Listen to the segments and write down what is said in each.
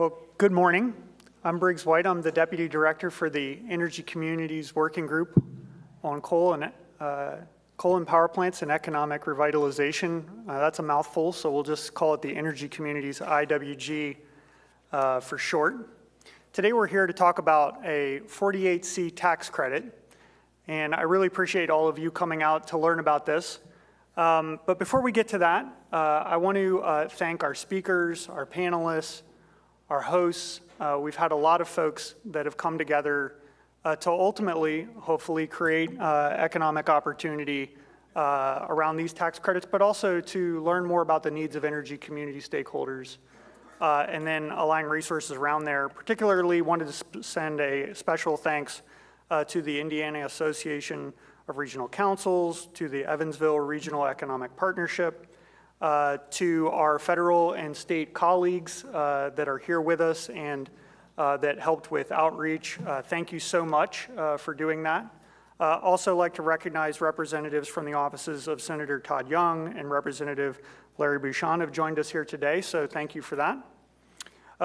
Well, good morning. I'm Briggs White. I'm the Deputy Director for the Energy Communities Working Group on coal and power plants and economic revitalization. That's a mouthful, so we'll just call it the Energy Communities IWG for short. Today we're here to talk about a 48C tax credit, and I really appreciate all of you coming out to learn about this. But before we get to that, I want to thank our speakers, our panelists, our hosts. We've had a lot of folks that have come together to ultimately, hopefully, create economic opportunity around these tax credits, but also to learn more about the needs of energy community stakeholders and then align resources around there. Particularly wanted to send a special thanks to the Indiana Association of Regional Councils, to the Evansville Regional Economic Partnership, to our federal and state colleagues that are here with us and that helped with outreach. Thank you so much for doing that. Also like to recognize representatives from the offices of Senator Todd Young and Representative Larry Bucshon have joined us here today, so thank you for that.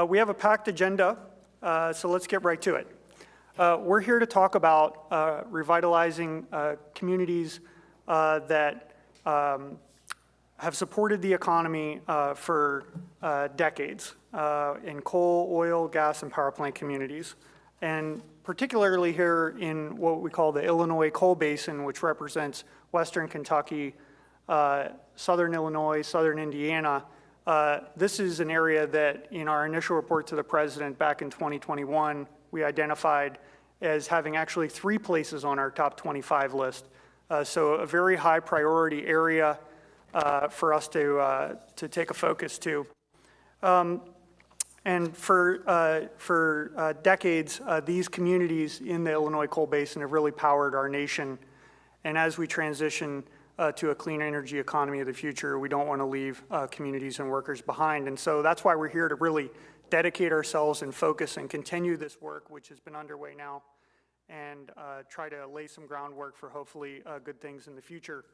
We have a packed agenda, so let's get right to it. We're here to talk about revitalizing communities that have supported the economy for decades in coal, oil, gas, and power plant communities. And particularly here in what we call the Illinois Coal Basin, which represents Western Kentucky, Southern Illinois, Southern Indiana. This is an area that in our initial report to the President back in 2021, we identified as having actually 3 places on our top 25 list. So a very high priority area for us to take a focus to. And for decades, these communities in the Illinois Coal Basin have really powered our nation. And as we transition to a clean energy economy of the future, we don't want to leave communities and workers behind. And so that's why we're here to really dedicate ourselves and focus and continue this work, which has been underway now, and try to lay some groundwork for hopefully good things in the future.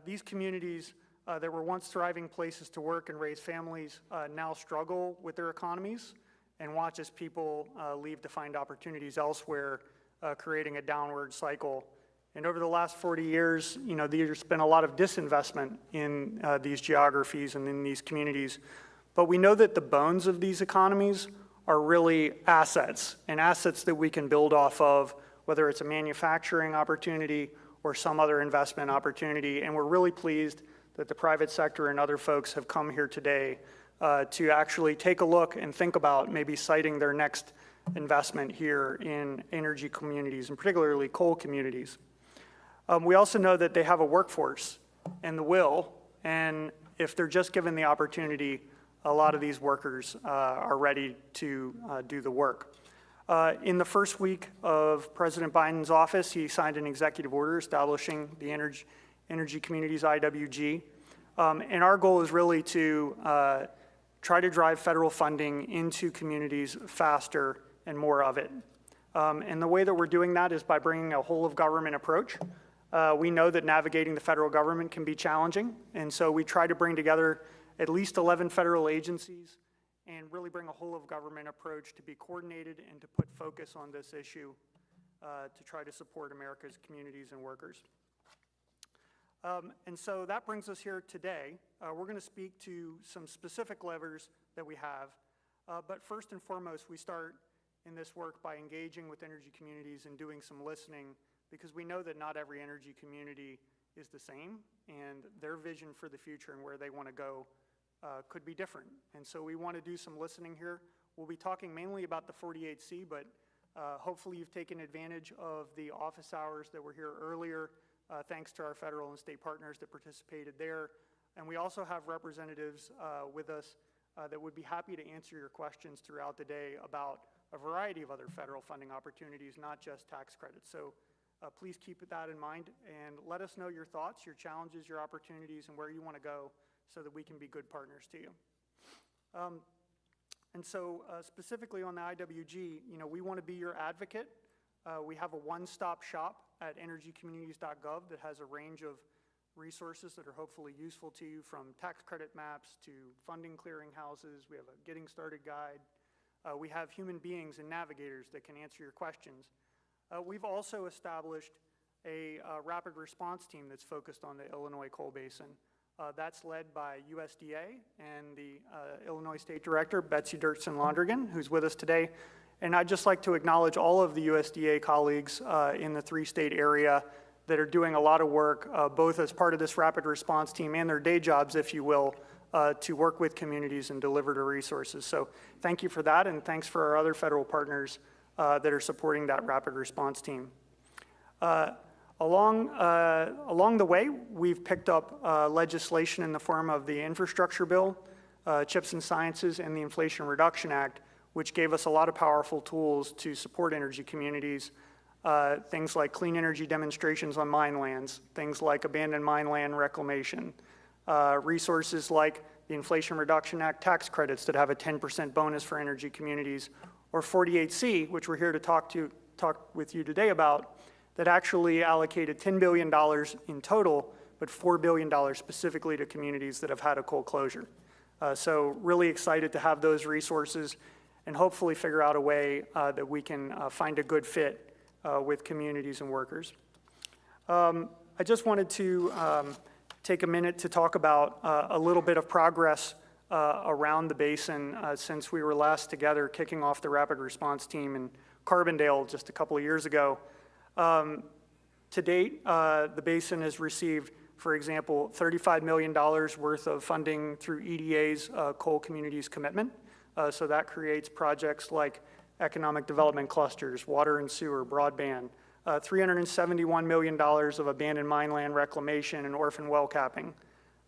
These communities that were once thriving places to work and raise families now struggle with their economies and watch as people leave to find opportunities elsewhere, creating a downward cycle. And over the last 40 years, there's been a lot of disinvestment in these geographies and in these communities. But we know that the bones of these economies are really assets, and assets that we can build off of, whether it's a manufacturing opportunity or some other investment opportunity. And we're really pleased that the private sector and other folks have come here today to actually take a look and think about maybe siting their next investment here in energy communities, and particularly coal communities. We also know that they have a workforce and the will, and if they're just given the opportunity, a lot of these workers are ready to do the work. In the first week of President Biden's office, he signed an executive order establishing the Energy Communities IWG. And our goal is really to try to drive federal funding into communities faster and more of it. And the way that we're doing that is by bringing a whole of government approach. We know that navigating the federal government can be challenging, and so we try to bring together at least 11 federal agencies and really bring a whole of government approach to be coordinated and to put focus on this issue to try to support America's communities and workers. And so that brings us here today. We're going to speak to some specific levers that we have. But first and foremost, we start in this work by engaging with energy communities and doing some listening, because we know that not every energy community is the same, and their vision for the future and where they want to go could be different. And so we want to do some listening here. We'll be talking mainly about the 48C, but hopefully you've taken advantage of the office hours that were here earlier. Thanks to our federal and state partners that participated there. And we also have representatives with us that would be happy to answer your questions throughout the day about a variety of other federal funding opportunities, not just tax credits. So please keep that in mind and let us know your thoughts, your challenges, your opportunities, and where you want to go so that we can be good partners to you. And so specifically on the IWG, we want to be your advocate. We have a one-stop shop at energycommunities.gov that has a range of resources that are hopefully useful to you, from tax credit maps to funding clearinghouses. We have a getting started guide, We have human beings and navigators that can answer your questions. We've also established a rapid response team that's focused on the Illinois coal basin. That's led by USDA and the Illinois State Director, Betsy Dirksen-Londrigan, who's with us today. And I'd just like to acknowledge all of the USDA colleagues in the three-state area that are doing a lot of work, both as part of this rapid response team and their day jobs, if you will, to work with communities and deliver the resources. So thank you for that, and thanks for our other federal partners that are supporting that rapid response team. Along the way, we've picked up legislation in the form of the infrastructure bill, CHIPS and Sciences, and the Inflation Reduction Act, which gave us a lot of powerful tools to support energy communities. Things like clean energy demonstrations on mine lands, things like abandoned mine land reclamation, resources like the Inflation Reduction Act tax credits that have a 10% bonus for energy communities, or 48C, which we're here to talk with you today about, that actually allocated $10 billion in total, but $4 billion specifically to communities that have had a coal closure. So really excited to have those resources and hopefully figure out a way that we can find a good fit with communities and workers. I just wanted to take a minute to talk about a little bit of progress around the basin since we were last together kicking off the rapid response team in Carbondale just a couple of years ago. To date, the basin has received, for example, $35 million worth of funding through EDA's Coal Communities Commitment. So that creates projects like economic development clusters, water and sewer, broadband, $371 million of abandoned mine land reclamation and orphan well capping,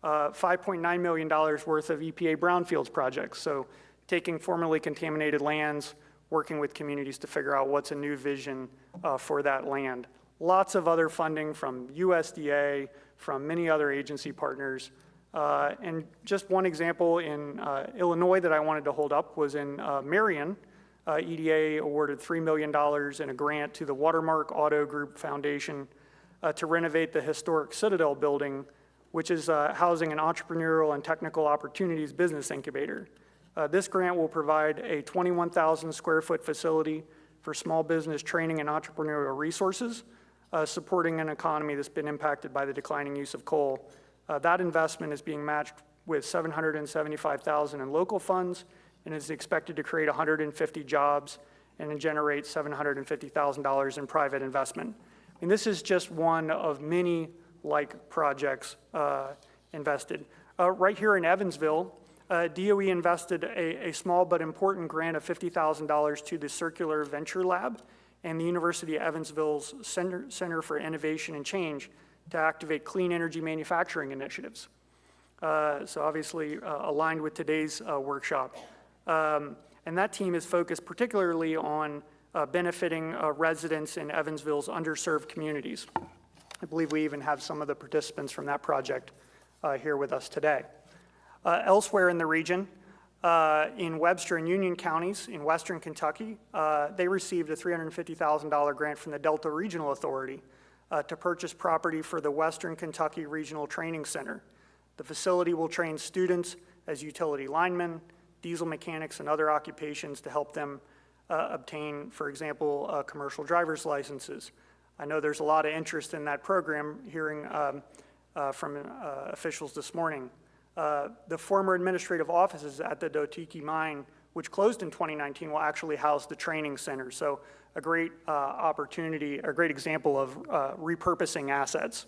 $5.9 million worth of EPA brownfields projects. So taking formerly contaminated lands, working with communities to figure out what's a new vision for that land. Lots of other funding from USDA, from many other agency partners. And just one example in Illinois that I wanted to hold up was in Marion. EDA awarded $3 million in a grant to the Watermark Auto Group Foundation to renovate the historic Citadel building, which is housing an entrepreneurial and technical opportunities business incubator. This grant will provide a 21,000 square foot facility for small business training and entrepreneurial resources, supporting an economy that's been impacted by the declining use of coal. That investment is being matched with $775,000 in local funds and is expected to create 150 jobs and generate $750,000 in private investment. And this is just one of many like projects invested. Right here in Evansville, DOE invested a small but important grant of $50,000 to the Circular Venture Lab and the University of Evansville's Center for Innovation and Change to activate clean energy manufacturing initiatives. So obviously aligned with today's workshop. And that team is focused particularly on benefiting residents in Evansville's underserved communities. I believe we even have some of the participants from that project here with us today. Elsewhere in the region, in Webster and Union counties in western Kentucky, they received a $350,000 grant from the Delta Regional Authority to purchase property for the Western Kentucky Regional Training Center. The facility will train students as utility linemen, diesel mechanics, and other occupations to help them obtain, for example, commercial driver's licenses. I know there's a lot of interest in that program, hearing from officials this morning. The former administrative offices at the Dotiki mine, which closed in 2019, will actually house the training center. So a great opportunity, a great example of repurposing assets.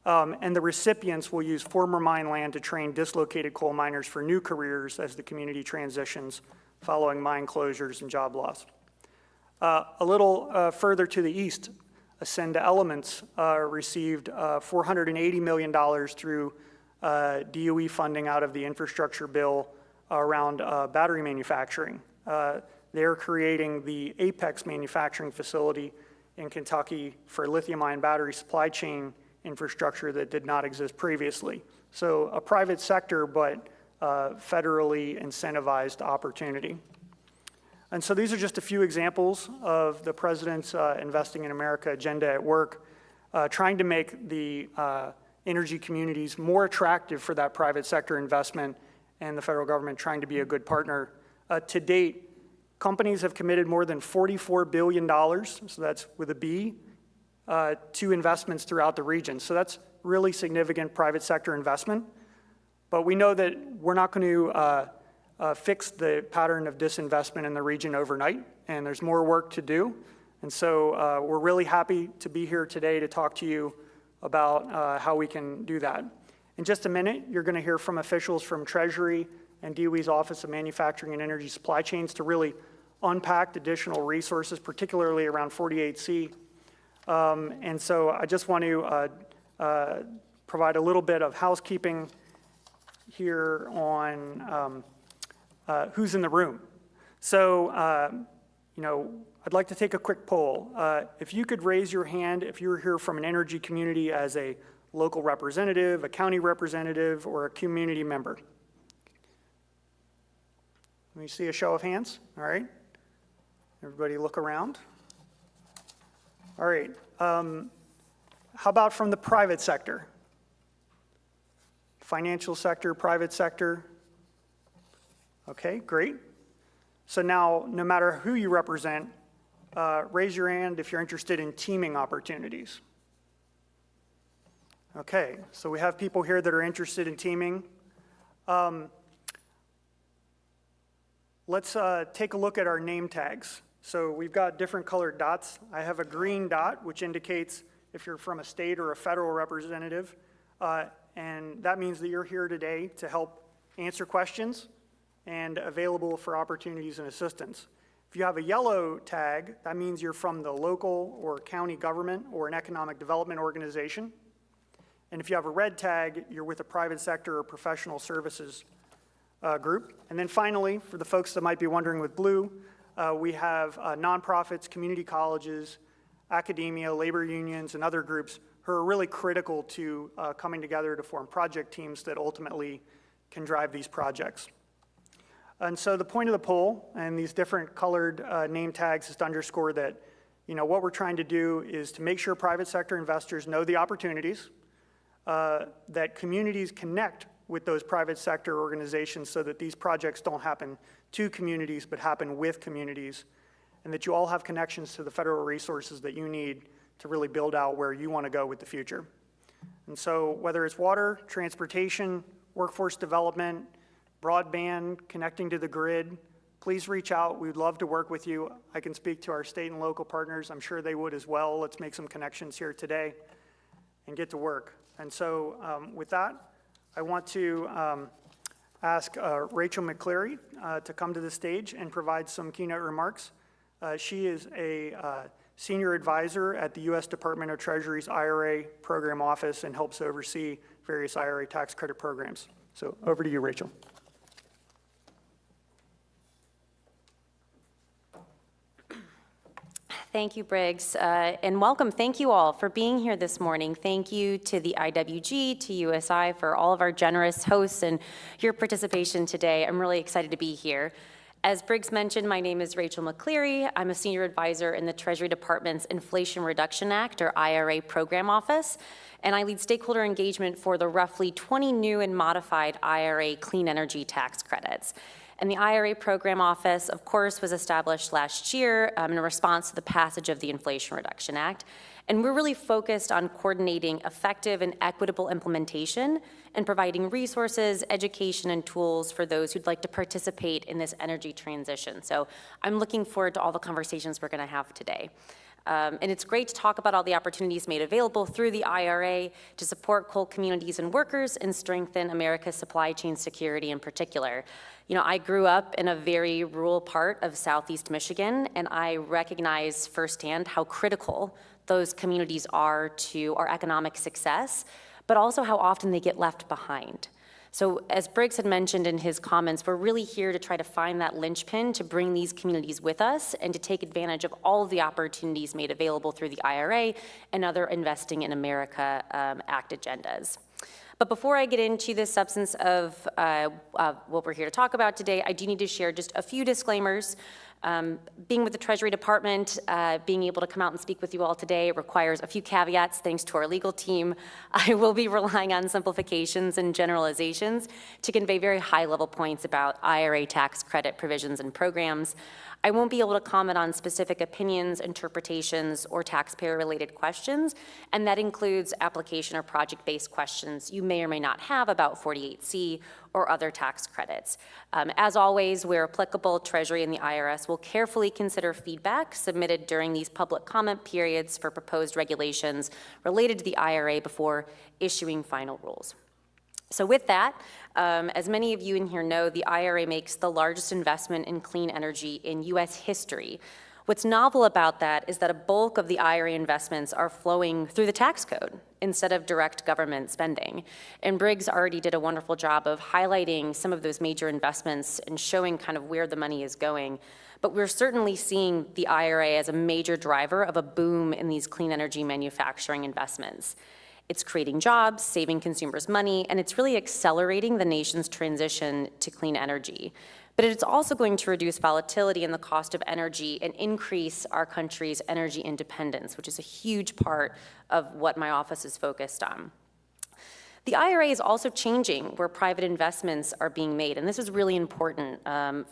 And the recipients will use former mine land to train dislocated coal miners for new careers as the community transitions following mine closures and job loss. A little further to the east, Ascenda Elements received $480 million through DOE funding out of the infrastructure bill around battery manufacturing. They're creating the Apex manufacturing facility in Kentucky for lithium-ion battery supply chain infrastructure that did not exist previously. So a private sector, but federally incentivized opportunity. And so these are just a few examples of the President's Investing in America agenda at work, trying to make the energy communities more attractive for that private sector investment, and the federal government trying to be a good partner. To date, companies have committed more than $44 billion, so that's with a B, to investments throughout the region. So that's really significant private sector investment. But we know that we're not going to fix the pattern of disinvestment in the region overnight, and there's more work to do. And so we're really happy to be here today to talk to you about how we can do that. In just a minute, you're going to hear from officials from Treasury and DOE's Office of Manufacturing and Energy Supply Chains to really unpack additional resources, particularly around 48C. And so I just want to provide a little bit of housekeeping here on who's in the room. So, you know, I'd like to take a quick poll. If you could raise your hand if you're here from an energy community as a local representative, a county representative, or a community member. Let me see a show of hands. All right. Everybody look around. All right. How about from the private sector? Financial sector, private sector? Okay, great. So now, no matter who you represent, raise your hand if you're interested in teaming opportunities. Okay, so we have people here that are interested in teaming. Let's take a look at our name tags. So we've got different colored dots. I have a green dot, which indicates if you're from a state or a federal representative, and that means that you're here today to help answer questions and available for opportunities and assistance. If you have a yellow tag, that means you're from the local or county government or an economic development organization. And if you have a red tag, you're with a private sector or professional services group. And then finally, for the folks that might be wondering with blue, we have nonprofits, community colleges, academia, labor unions, and other groups who are really critical to coming together to form project teams that ultimately can drive these projects. And so the point of the poll and these different colored name tags is to underscore that, you know, what we're trying to do is to make sure private sector investors know the opportunities, that communities connect with those private sector organizations so that these projects don't happen to communities but happen with communities, and that you all have connections to the federal resources that you need to really build out where you want to go with the future. And so whether it's water, transportation, workforce development, broadband, connecting to the grid, please reach out. We'd love to work with you. I can speak to our state and local partners. I'm sure they would as well. Let's make some connections here today and get to work. And so with that, I want to ask Rachel McCleary to come to the stage and provide some keynote remarks. She is a senior advisor at the U.S. Department of Treasury's IRA program office and helps oversee various IRA tax credit programs. So over to you, Rachel. Thank you, Briggs, and welcome. Thank you all for being here this morning. Thank you to the IWG, to USI for all of our generous hosts and your participation today. I'm really excited to be here. As Briggs mentioned, my name is Rachel McCleary. I'm a senior advisor in the Treasury Department's Inflation Reduction Act, or IRA, program office, and I lead stakeholder engagement for the roughly 20 new and modified IRA clean energy tax credits. And the IRA program office, of course, was established last year in response to the passage of the Inflation Reduction Act. And we're really focused on coordinating effective and equitable implementation and providing resources, education, and tools for those who'd like to participate in this energy transition. So I'm looking forward to all the conversations we're going to have today. And it's great to talk about all the opportunities made available through the IRA to support coal communities and workers and strengthen America's supply chain security in particular. You know, I grew up in a very rural part of Southeast Michigan, and I recognize firsthand how critical those communities are to our economic success, but also how often they get left behind. So as Briggs had mentioned in his comments, we're really here to try to find that linchpin to bring these communities with us and to take advantage of all of the opportunities made available through the IRA and other Investing in America Act agendas. But before I get into the substance of what we're here to talk about today, I do need to share just a few disclaimers. Being with the Treasury Department, being able to come out and speak with you all today requires a few caveats thanks to our legal team. I will be relying on simplifications and generalizations to convey very high-level points about IRA tax credit provisions and programs. I won't be able to comment on specific opinions, interpretations, or taxpayer-related questions, and that includes application or project-based questions you may or may not have about 48C or other tax credits. As always, where applicable, Treasury and the IRS will carefully consider feedback submitted during these public comment periods for proposed regulations related to the IRA before issuing final rules. So with that, as many of you in here know, the IRA makes the largest investment in clean energy in U.S. history. What's novel about that is that a bulk of the IRA investments are flowing through the tax code instead of direct government spending. And Briggs already did a wonderful job of highlighting some of those major investments and showing kind of where the money is going. But we're certainly seeing the IRA as a major driver of a boom in these clean energy manufacturing investments. It's creating jobs, saving consumers money, and it's really accelerating the nation's transition to clean energy. But it's also going to reduce volatility in the cost of energy and increase our country's energy independence, which is a huge part of what my office is focused on. The IRA is also changing where private investments are being made, and this is really important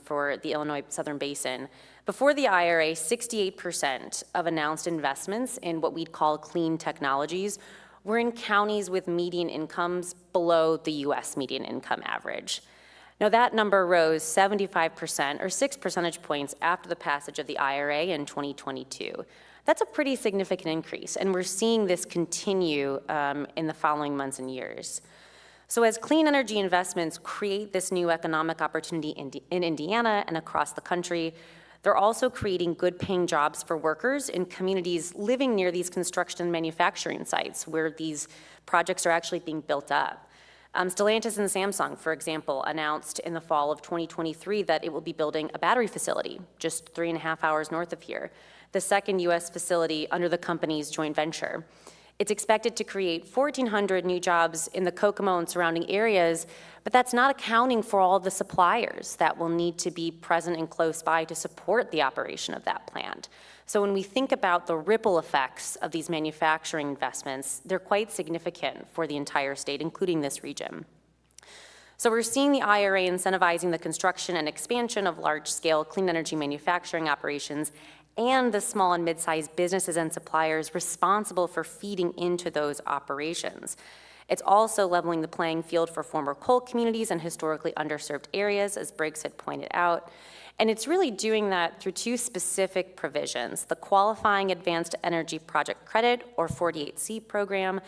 for the Illinois Southern Basin. Before the IRA, 68% of announced investments in what we'd call clean technologies were in counties with median incomes below the U.S. median income average. Now that number rose 75%, or 6 percentage points after the passage of the IRA in 2022. That's a pretty significant increase, and we're seeing this continue in the following months and years. So as clean energy investments create this new economic opportunity in Indiana and across the country, they're also creating good-paying jobs for workers in communities living near these construction and manufacturing sites where these projects are actually being built up. Stellantis and Samsung, for example, announced in the fall of 2023 that it will be building a battery facility just 3.5 hours north of here, the second U.S. facility under the company's joint venture. It's expected to create 1,400 new jobs in the Kokomo and surrounding areas, but that's not accounting for all the suppliers that will need to be present and close by to support the operation of that plant. So when we think about the ripple effects of these manufacturing investments, they're quite significant for the entire state, including this region. So we're seeing the IRA incentivizing the construction and expansion of large-scale clean energy manufacturing operations and the small and mid-sized businesses and suppliers responsible for feeding into those operations. It's also leveling the playing field for former coal communities and historically underserved areas, as Briggs had pointed out. And it's really doing that through two specific provisions: the Qualifying Advanced Energy Project Credit, or 48C program,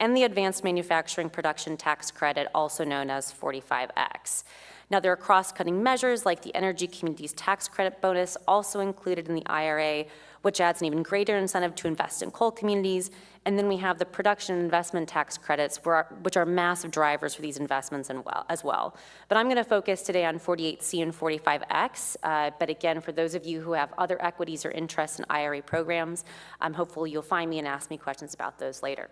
and the Advanced Manufacturing Production Tax Credit, also known as 45X. Now, there are cross-cutting measures like the Energy Communities Tax Credit bonus, also included in the IRA, which adds an even greater incentive to invest in coal communities. And then we have the production and investment tax credits, which are massive drivers for these investments as well. But I'm going to focus today on 48C and 45X. But again, for those of you who have other equities or interests in IRA programs, I'm hopeful you'll find me and ask me questions about those later.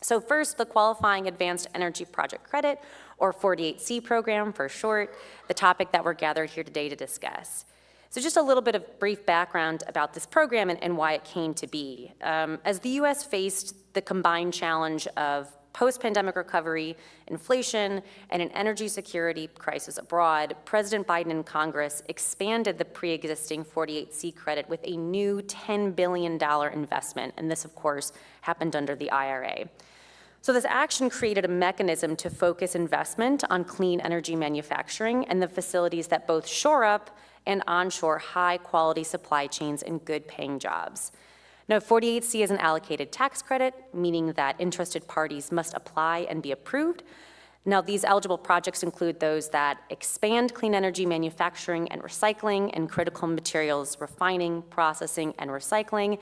So first, the Qualifying Advanced Energy Project Credit, or 48C program for short, the topic that we're gathered here today to discuss. So just a little bit of brief background about this program and why it came to be. As the U.S. faced the combined challenge of post-pandemic recovery, inflation, and an energy security crisis abroad, President Biden and Congress expanded the pre-existing 48C credit with a new $10 billion investment, and this, of course, happened under the IRA. So this action created a mechanism to focus investment on clean energy manufacturing and the facilities that both shore up and onshore high-quality supply chains and good-paying jobs. Now, 48C is an allocated tax credit, meaning that interested parties must apply and be approved. Now, these eligible projects include those that expand clean energy manufacturing and recycling and critical materials refining, processing, and recycling,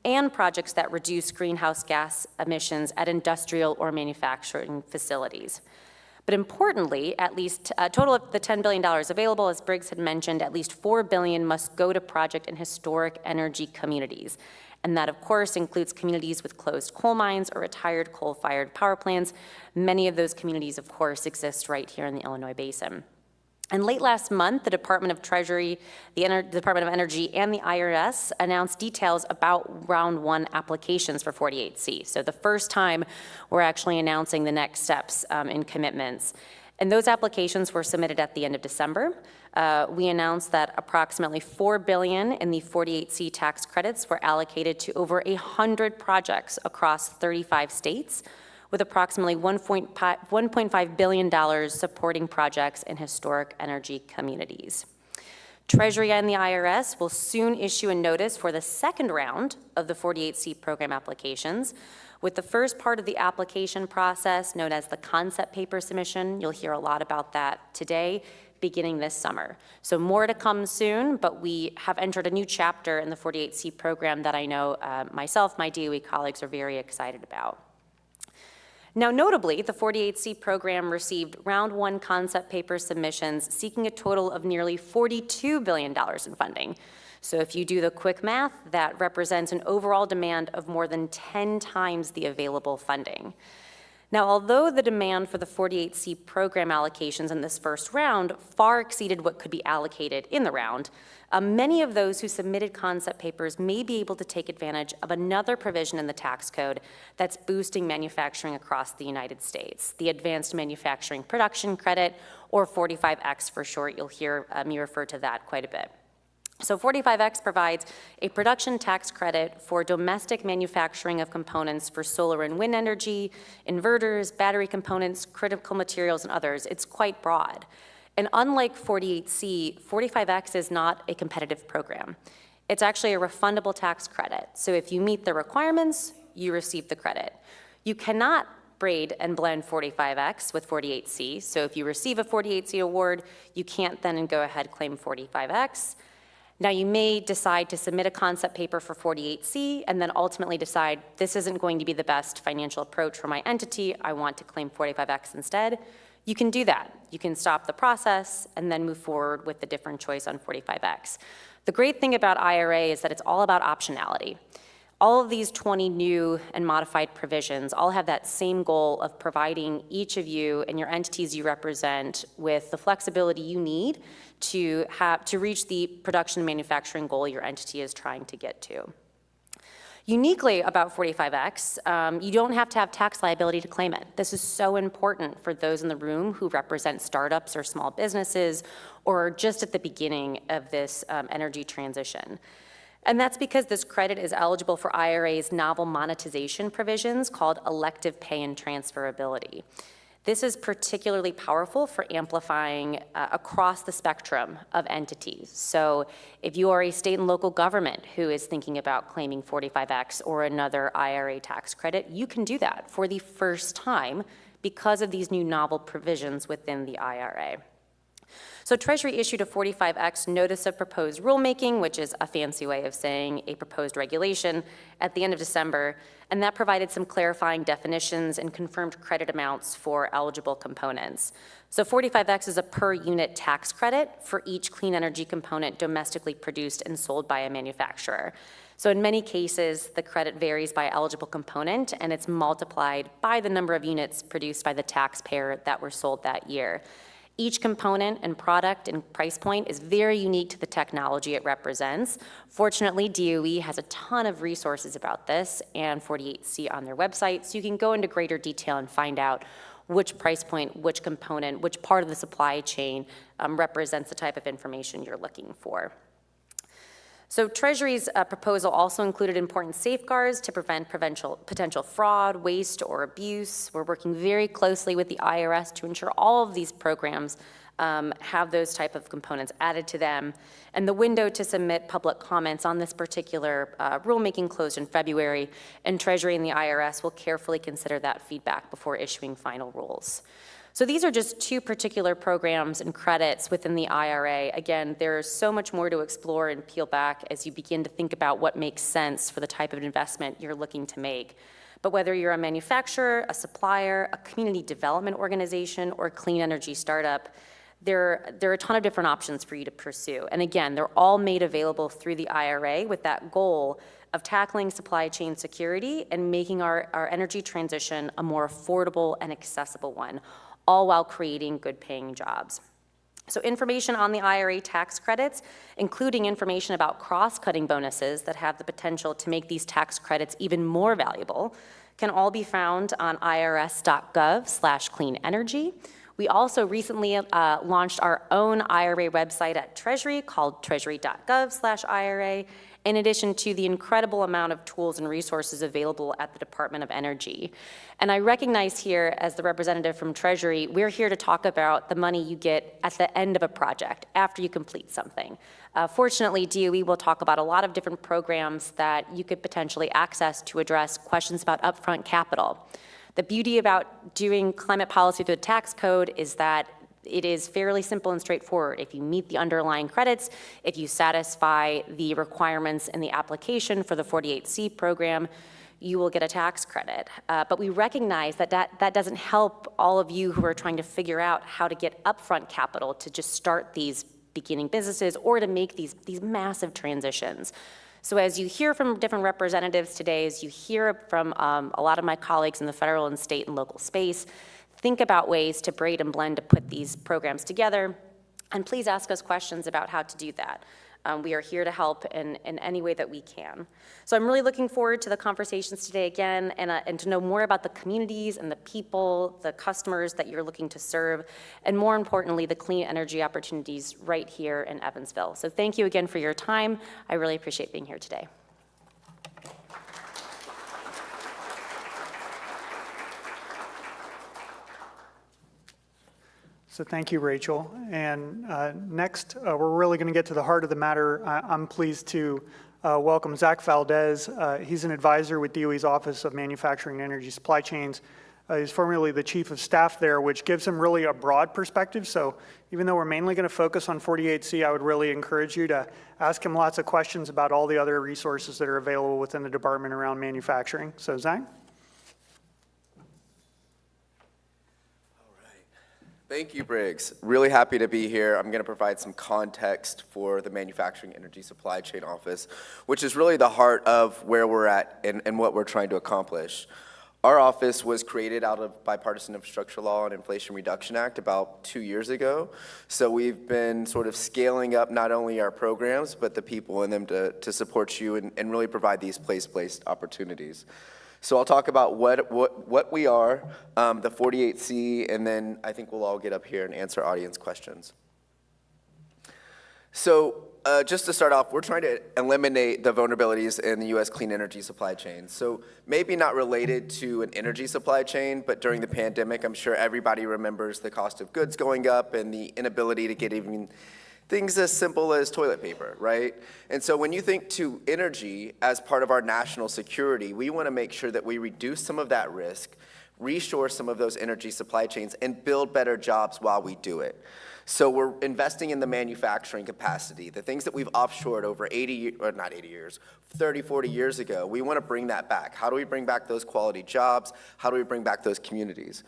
and projects that reduce greenhouse gas emissions at industrial or manufacturing facilities. But importantly, at least a total of the $10 billion available, as Briggs had mentioned, at least $4 billion must go to project in historic energy communities. And that, of course, includes communities with closed coal mines or retired coal-fired power plants. Many of those communities, of course, exist right here in the Illinois Basin. And late last month, the Department of Treasury, the Department of Energy, and the IRS announced details about round one applications for 48C. So the first time we're actually announcing the next steps in commitments. And those applications were submitted at the end of December. We announced that approximately $4 billion in the 48C tax credits were allocated to over 100 projects across 35 states, with approximately $1.5 billion supporting projects in historic energy communities. Treasury and the IRS will soon issue a notice for the second round of the 48C program applications, with the first part of the application process known as the concept paper submission. You'll hear a lot about that today, beginning this summer. So more to come soon, but we have entered a new chapter in the 48C program that I know myself, my DOE colleagues are very excited about. Now, notably, the 48C program received round one concept paper submissions seeking a total of nearly $42 billion in funding. So if you do the quick math, that represents an overall demand of more than 10 times the available funding. Now, although the demand for the 48C program allocations in this first round far exceeded what could be allocated in the round, many of those who submitted concept papers may be able to take advantage of another provision in the tax code that's boosting manufacturing across the United States, the Advanced Manufacturing Production Credit, or 45X for short. You'll hear me refer to that quite a bit. So 45X provides a production tax credit for domestic manufacturing of components for solar and wind energy, inverters, battery components, critical materials, and others. It's quite broad. And unlike 48C, 45X is not a competitive program. It's actually a refundable tax credit. So if you meet the requirements, you receive the credit. You cannot braid and blend 45X with 48C. So if you receive a 48C award, you can't then go ahead and claim 45X. Now, you may decide to submit a concept paper for 48C and then ultimately decide this isn't going to be the best financial approach for my entity. I want to claim 45X instead. You can do that. You can stop the process and then move forward with a different choice on 45X. The great thing about IRA is that it's all about optionality. All of these 20 new and modified provisions all have that same goal of providing each of you and your entities you represent with the flexibility you need to reach the production and manufacturing goal your entity is trying to get to. Uniquely about 45X, you don't have to have tax liability to claim it. This is so important for those in the room who represent startups or small businesses or just at the beginning of this energy transition. And that's because this credit is eligible for IRA's novel monetization provisions called elective pay and transferability. This is particularly powerful for amplifying across the spectrum of entities. So if you are a state and local government who is thinking about claiming 45X or another IRA tax credit, you can do that for the first time because of these new novel provisions within the IRA. So Treasury issued a 45X notice of proposed rulemaking, which is a fancy way of saying a proposed regulation, at the end of December, and that provided some clarifying definitions and confirmed credit amounts for eligible components. So 45X is a per unit tax credit for each clean energy component domestically produced and sold by a manufacturer. So in many cases, the credit varies by eligible component, and it's multiplied by the number of units produced by the taxpayer that were sold that year. Each component and product and price point is very unique to the technology it represents. Fortunately, DOE has a ton of resources about this and 48C on their website, so you can go into greater detail and find out which price point, which component, which part of the supply chain represents the type of information you're looking for. So Treasury's proposal also included important safeguards to prevent potential fraud, waste, or abuse. We're working very closely with the IRS to ensure all of these programs have those type of components added to them. And the window to submit public comments on this particular rulemaking closed in February, and Treasury and the IRS will carefully consider that feedback before issuing final rules. So these are just two particular programs and credits within the IRA. Again, there's so much more to explore and peel back as you begin to think about what makes sense for the type of investment you're looking to make. But whether you're a manufacturer, a supplier, a community development organization, or a clean energy startup, there are a ton of different options for you to pursue. And again, they're all made available through the IRA with that goal of tackling supply chain security and making our energy transition a more affordable and accessible one, all while creating good paying jobs. So information on the IRA tax credits, including information about cross-cutting bonuses that have the potential to make these tax credits even more valuable, can all be found on irs.gov/clean energy. We also recently launched our own IRA website at Treasury called treasury.gov/IRA, in addition to the incredible amount of tools and resources available at the Department of Energy. And I recognize here, as the representative from Treasury, we're here to talk about the money you get at the end of a project, after you complete something. Fortunately, DOE will talk about a lot of different programs that you could potentially access to address questions about upfront capital. The beauty about doing climate policy through the tax code is that it is fairly simple and straightforward. If you meet the underlying credits, if you satisfy the requirements in the application for the 48C program, you will get a tax credit. But we recognize that that doesn't help all of you who are trying to figure out how to get upfront capital to just start these beginning businesses or to make these massive transitions. So as you hear from different representatives today, as you hear from a lot of my colleagues in the federal and state and local space, think about ways to braid and blend to put these programs together, and please ask us questions about how to do that. We are here to help in any way that we can. So I'm really looking forward to the conversations today again, and to know more about the communities and the people, the customers that you're looking to serve, and more importantly, the clean energy opportunities right here in Evansville. So thank you again for your time. I really appreciate being here today. So thank you, Rachel. And next, we're really going to get to the heart of the matter. I'm pleased to welcome Zach Valdez. He's an advisor with DOE's Office of Manufacturing and Energy Supply Chains. He's formerly the chief of staff there, which gives him really a broad perspective. So even though we're mainly going to focus on 48C, I would really encourage you to ask him lots of questions about all the other resources that are available within the department around manufacturing. So Zach? Thank you, Briggs. Really happy to be here. I'm going to provide some context for the Manufacturing Energy Supply Chain Office, which is really the heart of where we're at and what we're trying to accomplish. Our office was created out of Bipartisan Infrastructure Law and Inflation Reduction Act about 2 years ago. So we've been sort of scaling up not only our programs, but the people in them to support you and really provide these place-based opportunities. So I'll talk about what we are, the 48C, and then I think we'll all get up here and answer audience questions. So just to start off, we're trying to eliminate the vulnerabilities in the U.S. clean energy supply chain. So maybe not related to an energy supply chain, but during the pandemic, I'm sure everybody remembers the cost of goods going up and the inability to get even things as simple as toilet paper, right? And so when you think to energy as part of our national security, we want to make sure that we reduce some of that risk, reshore some of those energy supply chains, and build better jobs while we do it. So we're investing in the manufacturing capacity, the things that we've offshored over 30, 40 years ago. We want to bring that back. How do we bring back those quality jobs? How do we bring back those communities?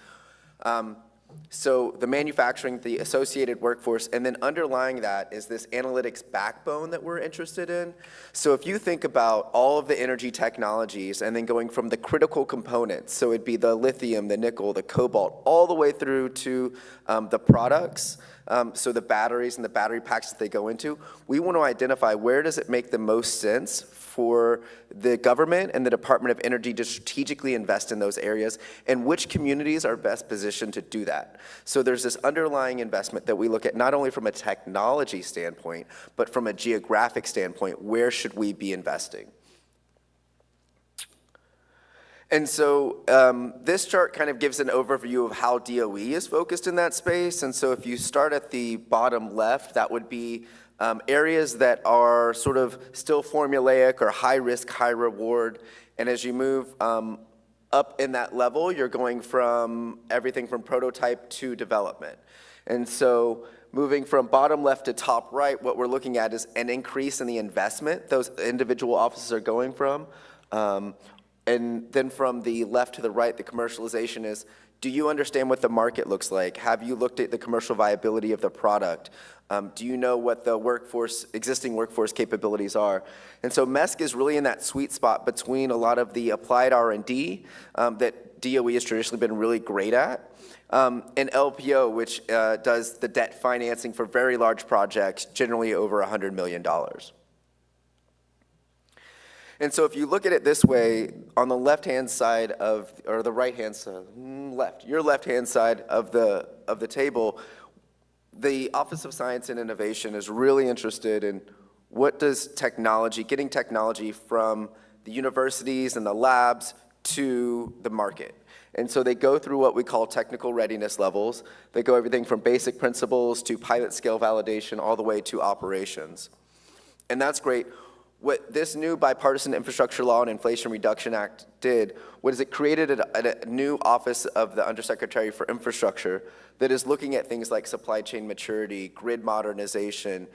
So the manufacturing, the associated workforce, and then underlying that is this analytics backbone that we're interested in. So if you think about all of the energy technologies and then going from the critical components, so it'd be the lithium, the nickel, the cobalt, all the way through to the products, so the batteries and the battery packs that they go into, we want to identify where does it make the most sense for the government and the Department of Energy to strategically invest in those areas, and which communities are best positioned to do that. So there's this underlying investment that we look at not only from a technology standpoint, but from a geographic standpoint, where should we be investing? And so this chart kind of gives an overview of how DOE is focused in that space. And so if you start at the bottom left, that would be areas that are sort of still formulaic or high risk, high reward. And as you move up in that level, you're going from everything from prototype to development. And so moving from bottom left to top right, what we're looking at is an increase in the investment those individual offices are going from. And then from the left to the right, the commercialization is, do you understand what the market looks like? Have you looked at the commercial viability of the product? Do you know what the existing workforce capabilities are? And so MESC is really in that sweet spot between a lot of the applied R&D that DOE has traditionally been really great at, and LPO, which does the debt financing for very large projects, generally over $100 million. And so if you look at it this way, on the left-hand side or the right-hand side, your left-hand side of the table, the Office of Science and Innovation is really interested in what does getting technology from the universities and the labs to the market. And so they go through what we call technical readiness levels. They go everything from basic principles to pilot scale validation all the way to operations. And that's great. What this new Bipartisan Infrastructure Law and Inflation Reduction Act did was it created a new Office of the Undersecretary for Infrastructure that is looking at things like supply chain maturity, grid modernization,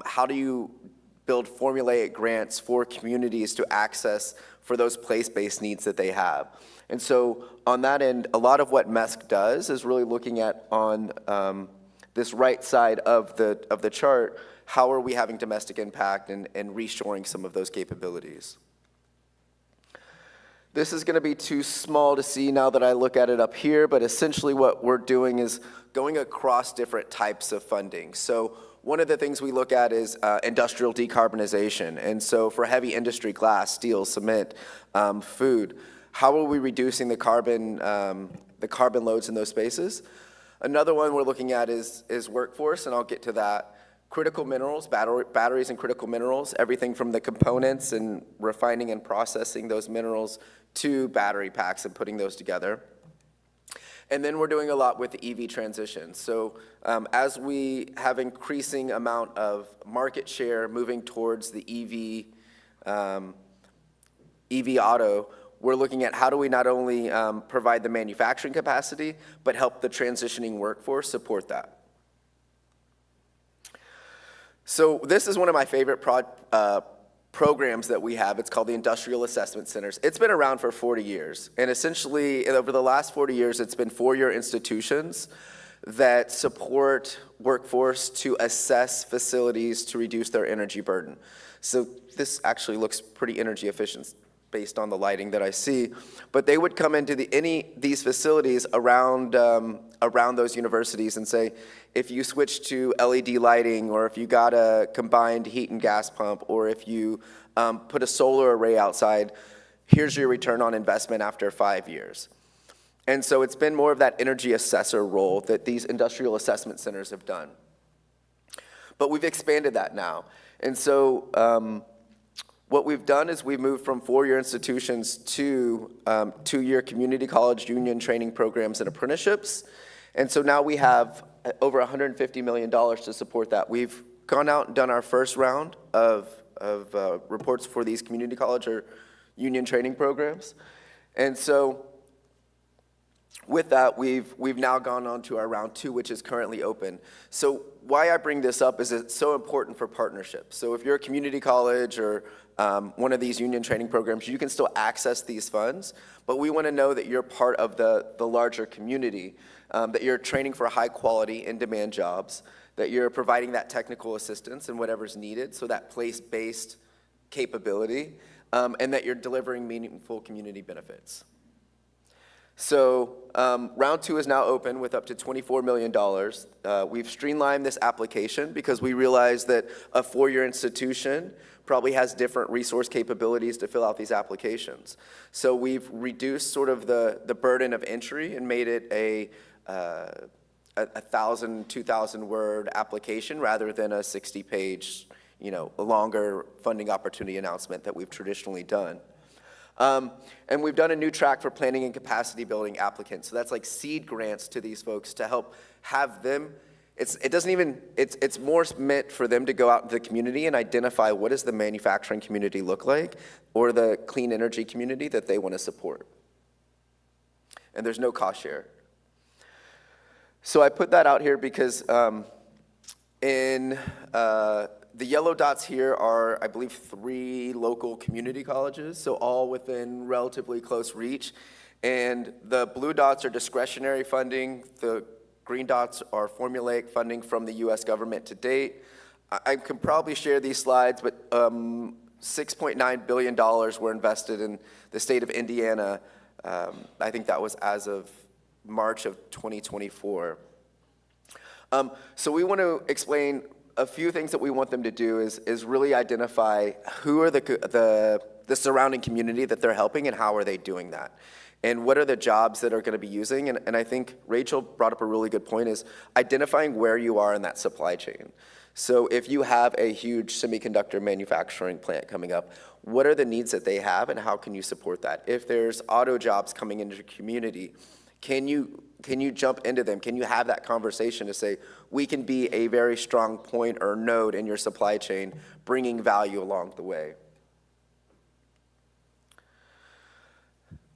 how do you build formulaic grants for communities to access for those place-based needs that they have. And so on that end, a lot of what MESC does is really looking at on this right side of the chart, how are we having domestic impact and reshoring some of those capabilities. This is going to be too small to see now that I look at it up here, but essentially what we're doing is going across different types of funding. So one of the things we look at is industrial decarbonization. And so for heavy industry, glass, steel, cement, food, how are we reducing the carbon loads in those spaces? Another one we're looking at is workforce, and I'll get to that. Critical minerals, batteries and critical minerals, everything from the components and refining and processing those minerals to battery packs and putting those together. And then we're doing a lot with the EV transition. So as we have increasing amount of market share moving towards the EV auto, we're looking at how do we not only provide the manufacturing capacity, but help the transitioning workforce support that. So this is one of my favorite programs that we have. It's called the Industrial Assessment Centers. It's been around for 40 years. And essentially, over the last 40 years, it's been four-year institutions that support workforce to assess facilities to reduce their energy burden. So this actually looks pretty energy efficient based on the lighting that I see. But they would come into these facilities around those universities and say, if you switch to LED lighting, or if you got a combined heat and gas pump, or if you put a solar array outside, here's your return on investment after 5 years. And so it's been more of that energy assessor role that these industrial assessment centers have done. But we've expanded that now. And so what we've done is we've moved from four-year institutions to two-year community college union training programs and apprenticeships. And so now we have over $150 million to support that. We've gone out and done our first round of reports for these community college or union training programs. And so with that, we've now gone on to our round 2, which is currently open. So why I bring this up is it's so important for partnerships. So if you're a community college or one of these union training programs, you can still access these funds, but we want to know that you're part of the larger community, that you're training for high quality, in-demand jobs, that you're providing that technical assistance and whatever's needed, so that place-based capability, and that you're delivering meaningful community benefits. So round 2 is now open with up to $24 million. We've streamlined this application because we realize that a four-year institution probably has different resource capabilities to fill out these applications. So we've reduced sort of the burden of entry and made it a 1,000, 2,000 word application rather than a 60-page, longer funding opportunity announcement that we've traditionally done. And we've done a new track for planning and capacity building applicants. So that's like seed grants to these folks to help have them. It's more meant for them to go out into the community and identify what does the manufacturing community look like or the clean energy community that they want to support. And there's no cost share. So I put that out here because the yellow dots here are, I believe, 3 local community colleges, so all within relatively close reach. And the blue dots are discretionary funding. The Green dots are formulaic funding from the US government to date. I can probably share these slides, but $6.9 billion were invested in the state of Indiana. I think that was as of March of 2024. So we want to explain a few things that we want them to do is really identify who are the surrounding community that they're helping and how are they doing that. And what are the jobs that are going to be using? And I think Rachel brought up a really good point is identifying where you are in that supply chain. So if you have a huge semiconductor manufacturing plant coming up, what are the needs that they have and how can you support that? If there's auto jobs coming into your community, can you jump into them? Can you have that conversation to say, we can be a very strong point or node in your supply chain, bringing value along the way?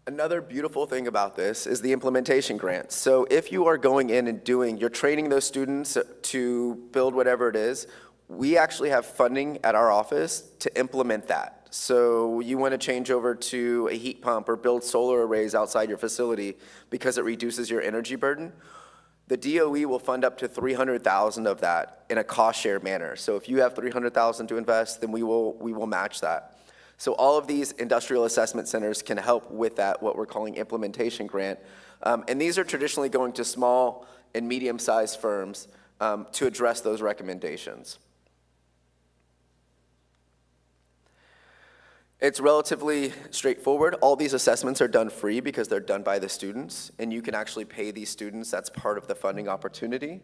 Another beautiful thing about this is the implementation grants. So if you are going in and you're training those students to build whatever it is, we actually have funding at our office to implement that. So you want to change over to a heat pump or build solar arrays outside your facility because it reduces your energy burden. The DOE will fund up to $300,000 of that in a cost share manner. So if you have $300,000 to invest, then we will match that. So all of these industrial assessment centers can help with that, what we're calling implementation grant. And these are traditionally going to small and medium-sized firms to address those recommendations. It's relatively straightforward. All these assessments are done free because they're done by the students, and you can actually pay these students. That's part of the funding opportunity.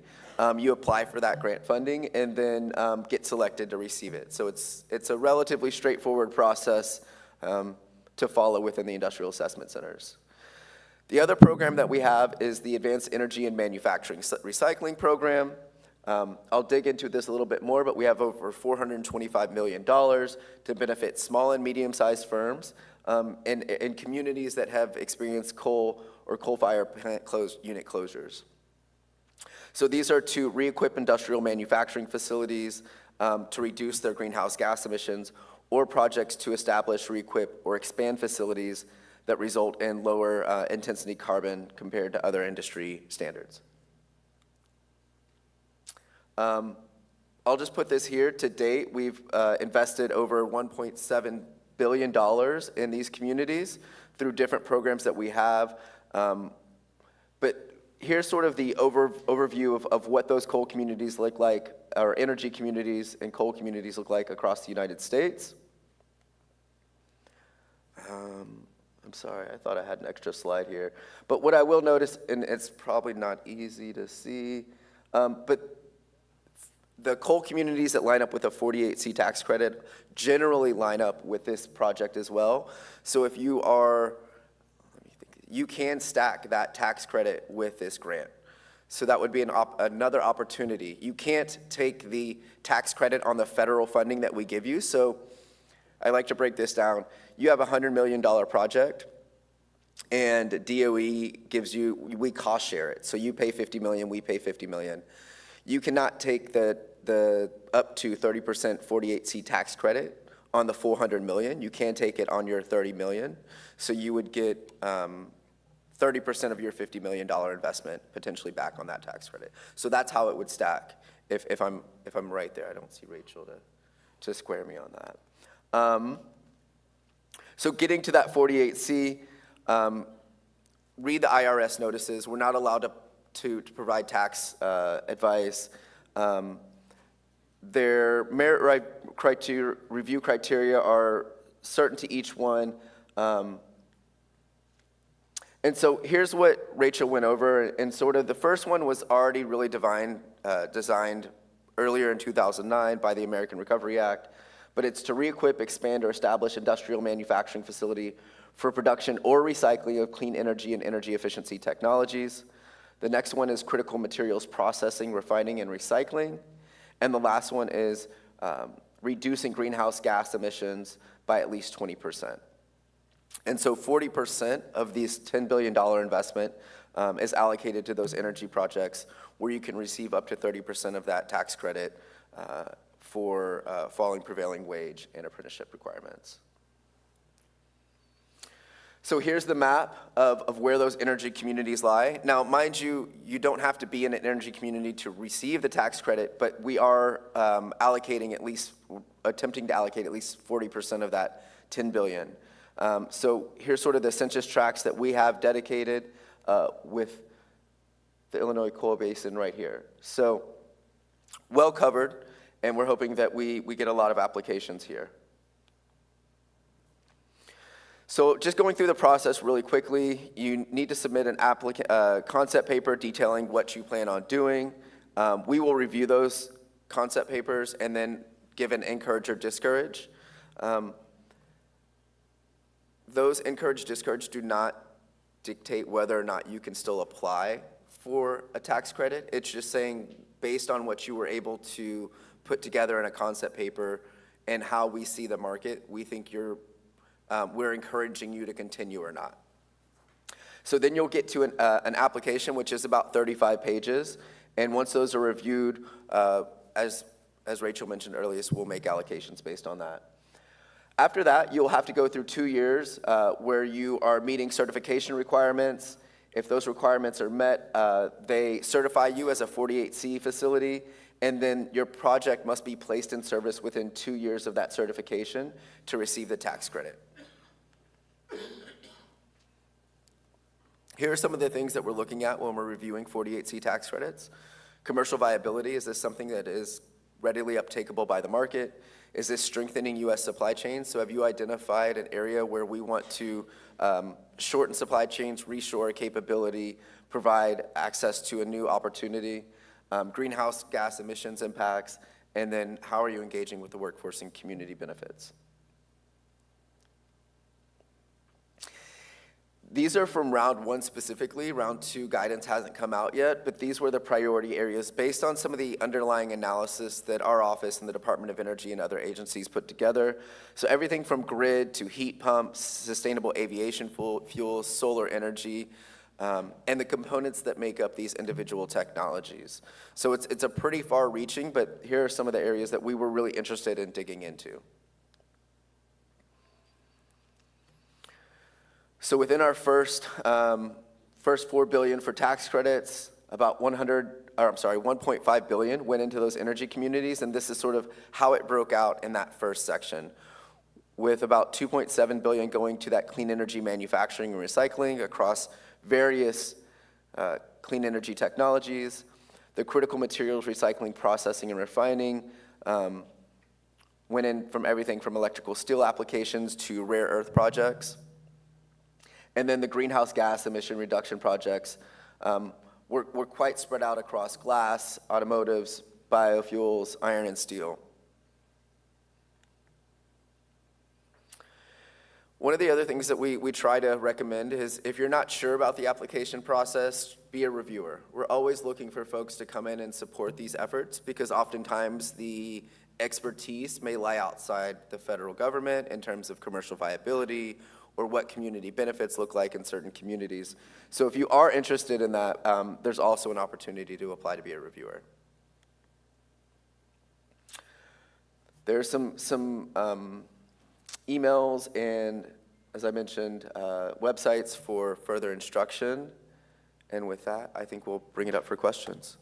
You apply for that grant funding and then get selected to receive it. So it's a relatively straightforward process to follow within the industrial assessment centers. The other program that we have is the Advanced Energy and Manufacturing Recycling Program. I'll dig into this a little bit more, but we have over $425 million to benefit small and medium-sized firms and communities that have experienced coal or coal-fired plant unit closures. So these are to re-equip industrial manufacturing facilities to reduce their greenhouse gas emissions, or projects to establish, re-equip, or expand facilities that result in lower intensity carbon compared to other industry standards. I'll just put this here. To date, we've invested over $1.7 billion in these communities through different programs that we have. But here's sort of the overview of what those coal communities look like, or energy communities and coal communities look like across the United States. I'm sorry, I thought I had an extra slide here. But what I will notice, and it's probably not easy to see, but the coal communities that line up with a 48C tax credit generally line up with this project as well. So if you are, you can stack that tax credit with this grant. So that would be another opportunity. You can't take the tax credit on the federal funding that we give you. So I like to break this down. You have a $100 million project, and DOE gives you, we cost share it. So you pay $50 million, we pay $50 million. You cannot take the up to 30% 48C tax credit on the $400 million. You can take it on your $30 million. So you would get 30% of your $50 million investment potentially back on that tax credit. So that's how it would stack. If I'm right there, I don't see Rachel to square me on that. So getting to that 48C, read the IRS notices. We're not allowed to provide tax advice. Their merit review criteria are certain to each one. And so here's what Rachel went over. And sort of the first one was already really designed earlier in 2009 by the American Recovery Act. But it's to re-equip, expand, or establish industrial manufacturing facility for production or recycling of clean energy and energy efficiency technologies. The next one is critical materials processing, refining, and recycling. And the last one is reducing greenhouse gas emissions by at least 20%. And so 40% of these $10 billion investment is allocated to those energy projects where you can receive up to 30% of that tax credit for falling prevailing wage and apprenticeship requirements. So here's the map of where those energy communities lie. Now, mind you, you don't have to be in an energy community to receive the tax credit, but we are attempting to allocate at least 40% of that $10 billion. So here's sort of the census tracts that we have dedicated with the Illinois coal basin right here. So well covered, and we're hoping that we get a lot of applications here. So just going through the process really quickly, you need to submit an concept paper detailing what you plan on doing. We will review those concept papers and then give an encourage or discourage. Those encourage, discourage do not dictate whether or not you can still apply for a tax credit. It's just saying based on what you were able to put together in a concept paper and how we see the market, we think we're encouraging you to continue or not. So then you'll get to an application, which is about 35 pages. And once those are reviewed, as Rachel mentioned earlier, we'll make allocations based on that. After that, you'll have to go through 2 years where you are meeting certification requirements. If those requirements are met, they certify you as a 48C facility, and then your project must be placed in service within 2 years of that certification to receive the tax credit. Here are some of the things that we're looking at when we're reviewing 48C tax credits. Commercial viability, is this something that is readily uptakeable by the market? Is this strengthening U.S. supply chains? So have you identified an area where we want to shorten supply chains, reshore capability, provide access to a new opportunity, greenhouse gas emissions impacts, and then how are you engaging with the workforce and community benefits? These are from round 1 specifically. Round 2 guidance hasn't come out yet, but these were the priority areas based on some of the underlying analysis that our office and the Department of Energy and other agencies put together. So everything from grid to heat pumps, sustainable aviation fuels, solar energy, and the components that make up these individual technologies. So it's a pretty far-reaching, but here are some of the areas that we were really interested in digging into. So within our first $4 billion for tax credits, about $1.5 billion went into those energy communities, and this is sort of how it broke out in that first section, with about $2.7 billion going to that clean energy manufacturing and recycling across various clean energy technologies. The critical materials recycling, processing, and refining went in from everything from electrical steel applications to rare earth projects. And then the greenhouse gas emission reduction projects were quite spread out across glass, automotives, biofuels, iron, and steel. One of the other things that we try to recommend is if you're not sure about the application process, be a reviewer. We're always looking for folks to come in and support these efforts because oftentimes the expertise may lie outside the federal government in terms of commercial viability or what community benefits look like in certain communities. So if you are interested in that, there's also an opportunity to apply to be a reviewer. There's some emails and, as I mentioned, websites for further instruction. And with that, I think we'll bring it up for questions.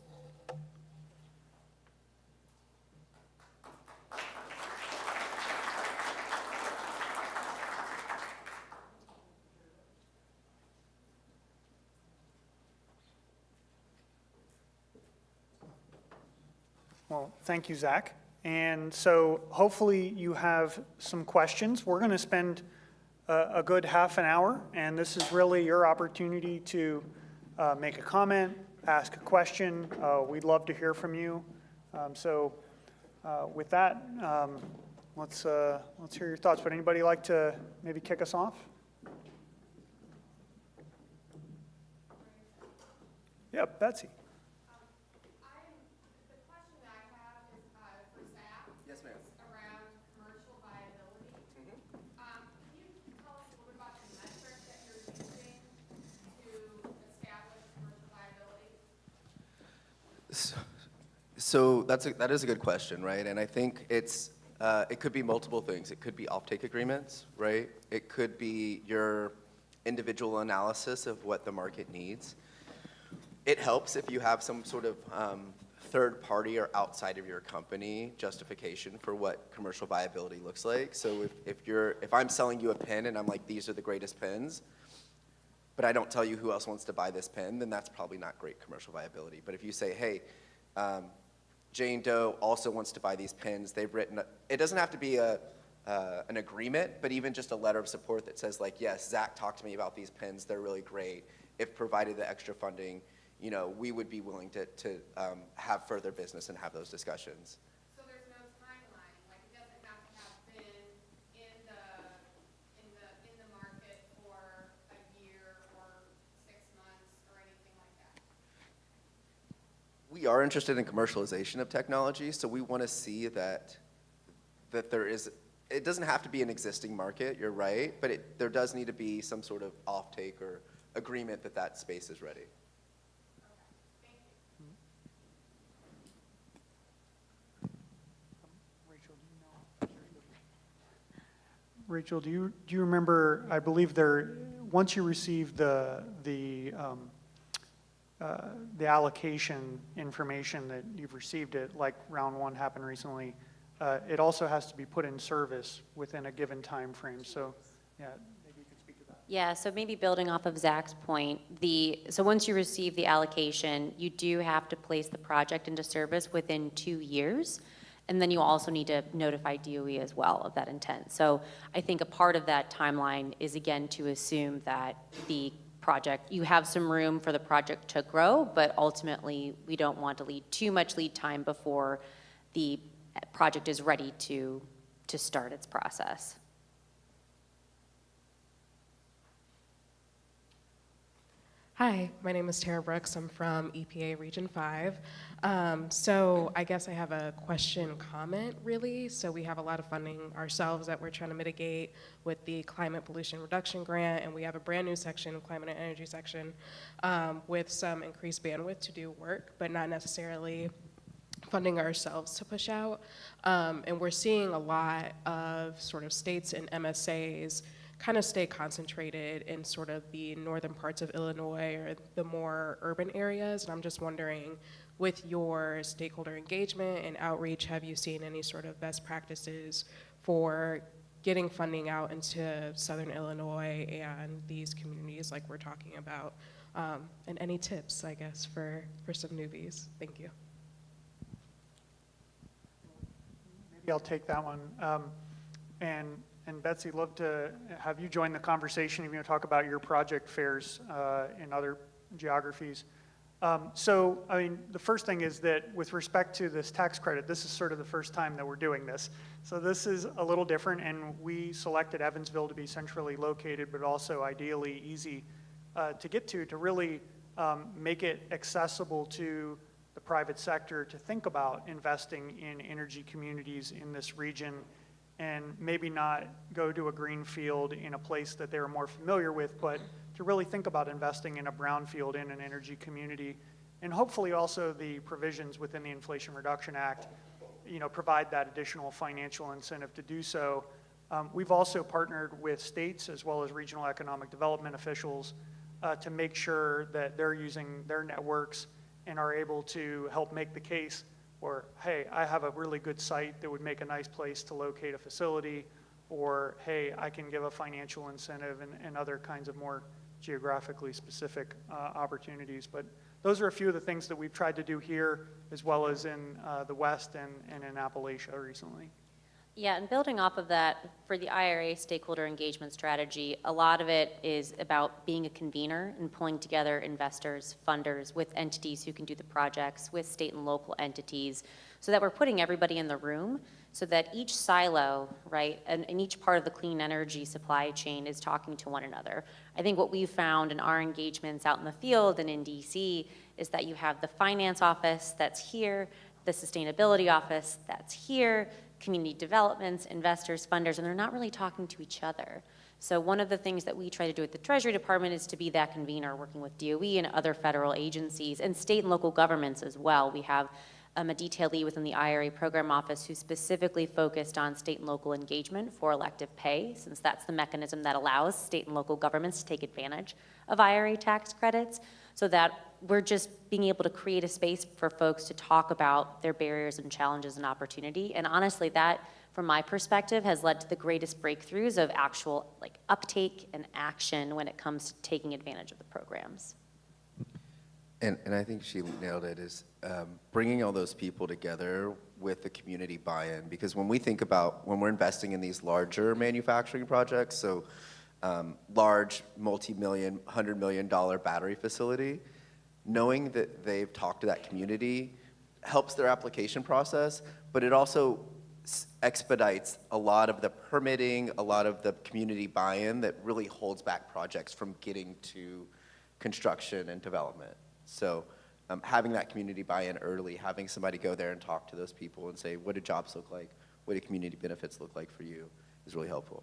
Well, thank you, Zach. And so hopefully you have some questions. We're going to spend a good half an hour, and this is really your opportunity to make a comment, ask a question. We'd love to hear from you. With that, let's hear your thoughts. Would anybody like to maybe kick us off? Yep, Betsy. So that is a good question, right? And I think it could be multiple things. It could be offtake agreements, right? It could be your individual analysis of what the market needs. It helps if you have some sort of third party or outside of your company justification for what commercial viability looks like. So if I'm selling you a pen and I'm like, these are the greatest pens, but I don't tell you who else wants to buy this pen, then that's probably not great commercial viability. But if you say, hey, Jane Doe also wants to buy these pens, they've written, it doesn't have to be an agreement, but even just a letter of support that says like, yes, Zach talked to me about these pens, they're really great. If provided the extra funding, you know, we would be willing to have further business and have those discussions. So there's no timeline, like it doesn't have to have been in the market for a year or 6 months or anything like that? We are interested in commercialization of technology, so we want to see that there is, it doesn't have to be an existing market, you're right, but there does need to be some sort of offtake or agreement that that space is ready. Rachel, do you remember, I believe once you receive the allocation information that you've received it, like round one happened recently, it also has to be put in service within a given time frame. So, yeah, maybe you could speak to that. Yeah, so maybe building off of Zach's point, so once you receive the allocation, you do have to place the project into service within 2 years. And then you also need to notify DOE as well of that intent. So I think a part of that timeline is, again, to assume that the project, you have some room for the project to grow, but ultimately we don't want to lead too much lead time before the project is ready to start its process. Hi, my name is Tara Brooks. I'm from EPA Region 5. So I guess I have a question comment, really. So we have a lot of funding ourselves that we're trying to mitigate with the Climate Pollution Reduction Grant, and we have a brand new section, Climate and Energy section, with some increased bandwidth to do work, but not necessarily funding ourselves to push out. And we're seeing a lot of sort of states and MSAs kind of stay concentrated in sort of the northern parts of Illinois or the more urban areas. And I'm just wondering, with your stakeholder engagement and outreach, have you seen any sort of best practices for getting funding out into southern Illinois and these communities like we're talking about? And any tips, I guess, for some newbies? Thank you. Maybe I'll take that one. And Betsy, love to have you join the conversation if you want to talk about your project fairs in other geographies. So, I mean, the first thing is that with respect to this tax credit, this is sort of the first time that we're doing this. So this is a little different, and we selected Evansville to be centrally located, but also ideally easy to get to really make it accessible to the private sector to think about investing in energy communities in this region, and maybe not go to a green field in a place that they're more familiar with, but to really think about investing in a brownfield in an energy community. And hopefully also the provisions within the Inflation Reduction Act, you know, provide that additional financial incentive to do so. We've also partnered with states as well as regional economic development officials to make sure that they're using their networks and are able to help make the case, or, hey, I have a really good site that would make a nice place to locate a facility, or, hey, I can give a financial incentive and other kinds of more geographically specific opportunities. But those are a few of the things that we've tried to do here, as well as in the West and in Appalachia recently. Yeah, and building off of that, for the IRA stakeholder engagement strategy, a lot of it is about being a convener and pulling together investors, funders, with entities who can do the projects, with state and local entities, so that we're putting everybody in the room, so that each silo, right, and each part of the clean energy supply chain is talking to one another. I think what we've found in our engagements out in the field and in DC is that you have the finance office that's here, the sustainability office that's here, community developments, investors, funders, and they're not really talking to each other. So one of the things that we try to do at the Treasury Department is to be that convener, working with DOE and other federal agencies and state and local governments as well. We have a detailee within the IRA program office who specifically focused on state and local engagement for elective pay, since that's the mechanism that allows state and local governments to take advantage of IRA tax credits, so that we're just being able to create a space for folks to talk about their barriers and challenges and opportunity. And honestly, that, from my perspective, has led to the greatest breakthroughs of actual uptake and action when it comes to taking advantage of the programs. And I think she nailed it, is bringing all those people together with the community buy-in. Because when we think about, when we're investing in these larger manufacturing projects, so large multi-million, $100 million battery facility, knowing that they've talked to that community helps their application process, but it also expedites a lot of the permitting, a lot of the community buy-in that really holds back projects from getting to construction and development. So having that community buy-in early, having somebody go there and talk to those people and say, what do jobs look like? What do community benefits look like for you, is really helpful.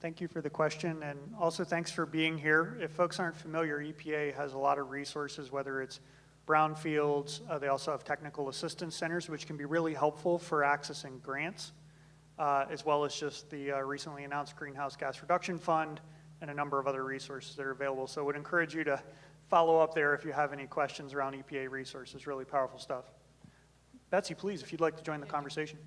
Thank you for the question, and also thanks for being here. If folks aren't familiar, EPA has a lot of resources, whether it's brownfields, they also have technical assistance centers, which can be really helpful for accessing grants, as well as just the recently announced Greenhouse Gas Reduction Fund and a number of other resources that are available. So I would encourage you to follow up there if you have any questions around EPA resources. Really powerful stuff. Betsy, please, if you'd like to join the conversation.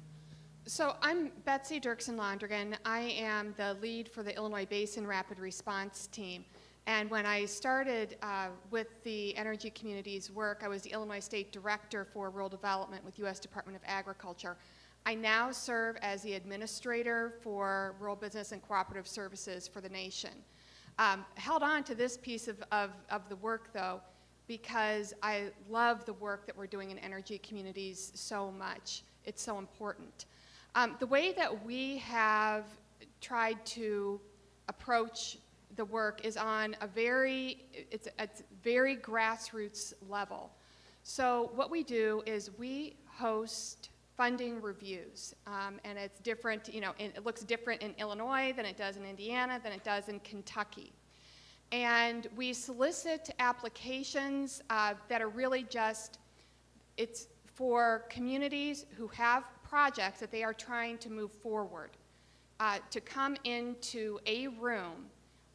So I'm Betsy Dirksen-Londrigan. I am the lead for the Illinois Basin Rapid Response Team. And when I started with the Energy Communities work, I was the Illinois State Director for Rural Development with U.S. Department of Agriculture. I now serve as the Administrator for Rural Business and Cooperative Services for the nation. Held on to this piece of the work, though, because I love the work that we're doing in Energy Communities so much. It's so important. The way that we have tried to approach the work is on a very grassroots level. So what we do is we host funding reviews, and it's different, it looks different in Illinois than it does in Indiana, than it does in Kentucky. And we solicit applications that are really just, it's for communities who have projects that they are trying to move forward, to come into a room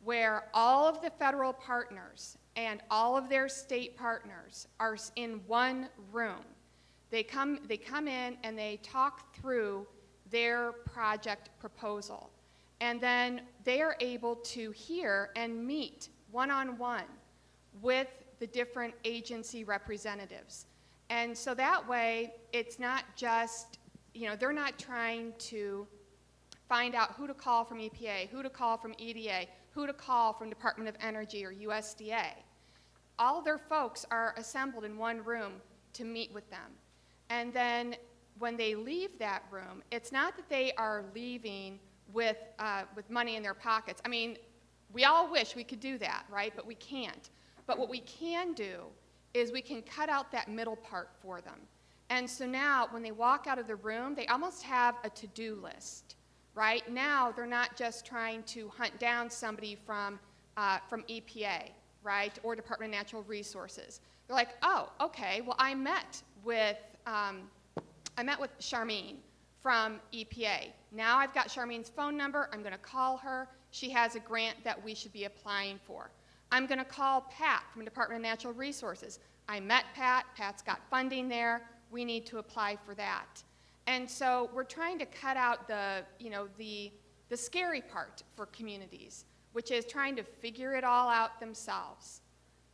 where all of the federal partners and all of their state partners are in one room. They come in and they talk through their project proposal. And then they are able to hear and meet one-on-one with the different agency representatives. And so that way, it's not just, they're not trying to find out who to call from EPA, who to call from EDA, who to call from Department of Energy or USDA. All their folks are assembled in one room to meet with them. And then when they leave that room, it's not that they are leaving with money in their pockets. I mean, we all wish we could do that, right? But we can't. But what we can do is we can cut out that middle part for them. And so now when they walk out of the room, they almost have a to-do list, right? Now they're not just trying to hunt down somebody from EPA, right, or Department of Natural Resources. They're like, oh, okay, well, I met with Charmaine from EPA. Now I've got Charmaine's phone number. I'm going to call her. She has a grant that we should be applying for. I'm going to call Pat from the Department of Natural Resources. I met Pat. Pat's got funding there. We need to apply for that. And so we're trying to cut out the scary part for communities, which is trying to figure it all out themselves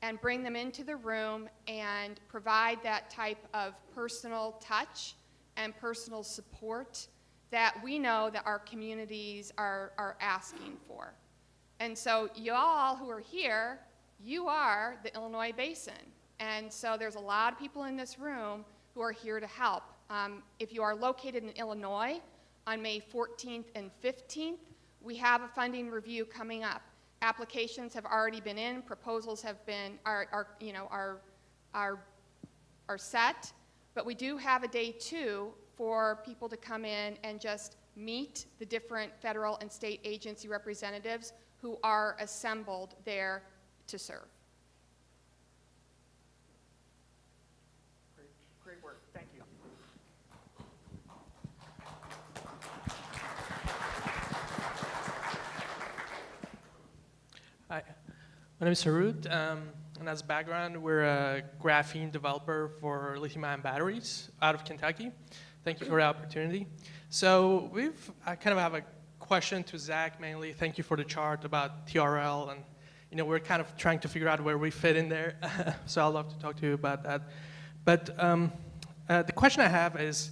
and bring them into the room and provide that type of personal touch and personal support that we know that our communities are asking for. And so you all who are here, you are the Illinois Basin. And so there's a lot of people in this room who are here to help. If you are located in Illinois, on May 14th and 15th, we have a funding review coming up. Applications have already been in, proposals have been are set, but we do have a day 2 for people to come in and just meet the different federal and state agency representatives who are assembled there to serve. Great. My name is Harut, and as background, we're a graphene developer for lithium-ion batteries out of Kentucky. Thank you for the opportunity. So I kind of have a question to Zach mainly. Thank you for the chart about TRL, and we're kind of trying to figure out where we fit in there. So I'd love to talk to you about that. But the question I have is,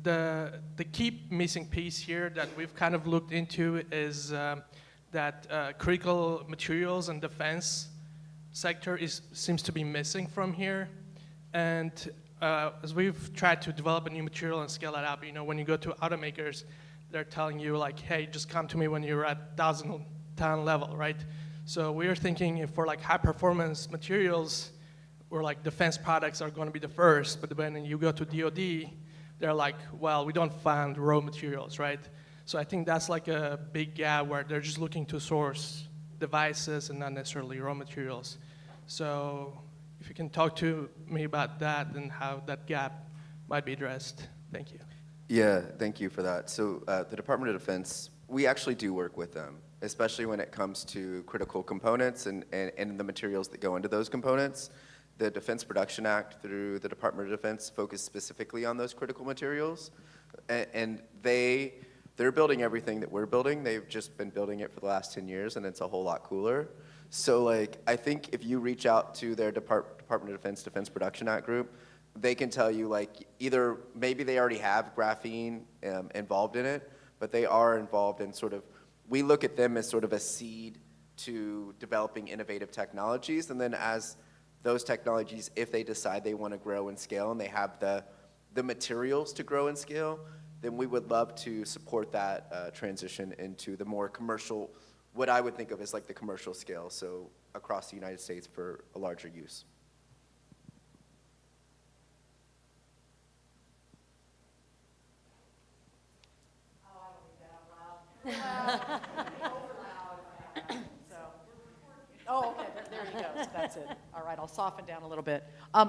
the key missing piece here that we've kind of looked into is that critical materials and defense sector seems to be missing from here. And as we've tried to develop a new material and scale that up, when you go to automakers, they're telling you like, hey, just come to me when you're at 1,000-ton level, right? So we're thinking if for like high performance materials or like defense products are going to be the first, but when you go to DoD, they're like, well, we don't find raw materials, right? So I think that's like a big gap where they're just looking to source devices and not necessarily raw materials. So if you can talk to me about that and how that gap might be addressed. Thank you. Yeah, thank you for that. So the Department of Defense, we actually do work with them, especially when it comes to critical components and the materials that go into those components. The Defense Production Act through the Department of Defense focused specifically on those critical materials. And they're building everything that we're building. They've just been building it for the last 10 years, and it's a whole lot cooler. So like, I think if you reach out to their Department of Defense Production Act group, they can tell you like, either maybe they already have graphene involved in it, but they are involved in sort of, we look at them as sort of a seed to developing innovative technologies, and then as those technologies, if they decide they want to grow and scale and they have the materials to grow and scale, then we would love to support that transition into the more commercial, what I would think of as like the commercial scale, so across the United States for a larger use. Oh, okay, there you go, so that's it. All right, I'll soften down a little bit.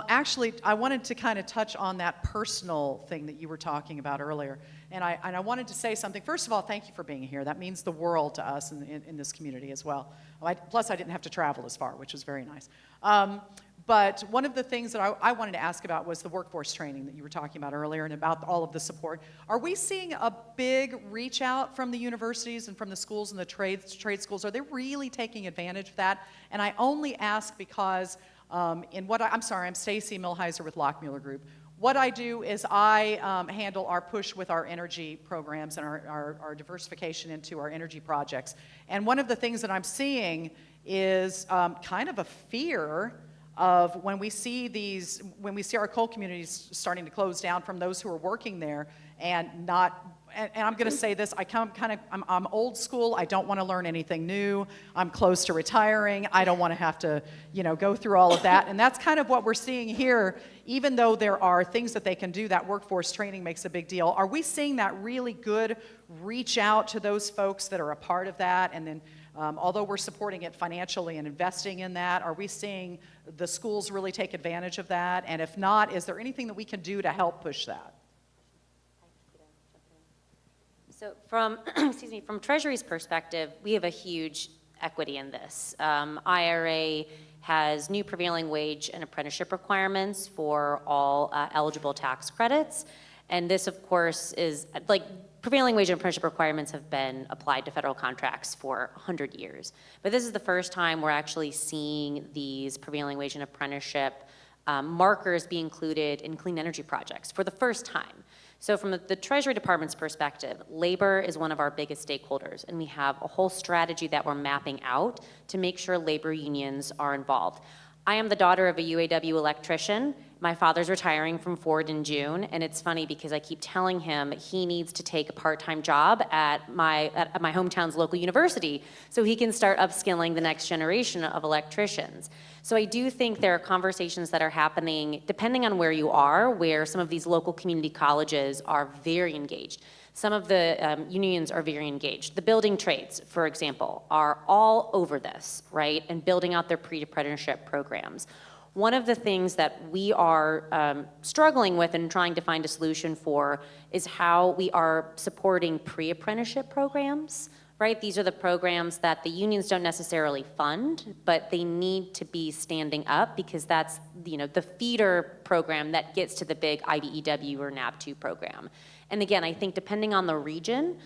Actually, I wanted to kind of touch on that personal thing that you were talking about earlier. And I wanted to say something. First of all, thank you for being here. That means the world to us in this community as well. Plus, I didn't have to travel as far, which was very nice. But one of the things that I wanted to ask about was the workforce training that you were talking about earlier and about all of the support. Are we seeing a big reach out from the universities and from the schools and the trade schools? Are they really taking advantage of that? And I only ask because I'm sorry, I'm Stacy Milheiser with Lockmuller Group. What I do is I handle our push with our energy programs and our diversification into our energy projects. And one of the things that I'm seeing is kind of a fear of when we see our coal communities starting to close down from those who are working there and I'm going to say this, I'm old school. I don't want to learn anything new. I'm close to retiring. I don't want to have to, go through all of that. And that's kind of what we're seeing here. Even though there are things that they can do, that workforce training makes a big deal. Are we seeing that really good reach out to those folks that are a part of that? And then, although we're supporting it financially and investing in that, are we seeing the schools really take advantage of that? And if not, is there anything that we can do to help push that? So from Treasury's perspective, we have a huge equity in this. IRA has new prevailing wage and apprenticeship requirements for all eligible tax credits. And this, of course, is like prevailing wage and apprenticeship requirements have been applied to federal contracts for 100 years. But this is the first time we're actually seeing these prevailing wage and apprenticeship markers be included in clean energy projects for the first time. So from the Treasury Department's perspective, labor is one of our biggest stakeholders, and we have a whole strategy that we're mapping out to make sure labor unions are involved. I am the daughter of a UAW electrician. My father's retiring from Ford in June, and it's funny because I keep telling him he needs to take a part-time job at my hometown's local university so he can start upskilling the next generation of electricians. So I do think there are conversations that are happening, depending on where you are, where some of these local community colleges are very engaged. Some of the unions are very engaged. The building trades, for example, are all over this, right, and building out their pre-apprenticeship programs. One of the things that we are struggling with and trying to find a solution for is how we are supporting pre-apprenticeship programs right? These are the programs that the unions don't necessarily fund, but they need to be standing up because that's, the feeder program that gets to the big IBEW or NAB2 program. And again, I think depending on the region,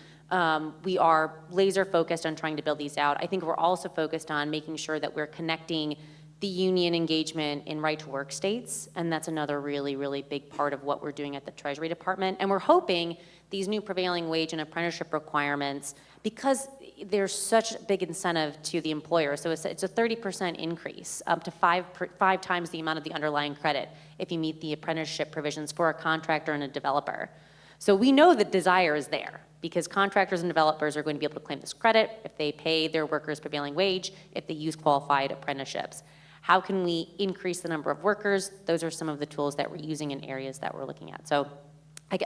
we are laser focused on trying to build these out. I think we're also focused on making sure that we're connecting the union engagement in right-to-work states, and that's another really, really big part of what we're doing at the Treasury Department. And we're hoping these new prevailing wage and apprenticeship requirements, because there's such a big incentive to the employer, so it's a 30% increase, up to five times the amount of the underlying credit if you meet the apprenticeship provisions for a contractor and a developer. So we know the desire is there, because contractors and developers are going to be able to claim this credit if they pay their workers prevailing wage, if they use qualified apprenticeships. How can we increase the number of workers? Those are some of the tools that we're using in areas that we're looking at. So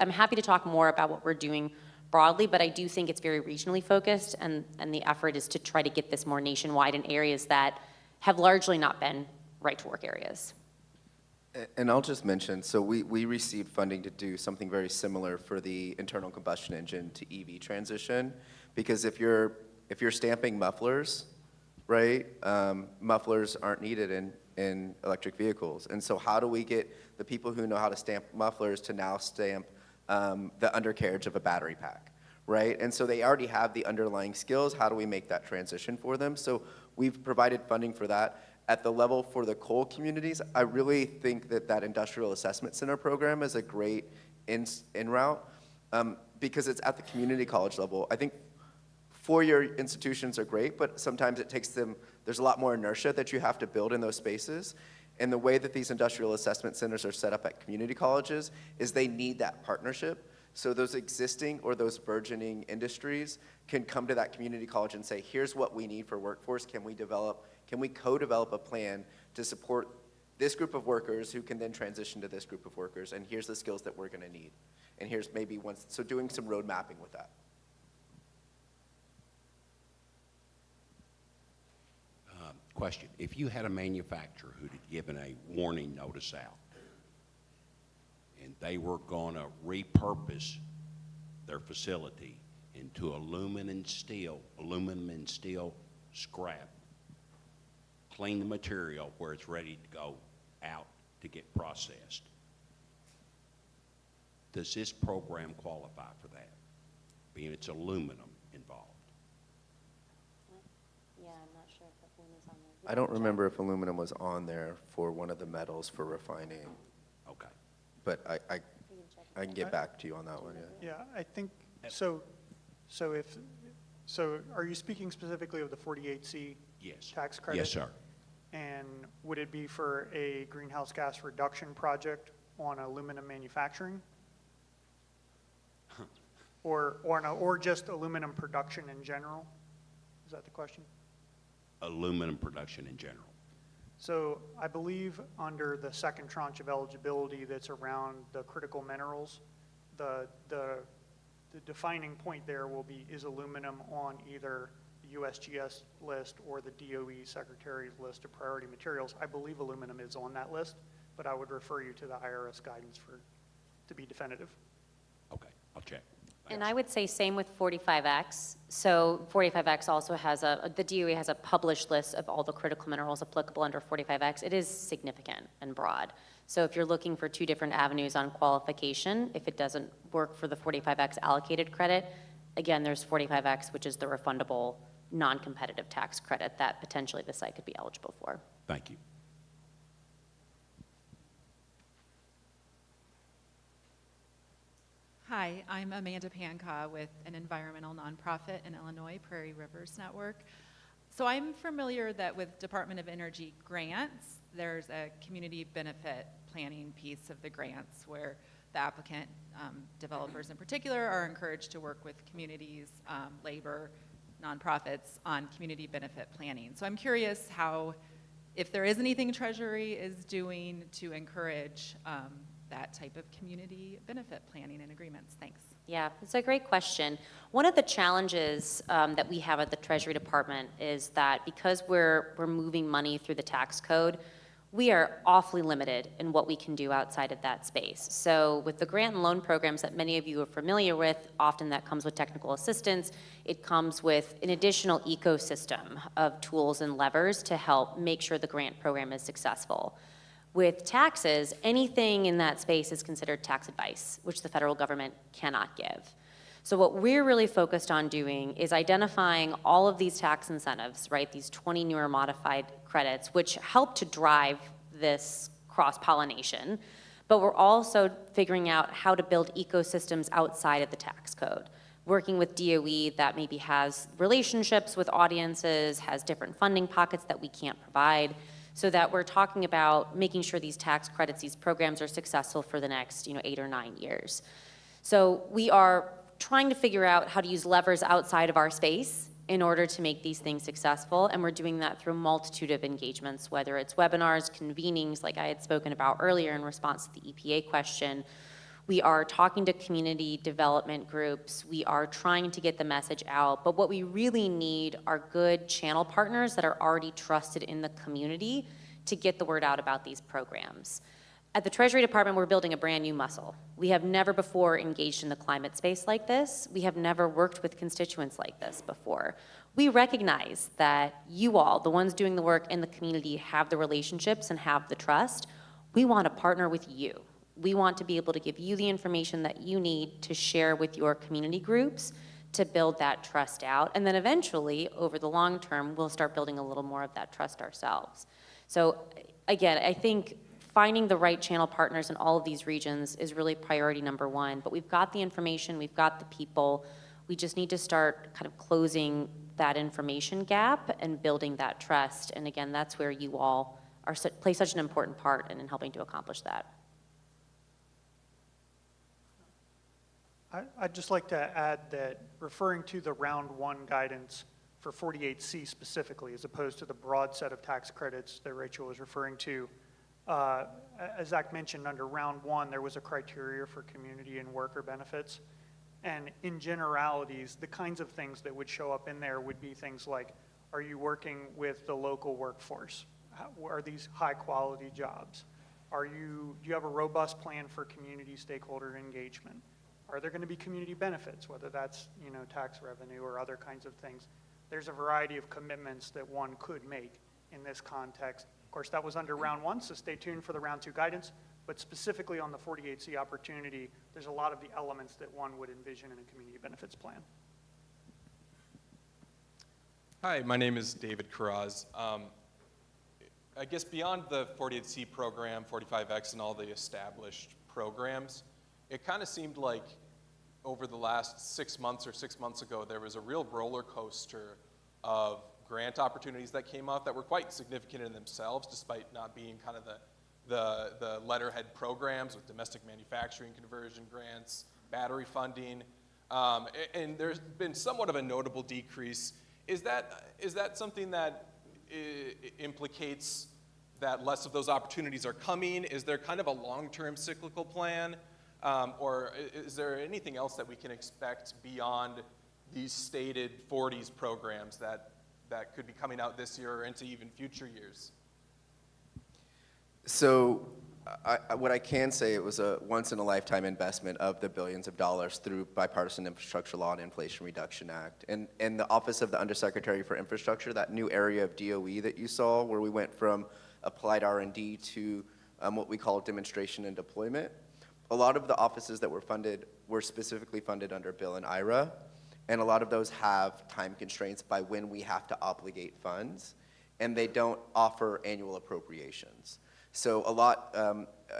I'm happy to talk more about what we're doing broadly, but I do think it's very regionally focused, and the effort is to try to get this more nationwide in areas that have largely not been right-to-work areas. And I'll just mention, so we received funding to do something very similar for the internal combustion engine to EV transition, because if you're stamping mufflers, right, mufflers aren't needed in electric vehicles. And so how do we get the people who know how to stamp mufflers to now stamp the undercarriage of a battery pack, right? And so they already have the underlying skills. How do we make that transition for them? So we've provided funding for that. At the level for the coal communities, I really think that industrial assessment center program is a great in route because it's at the community college level. I think four-year institutions are great, but sometimes it takes them, there's a lot more inertia that you have to build in those spaces. And the way that these industrial assessment centers are set up at community colleges is they need that partnership. So those existing or those burgeoning industries can come to that community college and say, here's what we need for workforce. Can we co-develop a plan to support this group of workers who can then transition to this group of workers, and here's the skills that we're gonna need. And here's maybe so doing some road mapping with that. Question, if you had a manufacturer who'd given a warning notice out and they were gonna repurpose their facility into aluminum and steel scrap, clean the material where it's ready to go out to get processed, does this program qualify for that, being it's aluminum involved? Yeah, I'm not sure if that one is on there. I don't remember if aluminum was on there for one of the metals for refining, Okay. but I can get back to you on that one, yeah. Yeah, I think, so are you speaking specifically of the 48C Yes. tax credit? Yes, sir. And would it be for a greenhouse gas reduction project on aluminum manufacturing? Or just aluminum production in general? Is that the question? Aluminum production in general. So I believe under the second tranche of eligibility that's around the critical minerals, the defining point there will be, is aluminum on either the USGS list or the DOE Secretary's list of priority materials. I believe aluminum is on that list, but I would refer you to the IRS guidance to be definitive. Okay, I'll check. And I would say same with 45X. So 45X also has the DOE has a published list of all the critical minerals applicable under 45X. It is significant and broad. So if you're looking for two different avenues on qualification, if it doesn't work for the 45X allocated credit, again, there's 45X, which is the refundable non-competitive tax credit that potentially the site could be eligible for. Thank you. Hi, I'm Amanda Panka with an environmental nonprofit in Illinois, Prairie Rivers Network. So I'm familiar that with Department of Energy grants, there's a community benefit planning piece of the grants where the applicant, developers in particular, are encouraged to work with communities, labor, nonprofits on community benefit planning. So I'm curious if there is anything Treasury is doing to encourage that type of community benefit planning and agreements. Thanks. Yeah, it's a great question. One of the challenges that we have at the Treasury Department is that because we're moving money through the tax code, we are awfully limited in what we can do outside of that space. So with the grant and loan programs that many of you are familiar with, often that comes with technical assistance. It comes with an additional ecosystem of tools and levers to help make sure the grant program is successful. With taxes, anything in that space is considered tax advice, which the federal government cannot give. So what we're really focused on doing is identifying all of these tax incentives, right, these 20 newer modified credits, which help to drive this cross-pollination, but we're also figuring out how to build ecosystems outside of the tax code, working with DOE that maybe has relationships with audiences, has different funding pockets that we can't provide, so that we're talking about making sure these tax credits, these programs are successful for the next 8 or 9 years. So we are trying to figure out how to use levers outside of our space in order to make these things successful, and we're doing that through a multitude of engagements, whether it's webinars, convenings, like I had spoken about earlier in response to the EPA question. We are talking to community development groups. We are trying to get the message out, but what we really need are good channel partners that are already trusted in the community to get the word out about these programs. At the Treasury Department, we're building a brand new muscle. We have never before engaged in the climate space like this. We have never worked with constituents like this before. We recognize that you all, the ones doing the work in the community, have the relationships and have the trust. We want to partner with you. We want to be able to give you the information that you need to share with your community groups to build that trust out. And then eventually, over the long term, we'll start building a little more of that trust ourselves. So again, I think finding the right channel partners in all of these regions is really priority number one. But we've got the information, we've got the people. We just need to start kind of closing that information gap and building that trust. And again, that's where you all play such an important part in helping to accomplish that. I'd just like to add that referring to the round one guidance for 48C specifically, as opposed to the broad set of tax credits that Rachel was referring to, as Zach mentioned, under round one, there was a criteria for community and worker benefits. And in generalities, the kinds of things that would show up in there would be things like, are you working with the local workforce? Are these high quality jobs? Do you have a robust plan for community stakeholder engagement? Are there going to be community benefits, whether that's tax revenue or other kinds of things? There's a variety of commitments that one could make in this context. Of course, that was under round one, so stay tuned for the round two guidance. But specifically on the 48C opportunity, there's a lot of the elements that one would envision in a community benefits plan. Hi, my name is David Carraz. I guess beyond the 48C program, 45X, and all the established programs, it kind of seemed like over the last 6 months or 6 months ago, there was a real roller coaster of grant opportunities that came up that were quite significant in themselves, despite not being kind of the letterhead programs with domestic manufacturing conversion grants, battery funding, and there's been somewhat of a notable decrease. Is that something that implicates that less of those opportunities are coming? Is there kind of a long-term cyclical plan? Or is there anything else that we can expect beyond these stated 40s programs that could be coming out this year or into even future years? So what I can say, it was a once-in-a-lifetime investment of the billions of dollars through bipartisan infrastructure law and Inflation Reduction Act. And the Office of the Undersecretary for Infrastructure, that new area of DOE that you saw, where we went from applied R&D to what we call demonstration and deployment, a lot of the offices that were funded were specifically funded under Bill and IRA, and a lot of those have time constraints by when we have to obligate funds, and they don't offer annual appropriations. So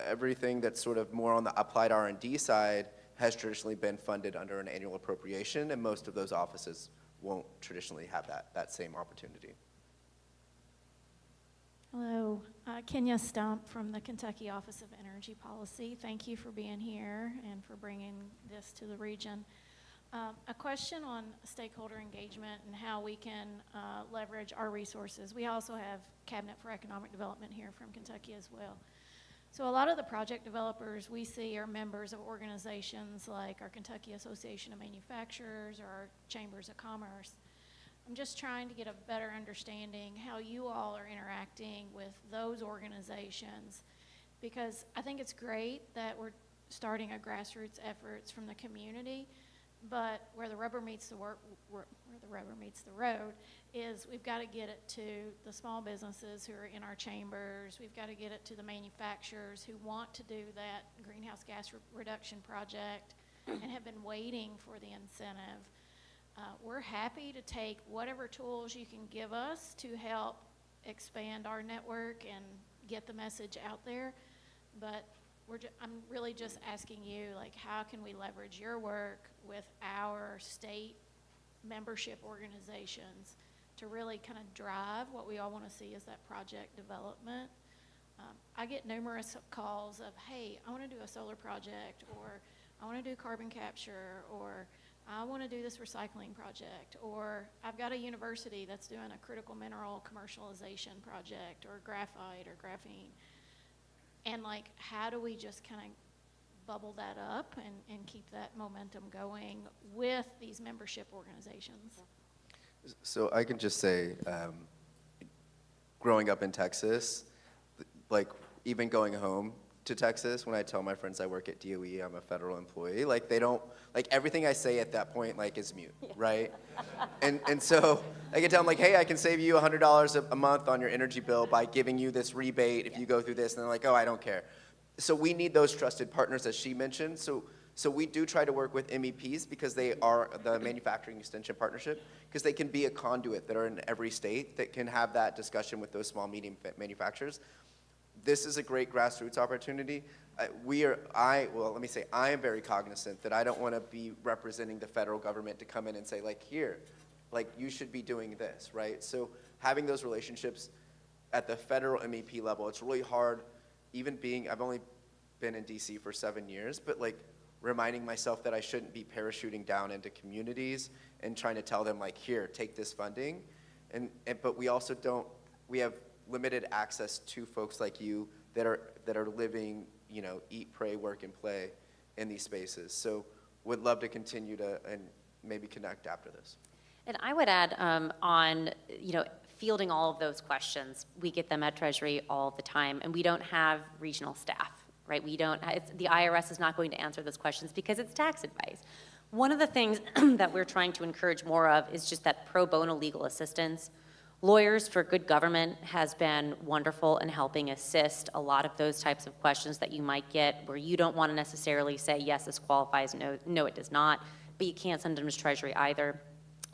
everything that's sort of more on the applied R&D side has traditionally been funded under an annual appropriation, and most of those offices won't traditionally have that same opportunity. Hello, Kenya Stump from the Kentucky Office of Energy Policy. Thank you for being here and for bringing this to the region. A question on stakeholder engagement and how we can leverage our resources. We also have Cabinet for Economic Development here from Kentucky as well. So a lot of the project developers we see are members of organizations like our Kentucky Association of Manufacturers or our Chambers of Commerce. I'm just trying to get a better understanding how you all are interacting with those organizations, because I think it's great that we're starting a grassroots efforts from the community, but where the rubber meets the road is we've got to get it to the small businesses who are in our chambers. We've got to get it to the manufacturers who want to do that greenhouse gas reduction project and have been waiting for the incentive. We're happy to take whatever tools you can give us to help expand our network and get the message out there, but I'm really just asking you, like, how can we leverage your work with our state membership organizations to really kind of drive what we all want to see as that project development? I get numerous calls of, hey, I want to do a solar project, or I want to do carbon capture, or I want to do this recycling project, or I've got a university that's doing a critical mineral commercialization project, or graphite or graphene. And like, how do we just kind of bubble that up and keep that momentum going with these membership organizations? So I can just say, growing up in Texas, like even going home to Texas, when I tell my friends I work at DOE, I'm a federal employee, like they don't, like everything I say at that point like is mute, right? And so I can tell them like, hey, I can save you $100 a month on your energy bill by giving you this rebate if you go through this, and they're like, oh, I don't care. So we need those trusted partners, as she mentioned. So we do try to work with MEPs because they are the Manufacturing Extension Partnership, because they can be a conduit that are in every state that can have that discussion with those small, medium manufacturers. This is a great grassroots opportunity. I am very cognizant that I don't want to be representing the federal government to come in and say, like, here, like, you should be doing this, right? So having those relationships at the federal MEP level, it's really hard, I've only been in DC for 7 years, but like reminding myself that I shouldn't be parachuting down into communities and trying to tell them, like, here, take this funding. But we also we have limited access to folks like you that are living, you know, eat, pray, work, and play in these spaces. So would love to continue to and maybe connect after this. And I would add on, you know, fielding all of those questions. We get them at Treasury all the time, and we don't have regional staff, right? The IRS is not going to answer those questions because it's tax advice. One of the things that we're trying to encourage more of is just that pro bono legal assistance. Lawyers for Good Government has been wonderful in helping assist a lot of those types of questions that you might get where you don't want to necessarily say, yes, this qualifies, no, it does not, but you can't send them to Treasury either.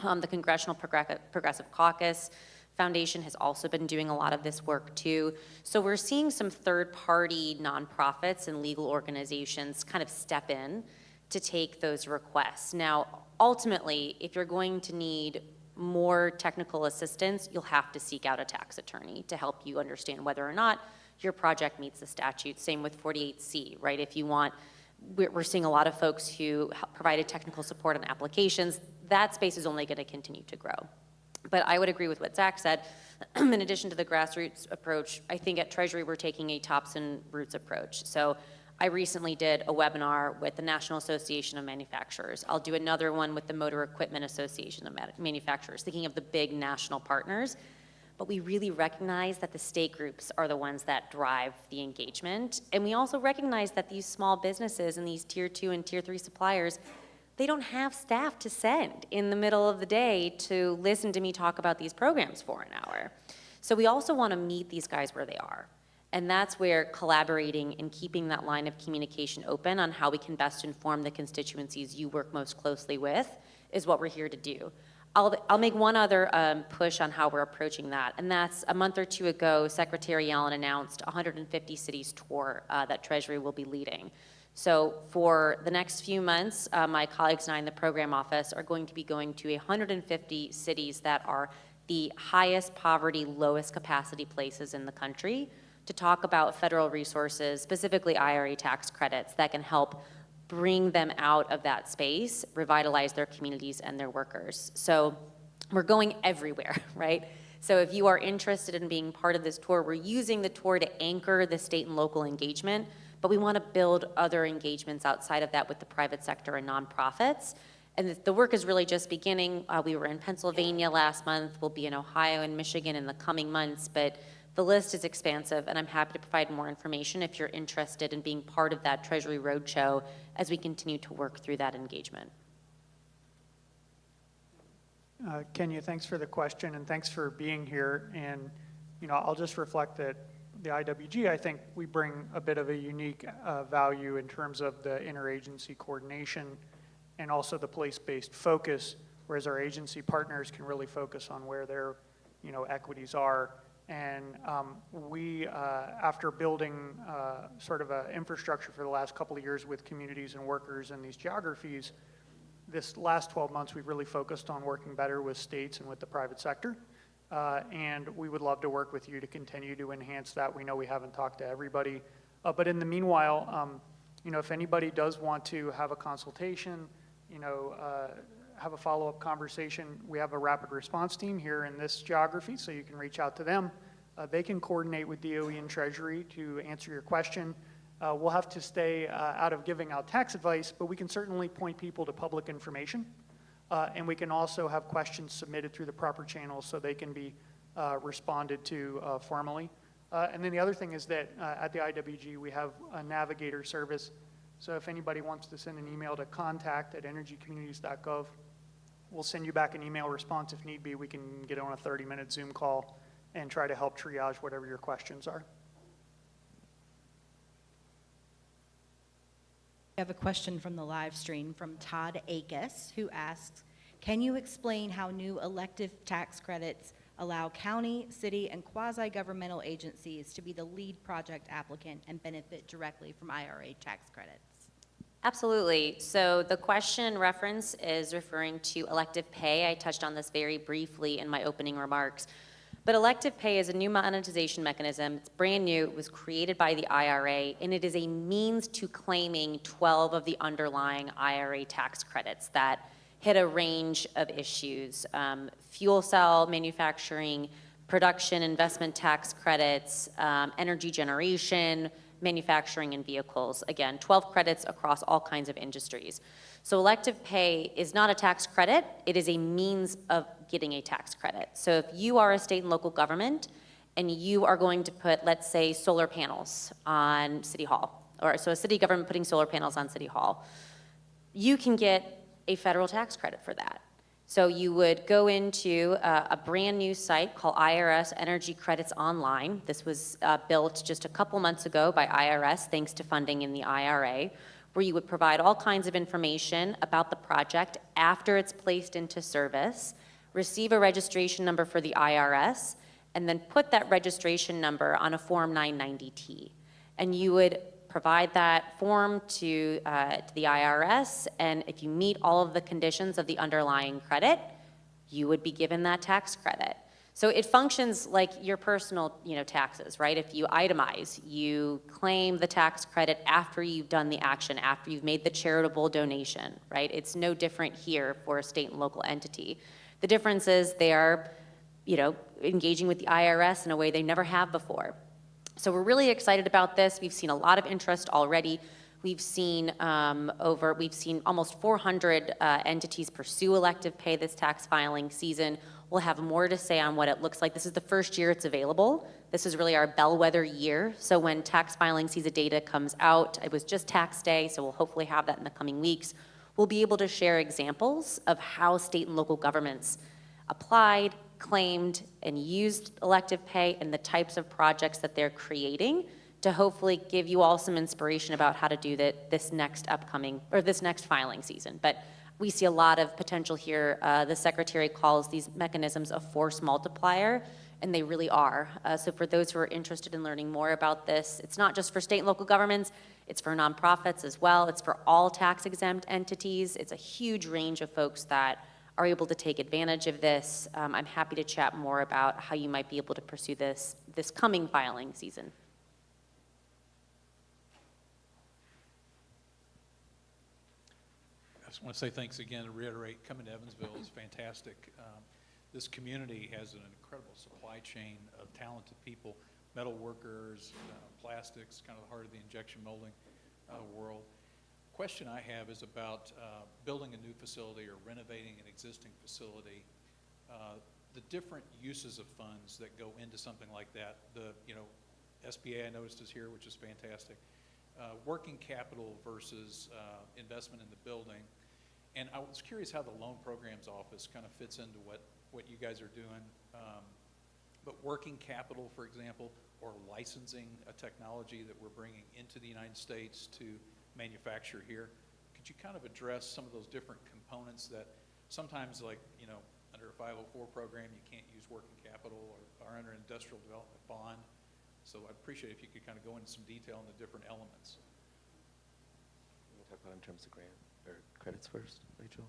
The Congressional Progressive Caucus Foundation has also been doing a lot of this work too. So we're seeing some third-party nonprofits and legal organizations kind of step in to take those requests. Now, ultimately, if you're going to need more technical assistance, you'll have to seek out a tax attorney to help you understand whether or not your project meets the statute. Same with 48C, right? If you want, we're seeing a lot of folks who provided technical support on applications. That space is only going to continue to grow. But I would agree with what Zach said. In addition to the grassroots approach, I think at Treasury we're taking a tops and roots approach. So I recently did a webinar with the National Association of Manufacturers. I'll do another one with the Motor Equipment Association of Manufacturers, thinking of the big national partners. But we really recognize that the state groups are the ones that drive the engagement. And we also recognize that these small businesses and these tier 2 and tier 3 suppliers, they don't have staff to send in the middle of the day to listen to me talk about these programs for an hour. So we also want to meet these guys where they are. And that's where collaborating and keeping that line of communication open on how we can best inform the constituencies you work most closely with is what we're here to do. I'll make one other push on how we're approaching that, and that's a month or two ago, Secretary Yellen announced a 150 cities tour that Treasury will be leading. So for the next few months, my colleagues and I in the program office are going to be going to 150 cities that are the highest poverty, lowest capacity places in the country to talk about federal resources, specifically IRA tax credits that can help bring them out of that space, revitalize their communities and their workers. So we're going everywhere, right? So if you are interested in being part of this tour, we're using the tour to anchor the state and local engagement, but we want to build other engagements outside of that with the private sector and nonprofits. And the work is really just beginning. We were in Pennsylvania last month. We'll be in Ohio and Michigan in the coming months, but the list is expansive, and I'm happy to provide more information if you're interested in being part of that Treasury Roadshow as we continue to work through that engagement. Kenya, thanks for the question, and thanks for being here. And, I'll just reflect that the IWG, I think we bring a bit of a unique value in terms of the interagency coordination and also the place-based focus, whereas our agency partners can really focus on where their, equities are. And we, after building sort of an infrastructure for the last couple of years with communities and workers in these geographies, this last 12 months we've really focused on working better with states and with the private sector. And we would love to work with you to continue to enhance that. We know we haven't talked to everybody. But in the meanwhile, if anybody does want to have a consultation, have a follow-up conversation, we have a rapid response team here in this geography, so you can reach out to them. They can coordinate with DOE and Treasury to answer your question. We'll have to stay out of giving out tax advice, but we can certainly point people to public information. And we can also have questions submitted through the proper channels so they can be responded to formally. And then the other thing is that at the IWG, we have a navigator service. So if anybody wants to send an email to contact@energycommunities.gov, we'll send you back an email response if need be. We can get on a 30-minute Zoom call and try to help triage whatever your questions are. I have a question from the live stream from Todd Akes, who asks, can you explain how new elective tax credits allow county, city, and quasi-governmental agencies to be the lead project applicant and benefit directly from IRA tax credits? Absolutely. So the question reference is referring to elective pay. I touched on this very briefly in my opening remarks. But elective pay is a new monetization mechanism. It's brand new. It was created by the IRA, and it is a means to claiming 12 of the underlying IRA tax credits that hit a range of issues: fuel cell manufacturing, production investment tax credits, energy generation, manufacturing, and vehicles. Again, 12 credits across all kinds of industries. So elective pay is not a tax credit, it is a means of getting a tax credit. So if you are a state and local government and you are going to put, let's say, solar panels on City Hall, or so a city government putting solar panels on City Hall, you can get a federal tax credit for that. So you would go into a brand new site called IRS Energy Credits Online. This was built just a couple months ago by IRS, thanks to funding in the IRA, where you would provide all kinds of information about the project after it's placed into service, receive a registration number for the IRS, and then put that registration number on a Form 990T. And you would provide that form to the IRS, and if you meet all of the conditions of the underlying credit, you would be given that tax credit. So it functions like your personal, taxes, right? If you itemize, you claim the tax credit after you've done the action, after you've made the charitable donation, right? It's no different here for a state and local entity. The difference is they are, engaging with the IRS in a way they never have before. So we're really excited about this. We've seen a lot of interest already. We've seen almost 400 entities pursue elective pay this tax filing season. We'll have more to say on what it looks like. This is the first year it's available. This is really our bellwether year. So when tax filing season data comes out, it was just tax day, so we'll hopefully have that in the coming weeks. We'll be able to share examples of how state and local governments applied, claimed, and used elective pay and the types of projects that they're creating to hopefully give you all some inspiration about how to do that this next filing season. But we see a lot of potential here. The Secretary calls these mechanisms a force multiplier, and they really are. So for those who are interested in learning more about this, it's not just for state and local governments, it's for nonprofits as well. It's for all tax-exempt entities. It's a huge range of folks that are able to take advantage of this. I'm happy to chat more about how you might be able to pursue this coming filing season. I just want to say thanks again and reiterate, coming to Evansville is fantastic. This community has an incredible supply chain of talented people, metal workers, plastics, kind of the heart of the injection molding world. question I have is about building a new facility or renovating an existing facility. The different uses of funds that go into something like that. The SBA I noticed is here, which is fantastic. Working capital versus investment in the building. And I was curious how the loan programs office kind of fits into what you guys are doing. But working capital, for example, or licensing a technology that we're bringing into the United States to manufacture here. Could you kind of address some of those different components that sometimes, like, under a 504 program, you can't use working capital or under an industrial development bond. So I'd appreciate if you could kind of go into some detail on the different elements. Can we talk about in terms of grant or credits first, Rachel?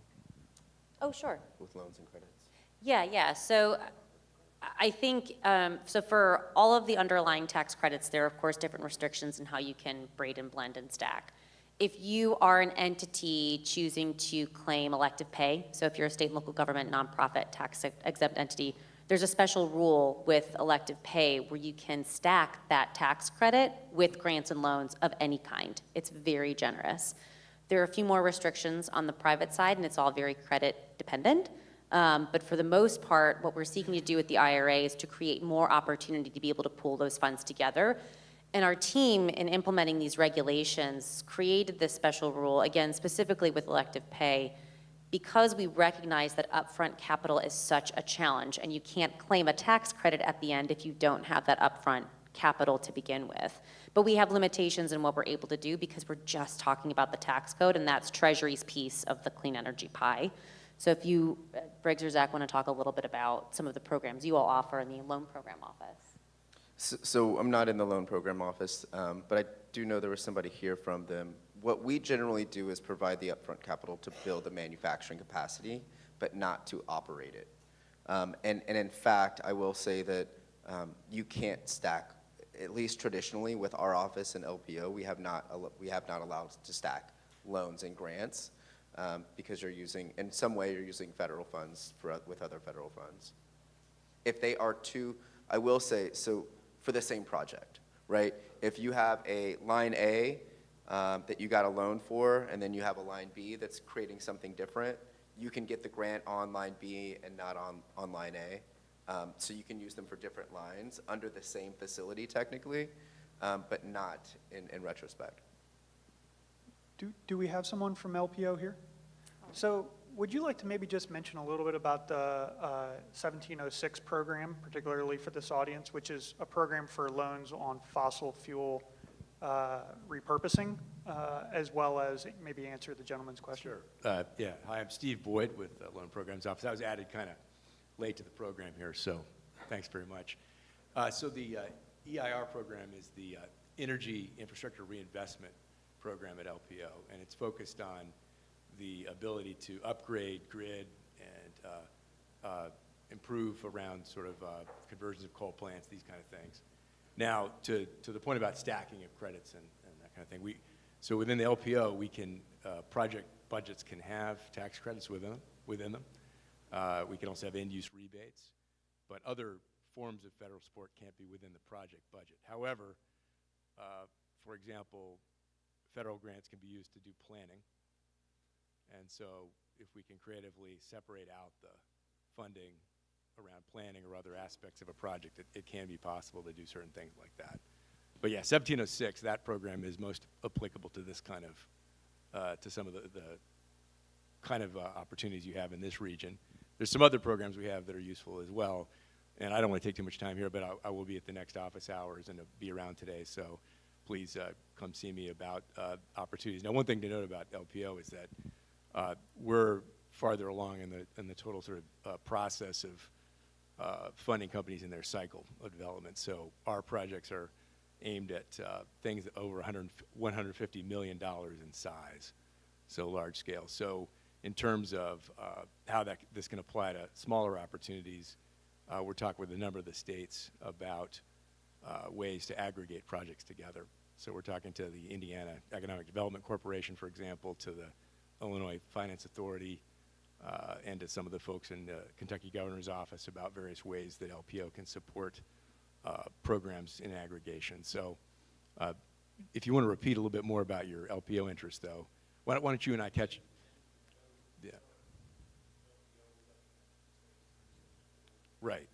Oh, sure. With loans and credits. Yeah. So I think, so for all of the underlying tax credits, there are, of course, different restrictions in how you can braid and blend and stack. If you are an entity choosing to claim elective pay, so if you're a state and local government, nonprofit, tax exempt entity, there's a special rule with elective pay where you can stack that tax credit with grants and loans of any kind. It's very generous. There are a few more restrictions on the private side, and it's all very credit dependent. But for the most part, what we're seeking to do with the IRA is to create more opportunity to be able to pool those funds together. And our team, in implementing these regulations, created this special rule, again, specifically with elective pay, because we recognize that upfront capital is such a challenge, and you can't claim a tax credit at the end if you don't have that upfront capital to begin with. But we have limitations in what we're able to do because we're just talking about the tax code, and that's Treasury's piece of the clean energy pie. So if you, Briggs or Zach, want to talk a little bit about some of the programs you all offer in the loan program office. So I'm not in the loan program office, but I do know there was somebody here from them. What we generally do is provide the upfront capital to build the manufacturing capacity, but not to operate it. And in fact, I will say that you can't stack, at least traditionally with our office and LPO, we have not allowed to stack loans and grants because you're using, in some way, you're using federal funds with other federal funds. If they are two, I will say, so for the same project, right? If you have a line A that you got a loan for, and then you have a line B that's creating something different, you can get the grant on line B and not on line A. So you can use them for different lines under the same facility technically, but not in retrospect. Do we have someone from LPO here? So would you like to maybe just mention a little bit about the 1706 program, particularly for this audience, which is a program for loans on fossil fuel repurposing, as well as maybe answer the gentleman's question? Sure. Yeah. Hi, I'm Steve Boyd with the Loan Programs Office. I was added kind of late to the program here, so thanks very much. So the EIR program is the Energy Infrastructure Reinvestment Program at LPO, and it's focused on the ability to upgrade grid and improve around sort of conversions of coal plants, these kind of things. Now, to the point about stacking of credits and that kind of thing, so within the LPO, we can, project budgets can have tax credits within them. We can also have end-use rebates, but other forms of federal support can't be within the project budget. However, for example, federal grants can be used to do planning. And so if we can creatively separate out the funding around planning or other aspects of a project, it can be possible to do certain things like that. But yeah, 1706, that program is most applicable to this kind of, to some of the kind of opportunities you have in this region. There's some other programs we have that are useful as well. And I don't want to take too much time here, but I will be at the next office hours and be around today. So please come see me about opportunities. Now, one thing to note about LPO is that we're farther along in the total sort of process of funding companies in their cycle of development. So our projects are aimed at things over $150 million in size, so large scale. So in terms of how this can apply to smaller opportunities, we're talking with a number of the states about ways to aggregate projects together. So we're talking to the Indiana Economic Development Corporation, for example, to the Illinois Finance Authority, and to some of the folks in the Kentucky Governor's Office about various ways that LPO can support programs in aggregation. So if you want to repeat a little bit more about your LPO interest, though, Why don't you and I catch? Yeah. Right.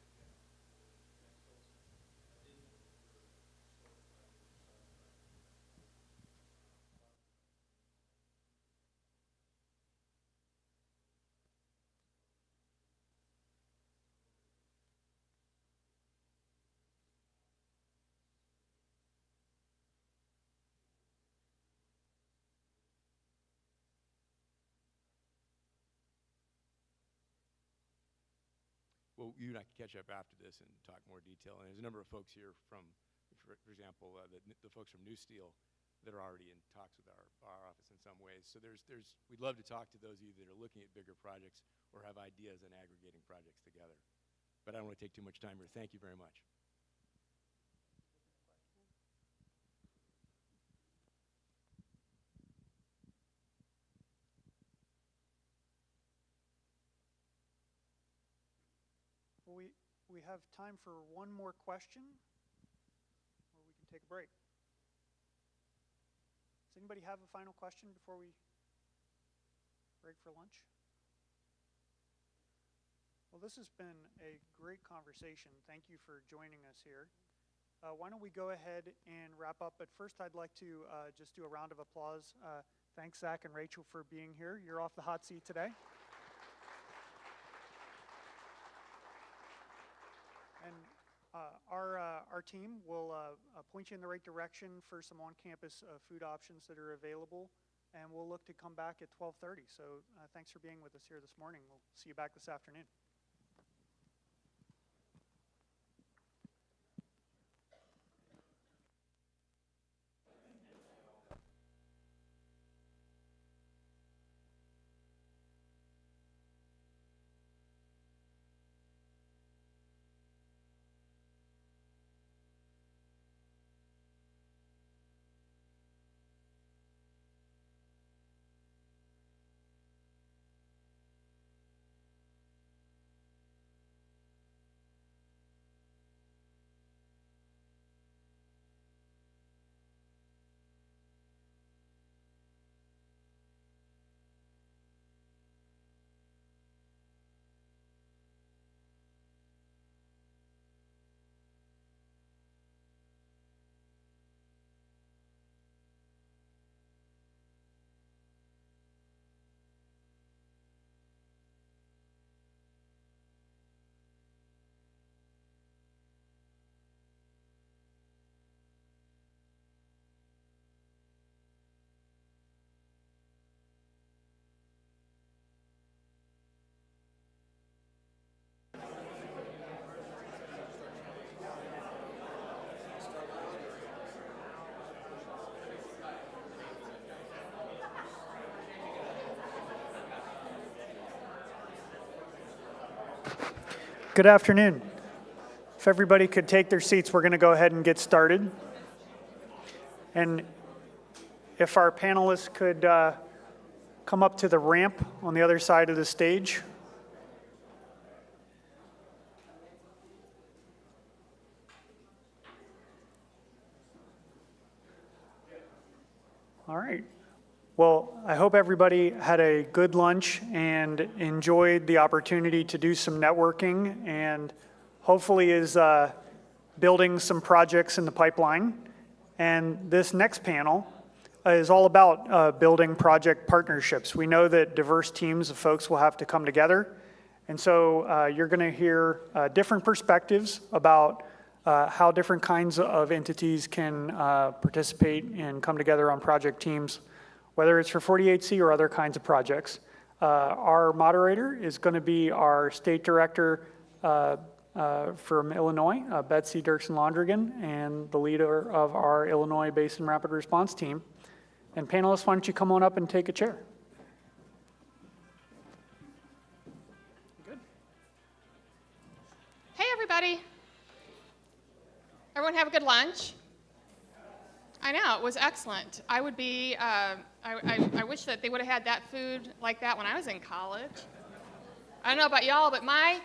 Well, you and I can catch up after this and talk more detail. And there's a number of folks here from, for example, the folks from New Steel that are already in talks with our office in some ways. So we'd love to talk to those of you that are looking at bigger projects or have ideas on aggregating projects together. But I don't want to take too much time here. Thank you very much. We have time for one more question, or we can take a break. Does anybody have a final question before we break for lunch? Well, this has been a great conversation. Thank you for joining us here. Why don't we go ahead and wrap up? But first, I'd like to just do a round of applause. Thanks, Zach and Rachel, for being here. You're off the hot seat today. And our team will point you in the right direction for some on-campus food options that are available, and we'll look to come back at 12:30. So thanks for being with us here this morning. We'll see you back this afternoon. Good afternoon. If everybody could take their seats, we're going to go ahead and get started. And if our panelists could come up to the ramp on the other side of the stage. All right. Well, I hope everybody had a good lunch and enjoyed the opportunity to do some networking and hopefully is building some projects in the pipeline. And this next panel is all about building project partnerships. We know that diverse teams of folks will have to come together. And so you're going to hear different perspectives about how different kinds of entities can participate and come together on project teams, whether it's for 48C or other kinds of projects. Our moderator is going to be our state director from Illinois, Betsy Dirksen-Londrigan, and the leader of our Illinois Basin Rapid Response Team. And panelists, why don't you come on up and take a chair? Good. Hey, everybody. Everyone have a good lunch? I know, it was excellent. I would be, I wish that they would have had that food like that when I was in college. I don't know about y'all, but my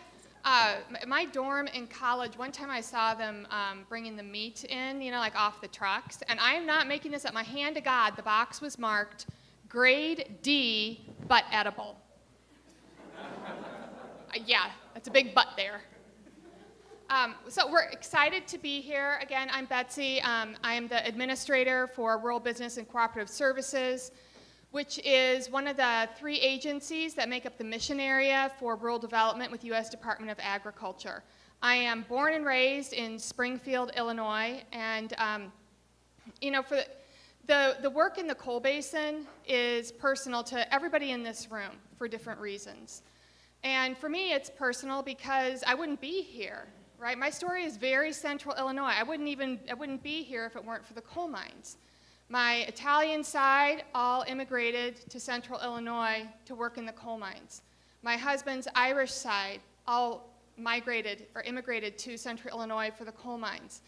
dorm in college, one time I saw them bringing the meat in, you know, like off the trucks. And I am not making this up. My hand to God, the box was marked grade D, but edible. Yeah, that's a big but there. So we're excited to be here. Again, I'm Betsy. I am the administrator for Rural Business and Cooperative Services, which is one of the 3 agencies that make up the mission area for rural development with U.S. Department of Agriculture. I am born and raised in Springfield, Illinois, and you know, for the work in the coal basin is personal to everybody in this room for different reasons. And for me, it's personal because I wouldn't be here, right? My story is very central Illinois. I wouldn't be here if it weren't for the coal mines. My Italian side all immigrated to central Illinois to work in the coal mines. My husband's Irish side all migrated or immigrated to central Illinois for the coal mines.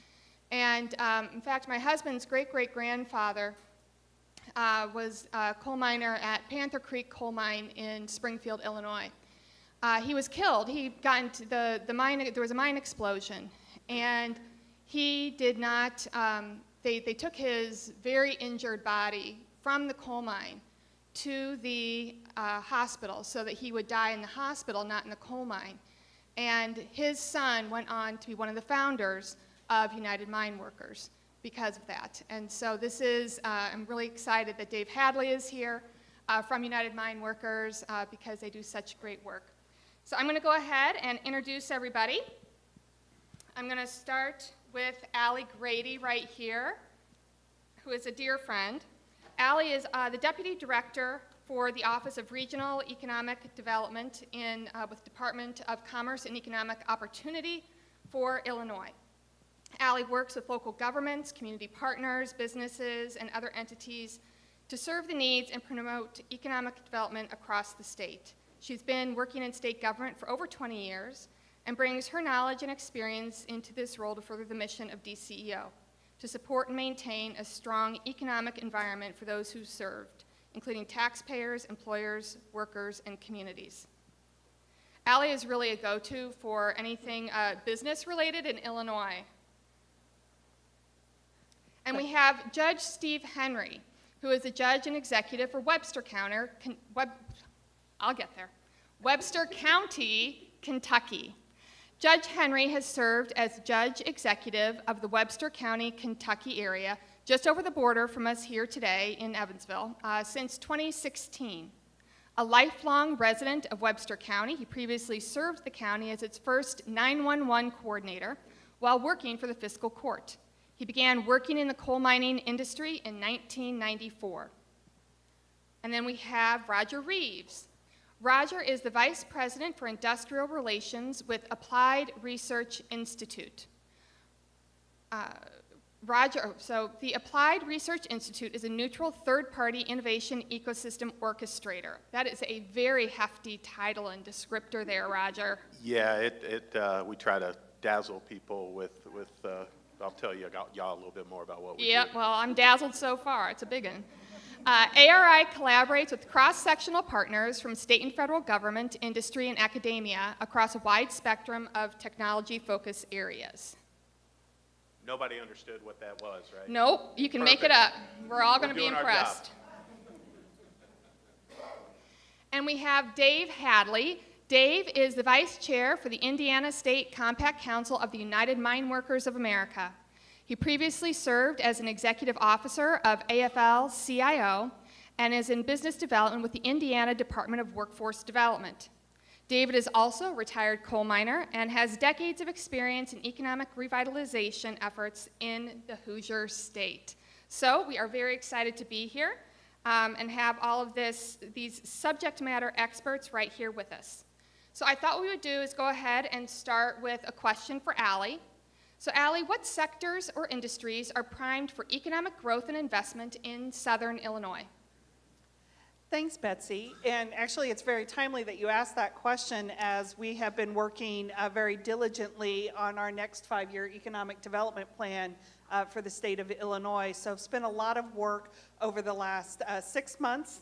And in fact, my husband's great-great-grandfather was a coal miner at Panther Creek Coal Mine in Springfield, Illinois. He was killed. He got into the mine. There was a mine explosion, and he did not. They took his very injured body from the coal mine to the hospital so that he would die in the hospital, not in the coal mine. And his son went on to be one of the founders of United Mine Workers because of that. And so this is, I'm really excited that Dave Hadley is here from United Mine Workers because they do such great work. So I'm going to go ahead and introduce everybody. I'm going to start with Allie Grady right here, who is a dear friend. Allie is the Deputy Director for the Office of Regional Economic Development with Department of Commerce and Economic Opportunity for Illinois. Allie works with local governments, community partners, businesses, and other entities to serve the needs and promote economic development across the state. She's been working in state government for over 20 years and brings her knowledge and experience into this role to further the mission of DCEO, to support and maintain a strong economic environment for those who served, including taxpayers, employers, workers, and communities. Allie is really a go-to for anything business-related in Illinois. And we have Judge Steve Henry, who is a judge and executive for Webster County, Kentucky. Judge Henry has served as judge executive of the Webster County, Kentucky area, just over the border from us here today in Evansville, since 2016. A lifelong resident of Webster County, he previously served the county as its first 911 coordinator while working for the fiscal court. He began working in the coal mining industry in 1994. And then we have Roger Reeves. Roger is the Vice President for Industrial Relations with Applied Research Institute. So the Applied Research Institute is a neutral third-party innovation ecosystem orchestrator. That is a very hefty title and descriptor there, Roger. Yeah, we try to dazzle people with I'll tell y'all a little bit more about what we do. Yeah, well, I'm dazzled so far. It's a big one. ARI collaborates with cross-sectional partners from state and federal government, industry, and academia across a wide spectrum of technology-focused areas. Nobody understood what that was, right? Nope, you can make it up. We're all going to be impressed. And we have Dave Hadley. Dave is the vice chair for the Indiana State Compact Council of the United Mine Workers of America. He previously served as an executive officer of AFL-CIO and is in business development with the Indiana Department of Workforce Development. David is also a retired coal miner and has decades of experience in economic revitalization efforts in the Hoosier State. So we are very excited to be here and have all of these subject matter experts right here with us. So I thought what we would do is go ahead and start with a question for Allie. So Allie, what sectors or industries are primed for economic growth and investment in Southern Illinois? Thanks, Betsy. And actually, it's very timely that you asked that question, as we have been working very diligently on our next 5-year economic development plan for the state of Illinois. So I've spent a lot of work over the last 6 months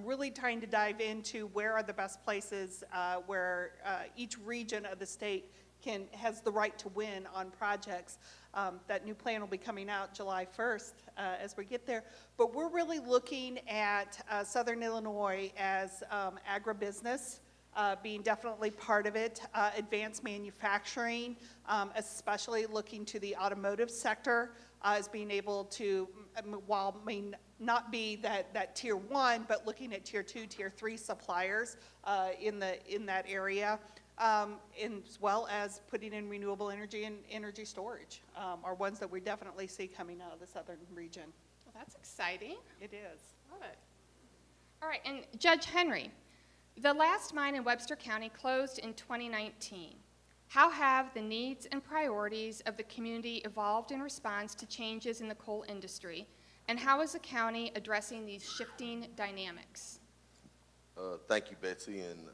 really trying to dive into where are the best places where each region of the state has the right to win on projects. That new plan will be coming out July 1st as we get there. But we're really looking at Southern Illinois as agribusiness being definitely part of it, advanced manufacturing, especially looking to the automotive sector as being able to, while may not be that tier 1, but looking at tier 2, tier 3 suppliers in that area. As well as putting in renewable energy and energy storage are ones that we definitely see coming out of the southern region. Well, that's exciting. It is. Love it. All right, and Judge Henry, the last mine in Webster County closed in 2019. How have the needs and priorities of the community evolved in response to changes in the coal industry? And how is the county addressing these shifting dynamics? Thank you, Betsy, and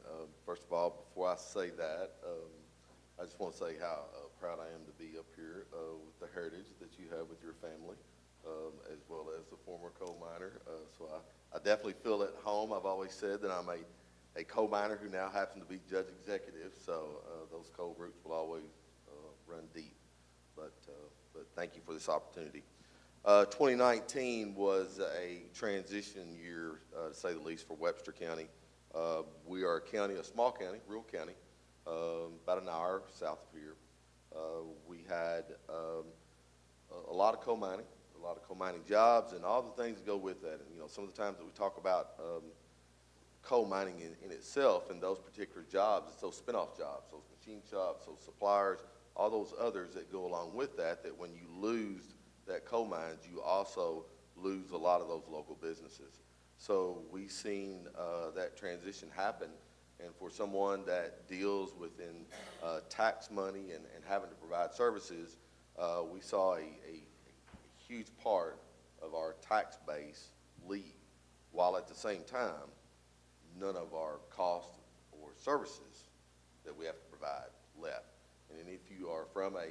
first of all, before I say that, I just want to say how proud I am to be up here with the heritage that you have with your family, as well as a former coal miner. So I definitely feel at home. I've always said that I'm a coal miner who now happens to be judge executive, so those coal roots will always run deep. But thank you for this opportunity. 2019 was a transition year, to say the least, for Webster County. We are a county, a small county, rural county, about an hour south of here. We had a lot of coal mining jobs, and all the things that go with that. And, you know, some of the times that we talk about coal mining in itself and those particular jobs, it's those spin-off jobs, those machine shops, those suppliers, all those others that go along with that, that when you lose that coal mines, you also lose a lot of those local businesses. So we've seen that transition happen, and for someone that deals within tax money and having to provide services, we saw a huge part of our tax base leave, while at the same time, none of our costs or services that we have to provide left. And if you are from a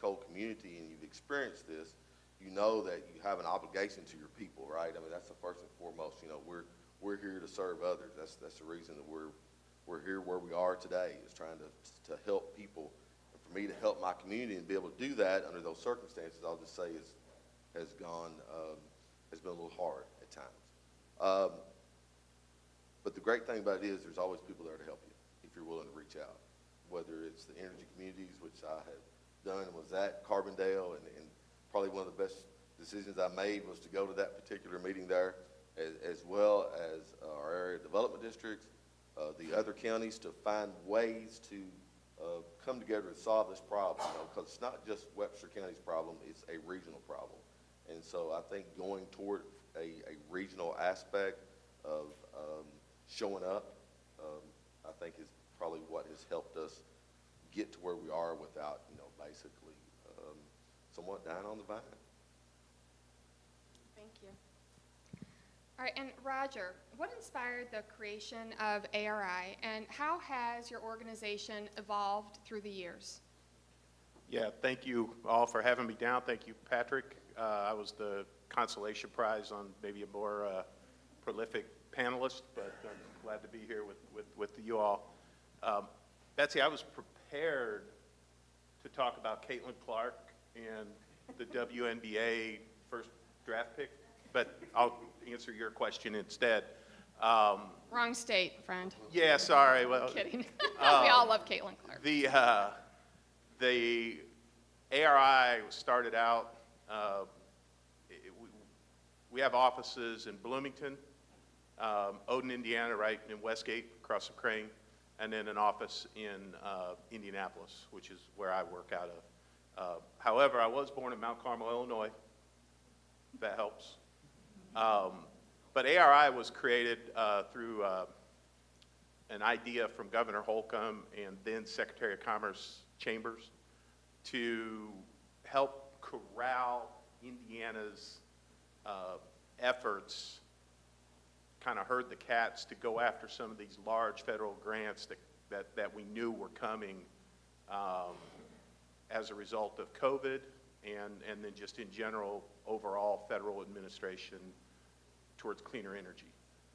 coal community and you've experienced this, you know that you have an obligation to your people, right? I mean, that's the first and foremost. You know, we're here to serve others. That's the reason that we're here where we are today, is trying to help people. And for me to help my community and be able to do that under those circumstances, I'll just say has been a little hard at times. But the great thing about it is there's always people there to help you if you're willing to reach out, whether it's the Energy Communities, which I have done and was at Carbondale, and probably one of the best decisions I made was to go to that particular meeting there, as well as our area development districts, the other counties, to find ways to come together and solve this problem, because it's not just Webster County's problem, it's a regional problem. And so I think going toward a regional aspect of showing up, I think is probably what has helped us get to where we are without, basically somewhat dying on the vine. Thank you. All right, and Roger, what inspired the creation of ARI, and how has your organization evolved through the years? Yeah, thank you all for having me down. Thank you, Patrick. I was the consolation prize on maybe a more prolific panelist, but I'm glad to be here with you all. Betsy, I was prepared to talk about Caitlin Clark and the WNBA first draft pick, but I'll answer your question instead. Wrong state, friend. Yeah, sorry. Well, kidding. We all love Caitlin Clark. The ARI started out, we have offices in Bloomington, Odin, Indiana, right in Westgate, across the Crane, and then an office in Indianapolis, which is where I work out of. However, I was born in Mount Carmel, Illinois. That helps. But ARI was created through an idea from Governor Holcomb and then Secretary of Commerce Chambers to help corral Indiana's efforts, kind of herd the cats to go after some of these large federal grants that we knew were coming as a result of COVID and then just in general overall federal administration towards cleaner energy.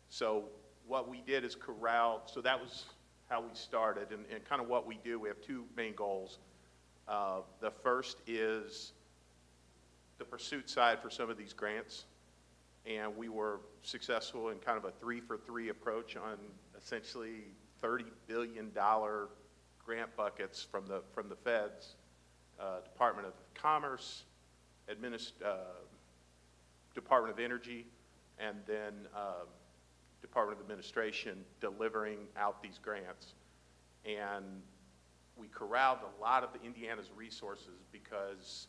So what we did is corral, so that was how we started and kind of what we do. We have two main goals. The first is the pursuit side for some of these grants, and we were successful in kind of a 3-for-3 approach on essentially $30 billion grant buckets from the feds, Department of Commerce, Department of Energy, and then Department of Administration delivering out these grants. And we corralled a lot of Indiana's resources because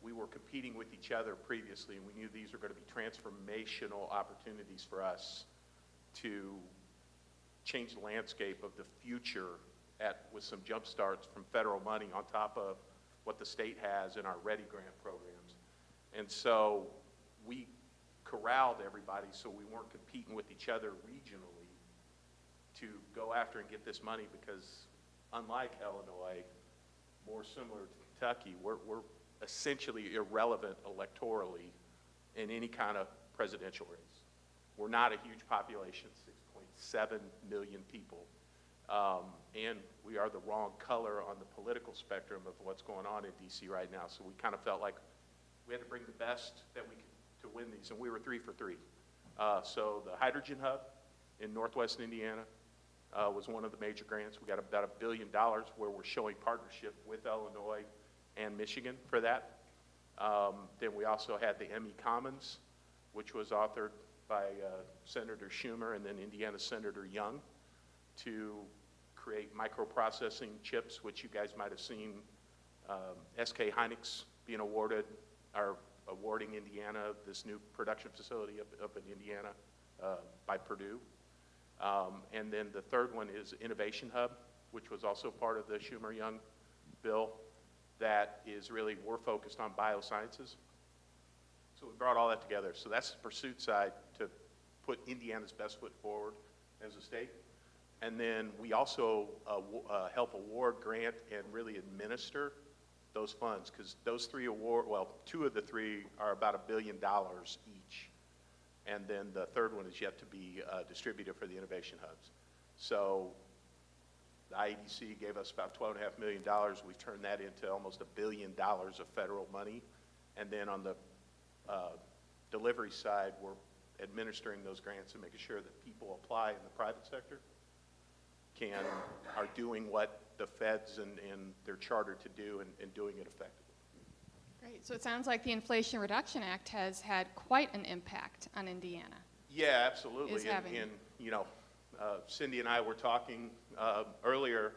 we were competing with each other previously, and we knew these were going to be transformational opportunities for us to change the landscape of the future with some jump starts from federal money on top of what the state has in our READY grant programs. And so we corralled everybody so we weren't competing with each other regionally to go after and get this money, because unlike Illinois, more similar to Kentucky, we're essentially irrelevant electorally in any kind of presidential race. We're not a huge population, 6.7 million people, and we are the wrong color on the political spectrum of what's going on in DC right now. So we kind of felt like we had to bring the best that we could to win these, and we were 3-for-3. So the hydrogen hub in Northwest Indiana was one of the major grants. We got about $1 billion where we're showing partnership with Illinois and Michigan for that. Then we also had the ME Commons, which was authored by Senator Schumer and then Indiana Senator Young, to create microprocessing chips, which you guys might have seen SK Hynix being awarding Indiana this new production facility up in Indiana by Purdue. And then the third one is Innovation Hub, which was also part of the Schumer-Young bill. That is really, we're focused on biosciences. So we brought all that together. So that's the pursuit side, to put Indiana's best foot forward as a state. And then we also help award, grant, and really administer those funds, because those three two of the three are about $1 billion each. And then the third one is yet to be distributed for the innovation hubs. So the IEDC gave us about $12.5 million. We've turned that into almost $1 billion of federal money. And then on the delivery side, we're administering those grants and making sure that people apply in the private sector are doing what the feds and they're chartered to do and doing it effectively. Great. So it sounds like the Inflation Reduction Act has had quite an impact on Indiana. Yeah, absolutely. And you know, Cindy and I were talking earlier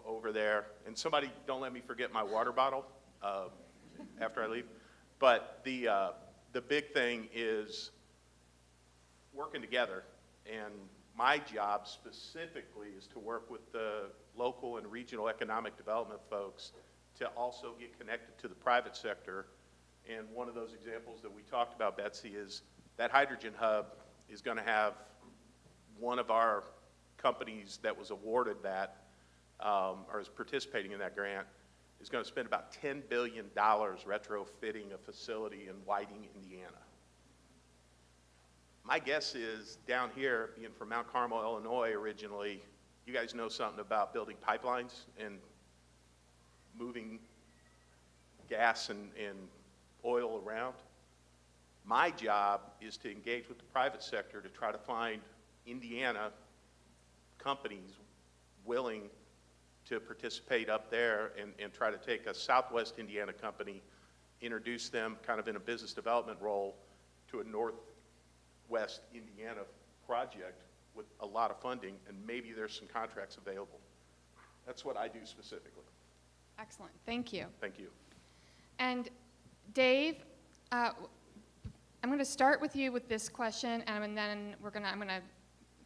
over there, and somebody, don't let me forget my water bottle after I leave. But the big thing is working together, and my job specifically is to work with the local and regional economic development folks to also get connected to the private sector. And one of those examples that we talked about, Betsy, is that hydrogen hub is going to have one of our companies that was awarded that, or is participating in that grant, is going to spend about $10 billion retrofitting a facility in Whiting, Indiana. My guess is down here, being from Mount Carmel, Illinois originally, you guys know something about building pipelines and moving gas and oil around. My job is to engage with the private sector to try to find Indiana companies willing to participate up there and try to take a Southwest Indiana company, introduce them kind of in a business development role to a Northwest Indiana project with a lot of funding, and maybe there's some contracts available. That's what I do specifically. Excellent. Thank you. Thank you. And Dave, I'm going to start with you with this question, and then I'm going to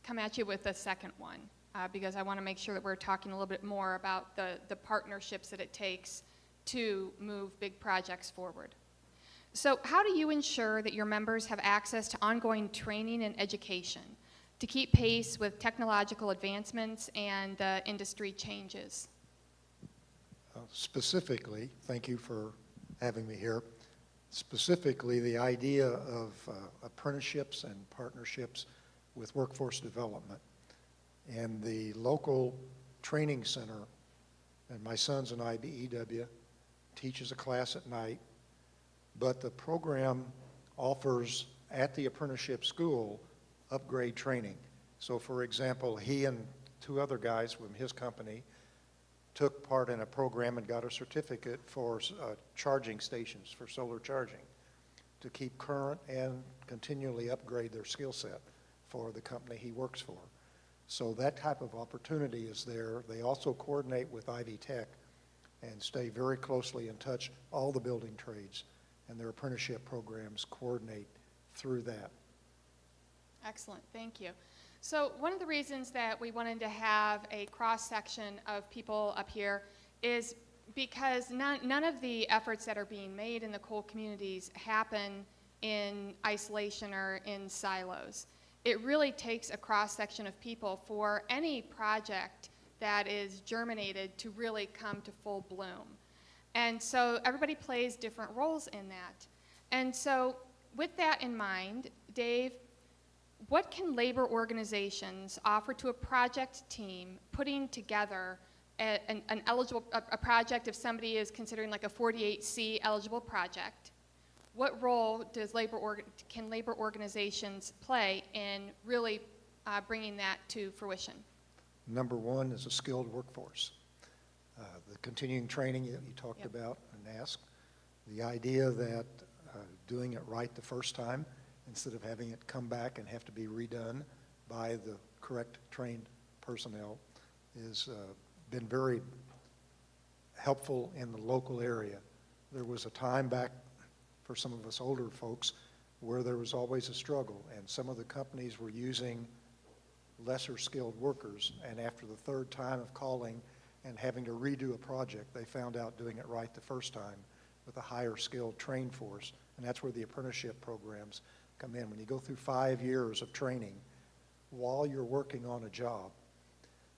come at you with a second one, because I want to make sure that we're talking a little bit more about the partnerships that it takes to move big projects forward. So how do you ensure that your members have access to ongoing training and education to keep pace with technological advancements and industry changes? Specifically, thank you for having me here. Specifically, the idea of apprenticeships and partnerships with workforce development And the local training center, and my son's an IBEW, teaches a class at night, but the program offers at the apprenticeship school upgrade training. So for example, he and 2 other guys from his company took part in a program and got a certificate for charging stations for solar charging to keep current and continually upgrade their skill set for the company he works for. So that type of opportunity is there. They also coordinate with Ivy Tech and stay very closely in touch, all the building trades, and their apprenticeship programs coordinate through that. Excellent, thank you. So one of the reasons that we wanted to have a cross-section of people up here is because none of the efforts that are being made in the coal communities happen in isolation or in silos. It really takes a cross-section of people for any project that is germinated to really come to full bloom. And so everybody plays different roles in that. And so with that in mind, Dave, what can labor organizations offer to a project team putting together a project if somebody is considering like a 48C eligible project? What role does can labor organizations play in really bringing that to fruition? Number one is a skilled workforce. The continuing training that you talked about and asked, the idea that doing it right the first time instead of having it come back and have to be redone by the correct trained personnel has been very helpful in the local area. There was a time back for some of us older folks where there was always a struggle, and some of the companies were using lesser skilled workers, and after the 3rd time of calling and having to redo a project, they found out doing it right the first time with a higher skilled trained force, and that's where the apprenticeship programs come in. When you go through 5 years of training while you're working on a job,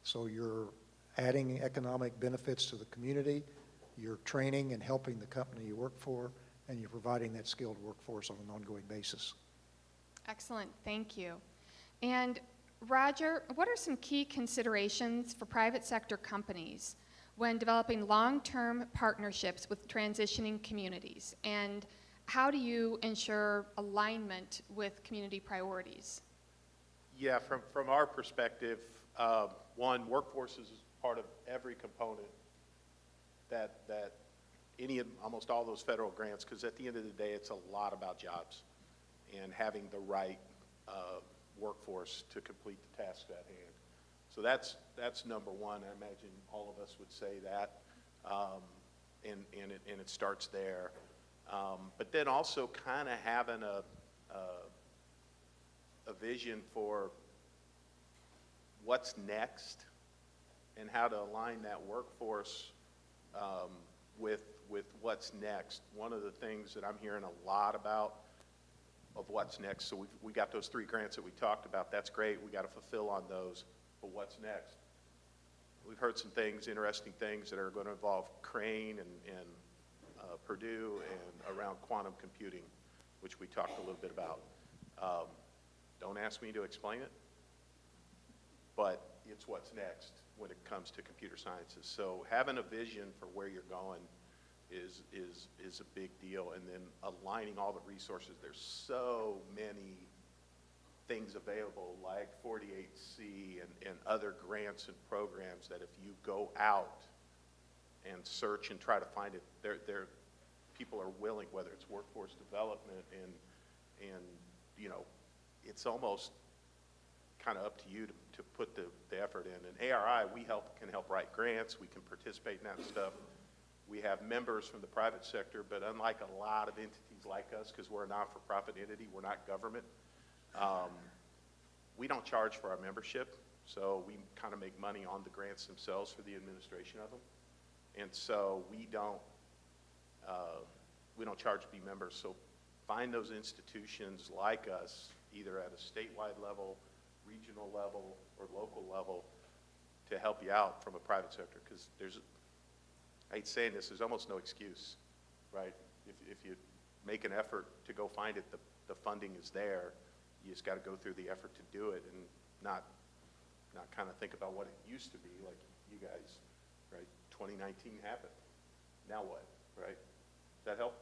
so you're adding economic benefits to the community, you're training and helping the company you work for, and you're providing that skilled workforce on an ongoing basis. Excellent, thank you. And Roger, what are some key considerations for private sector companies when developing long-term partnerships with transitioning communities? And how do you ensure alignment with community priorities? Yeah, from our perspective, one, workforce is part of every component that almost all those federal grants, because at the end of the day, it's a lot about jobs and having the right workforce to complete the tasks at hand. So that's number one. I imagine all of us would say that, and it starts there. But then also kind of having a vision for what's next and how to align that workforce with what's next. One of the things that I'm hearing a lot about of what's next, so we got those 3 grants that we talked about. That's great. We got to fulfill on those. But what's next? We've heard some things, interesting things that are going to involve Crane and Purdue and around quantum computing, which we talked a little bit about. Don't ask me to explain it, but it's what's next when it comes to computer sciences. So having a vision for where you're going is a big deal, and then aligning all the resources. There's so many things available like 48C and other grants and programs that if you go out and search and try to find it, people are willing, whether it's workforce development and you know, it's almost kind of up to you to put the effort in. And ARI, we can help write grants, we can participate in that stuff. We have members from the private sector, but unlike a lot of entities like us, because we're a not-for-profit entity, we're not government, we don't charge for our membership, so we kind of make money on the grants themselves for the administration of them. And so we don't charge to be members. So find those institutions like us, either at a statewide level, regional level, or local level, to help you out from a private sector, because I hate saying this, there's almost no excuse, right? If you make an effort to go find it, the funding is there. You just got to go through the effort to do it and not not kind of think about what it used to be, like you guys, right? 2019 happened. Now what, right? Does that help?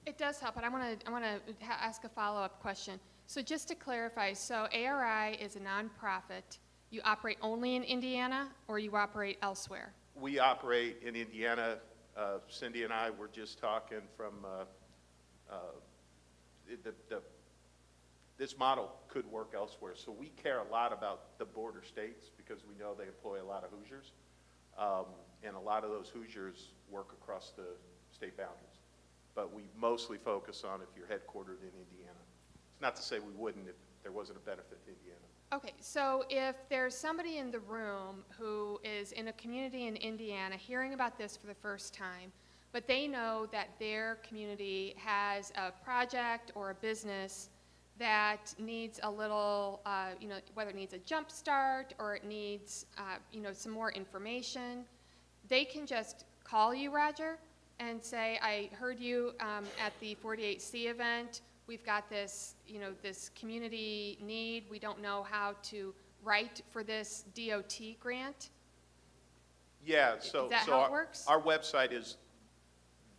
It does help, but I want to ask a follow-up question. So just to clarify, so ARI is a nonprofit. You operate only in Indiana, or you operate elsewhere? We operate in Indiana. Cindy and I were just talking from this model could work elsewhere. So we care a lot about the border states because we know they employ a lot of Hoosiers. And a lot of those Hoosiers work across the state boundaries. But we mostly focus on if you're headquartered in Indiana. It's not to say we wouldn't if there wasn't a benefit to Indiana. Okay, so if there's somebody in the room who is in a community in Indiana hearing about this for the first time, but they know that their community has a project or a business that needs a little, whether it needs a jump start or it needs, some more information, they can just call you, Roger, and say, I heard you at the 48C event. We've got this, this community need. We don't know how to write for this DOT grant. Yeah, Is that how it works? Our website is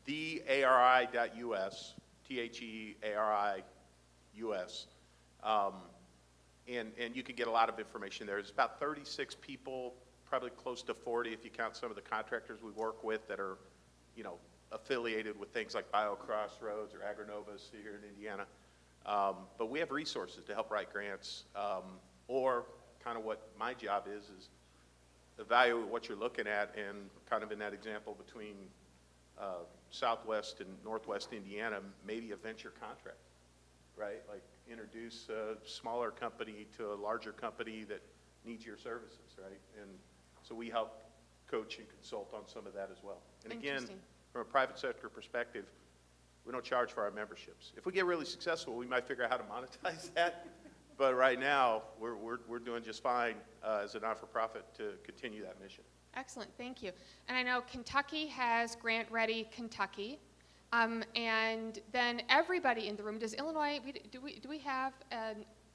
theari.us, THEARI-US, and you can get a lot of information there. There's about 36 people, probably close to 40 if you count some of the contractors we work with that are, affiliated with things like BioCrossroads or Agronovus here in Indiana. But we have resources to help write grants, or kind of what my job is evaluate what you're looking at, and kind of in that example between Southwest and Northwest Indiana, maybe a venture contract, right? Like introduce a smaller company to a larger company that needs your services, right? And so we help coach and consult on some of that as well. And again, from a private sector perspective, we don't charge for our memberships. If we get really successful, we might figure out how to monetize that. But right now, we're doing just fine as a not-for-profit to continue that mission. Excellent, thank you. And I know Kentucky has Grant Ready Kentucky, and then everybody in the room. Does Illinois? Do we have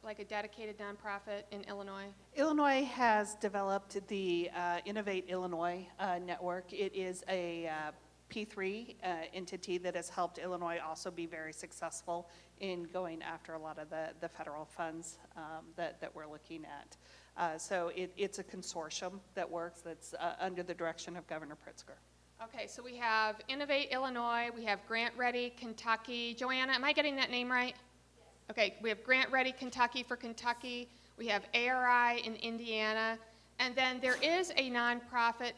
like a dedicated nonprofit in Illinois? Illinois has developed the Innovate Illinois network. It is a P3 entity that has helped Illinois also be very successful in going after a lot of the federal funds that we're looking at. So it's a consortium that works that's under the direction of Governor Pritzker. Okay, so we have Innovate Illinois, we have Grant Ready Kentucky. Joanna, am I getting that name right? Yes. Okay, we have Grant Ready Kentucky for Kentucky, we have ARI in Indiana, and then there is a nonprofit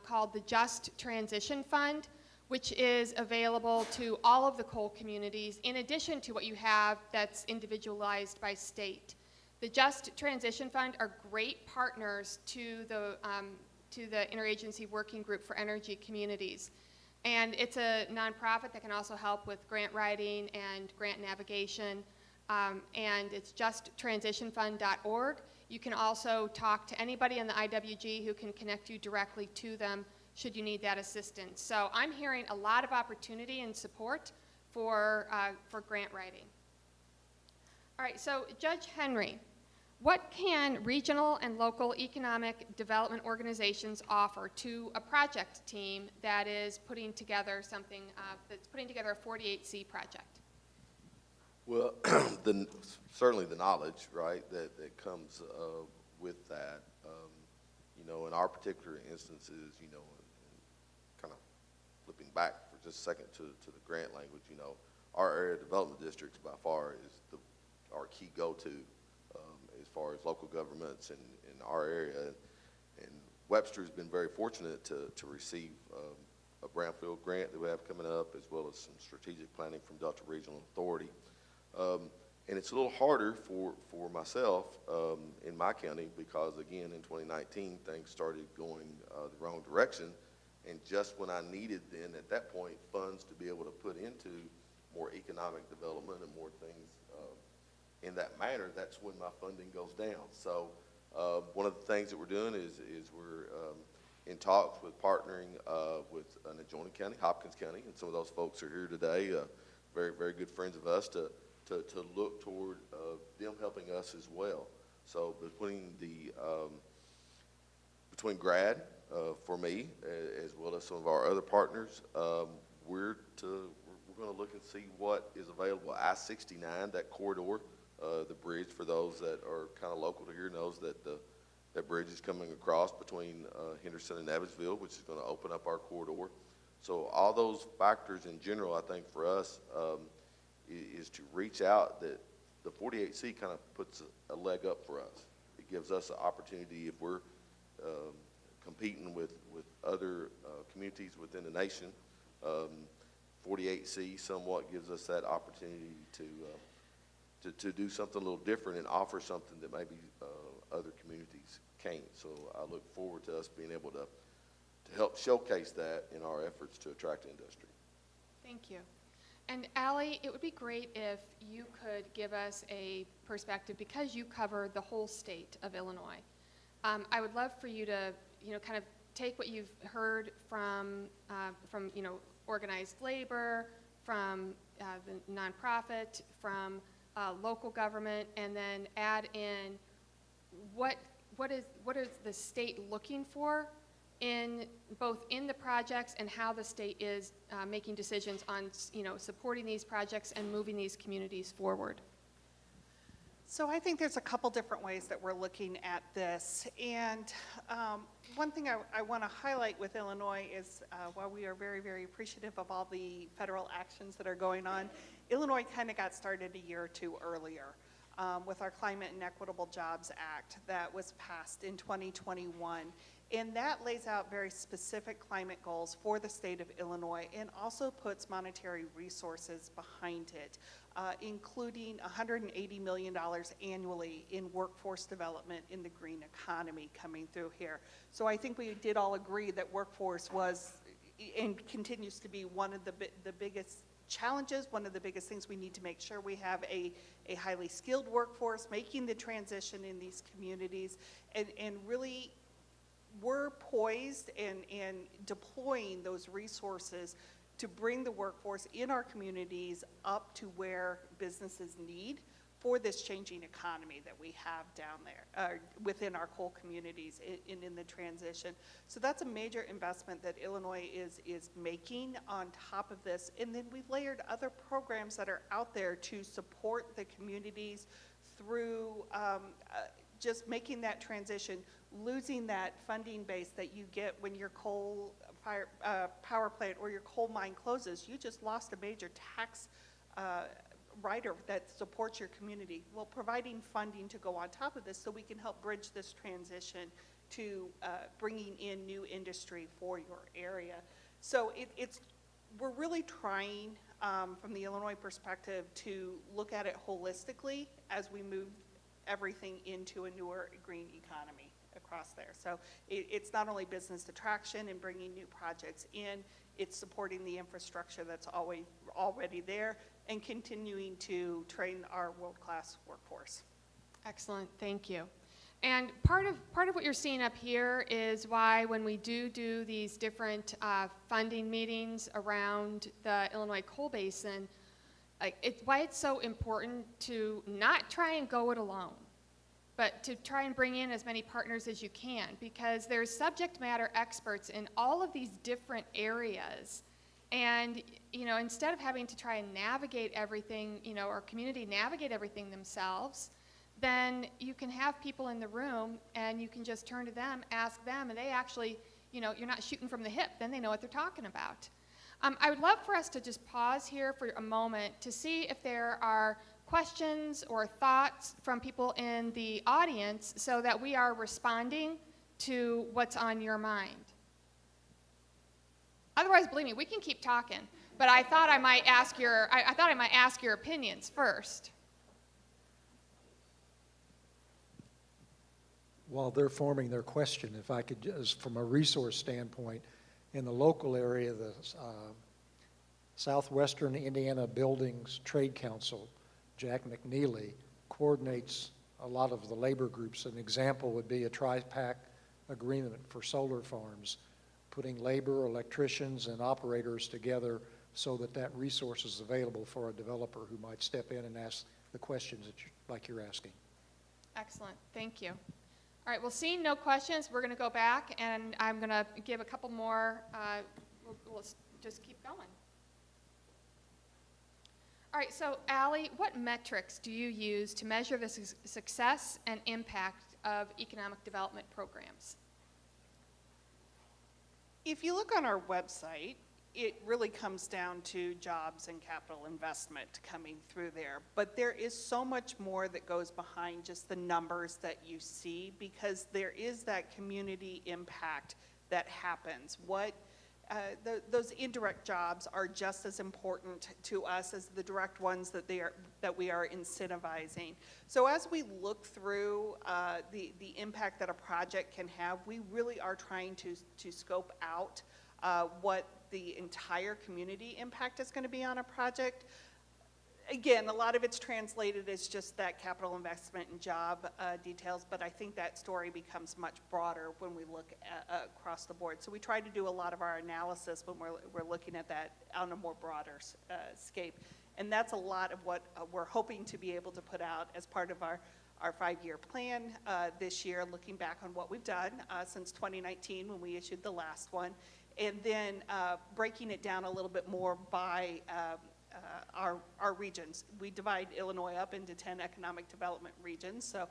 called the Just Transition Fund, which is available to all of the coal communities, in addition to what you have that's individualized by state. The Just Transition Fund are great partners to the Interagency Working Group for Energy Communities. And it's a nonprofit that can also help with grant writing and grant navigation. And it's justtransitionfund.org. You can also talk to anybody in the IWG who can connect you directly to them should you need that assistance. So I'm hearing a lot of opportunity and support for grant writing. All right, so Judge Henry, what can regional and local economic development organizations offer to a project team that is putting together something, that's putting together a 48C project? Well, certainly the knowledge, right, that comes with that. In our particular instances, kind of flipping back for just a second to the grant language, our area development districts by far is our key go-to as far as local governments in our area. And Webster's been very fortunate to receive a brownfield grant that we have coming up, as well as some strategic planning from Delta Regional Authority. And it's a little harder for myself in my county because, again, in 2019, things started going the wrong direction. And just when I needed then, at that point, funds to be able to put into more economic development and more things in that manner, that's when my funding goes down. So one of the things that we're doing is we're in talks with partnering with an adjoining county, Hopkins County, and some of those folks are here today, very, very good friends of us, to look toward them helping us as well. So between the between GRAD, for me, as well as some of our other partners, we're going to look and see what is available. I-69, that corridor, the bridge, for those that are kind of local to here, knows that that bridge is coming across between Henderson and Evansville, which is going to open up our corridor. So all those factors in general, I think for us, is to reach out. That the 48C kind of puts a leg up for us. It gives us an opportunity, if we're competing with other communities within the nation, 48C somewhat gives us that opportunity to do something a little different and offer something that maybe other communities can't. So I look forward to us being able to help showcase that in our efforts to attract industry. Thank you. And Allie, it would be great if you could give us a perspective, because you cover the whole state of Illinois. I would love for you to, kind of take what you've heard from organized labor, from the nonprofit, from local government, and then add in what is the state looking for in both in the projects and how the state is making decisions on supporting these projects and moving these communities forward. So I think there's a couple different ways that we're looking at this. And one thing I want to highlight with Illinois is while we are very, very appreciative of all the federal actions that are going on, Illinois kind of got started a year or two earlier with our Climate and Equitable Jobs Act that was passed in 2021. And that lays out very specific climate goals for the state of Illinois and also puts monetary resources behind it, including $180 million annually in workforce development in the green economy coming through here. So I think we did all agree that workforce was and continues to be one of the biggest challenges, one of the biggest things we need to make sure we have a highly skilled workforce making the transition in these communities, and really we're poised and deploying those resources to bring the workforce in our communities up to where businesses need for this changing economy that we have down there within our coal communities in the transition. So that's a major investment that Illinois is making on top of this. And then we've layered other programs that are out there to support the communities through just making that transition, losing that funding base that you get when your coal power plant or your coal mine closes. You just lost a major tax rider that supports your community. Well, providing funding to go on top of this so we can help bridge this transition to bringing in new industry for your area. So we're really trying from the Illinois perspective to look at it holistically as we move everything into a newer green economy across there. So it's not only business attraction and bringing new projects in, it's supporting the infrastructure that's already there and continuing to train our world-class workforce. Excellent, thank you. And part of what you're seeing up here is why when we do these different funding meetings around the Illinois coal basin, why it's so important to not try and go it alone, but to try and bring in as many partners as you can, because there's subject matter experts in all of these different areas. And instead of having to try and navigate everything, our community navigate everything themselves, then you can have people in the room and you can just turn to them, ask them, and they actually, you're not shooting from the hip, then they know what they're talking about. I would love for us to just pause here for a moment to see if there are questions or thoughts from people in the audience so that we are responding to what's on your mind. Otherwise, believe me, we can keep talking, but I thought I might ask your opinions first. While they're forming their question, if I could, just from a resource standpoint, in the local area, the Southwestern Indiana Buildings Trade Council, Jack McNeely, coordinates a lot of the labor groups. An example would be a tri-pack agreement for solar farms, putting labor, electricians, and operators together so that resource is available for a developer who might step in and ask the questions that like you're asking. Excellent, thank you. All right, well, seeing no questions, we're going to go back, and I'm going to give a couple more. We'll just keep going. All right, so Allie, what metrics do you use to measure the success and impact of economic development programs? If you look on our website, it really comes down to jobs and capital investment coming through there. But there is so much more that goes behind just the numbers that you see, because there is that community impact that happens. Those indirect jobs are just as important to us as the direct ones that we are incentivizing. So as we look through the impact that a project can have, we really are trying to scope out what the entire community impact is going to be on a project. Again, a lot of it's translated as just that capital investment and job details, but I think that story becomes much broader when we look across the board. So we try to do a lot of our analysis when we're looking at that on a more broader scape. And that's a lot of what we're hoping to be able to put out as part of our 5-year plan this year, looking back on what we've done since 2019 when we issued the last one, and then breaking it down a little bit more by our regions. We divide Illinois up into 10 economic development regions, so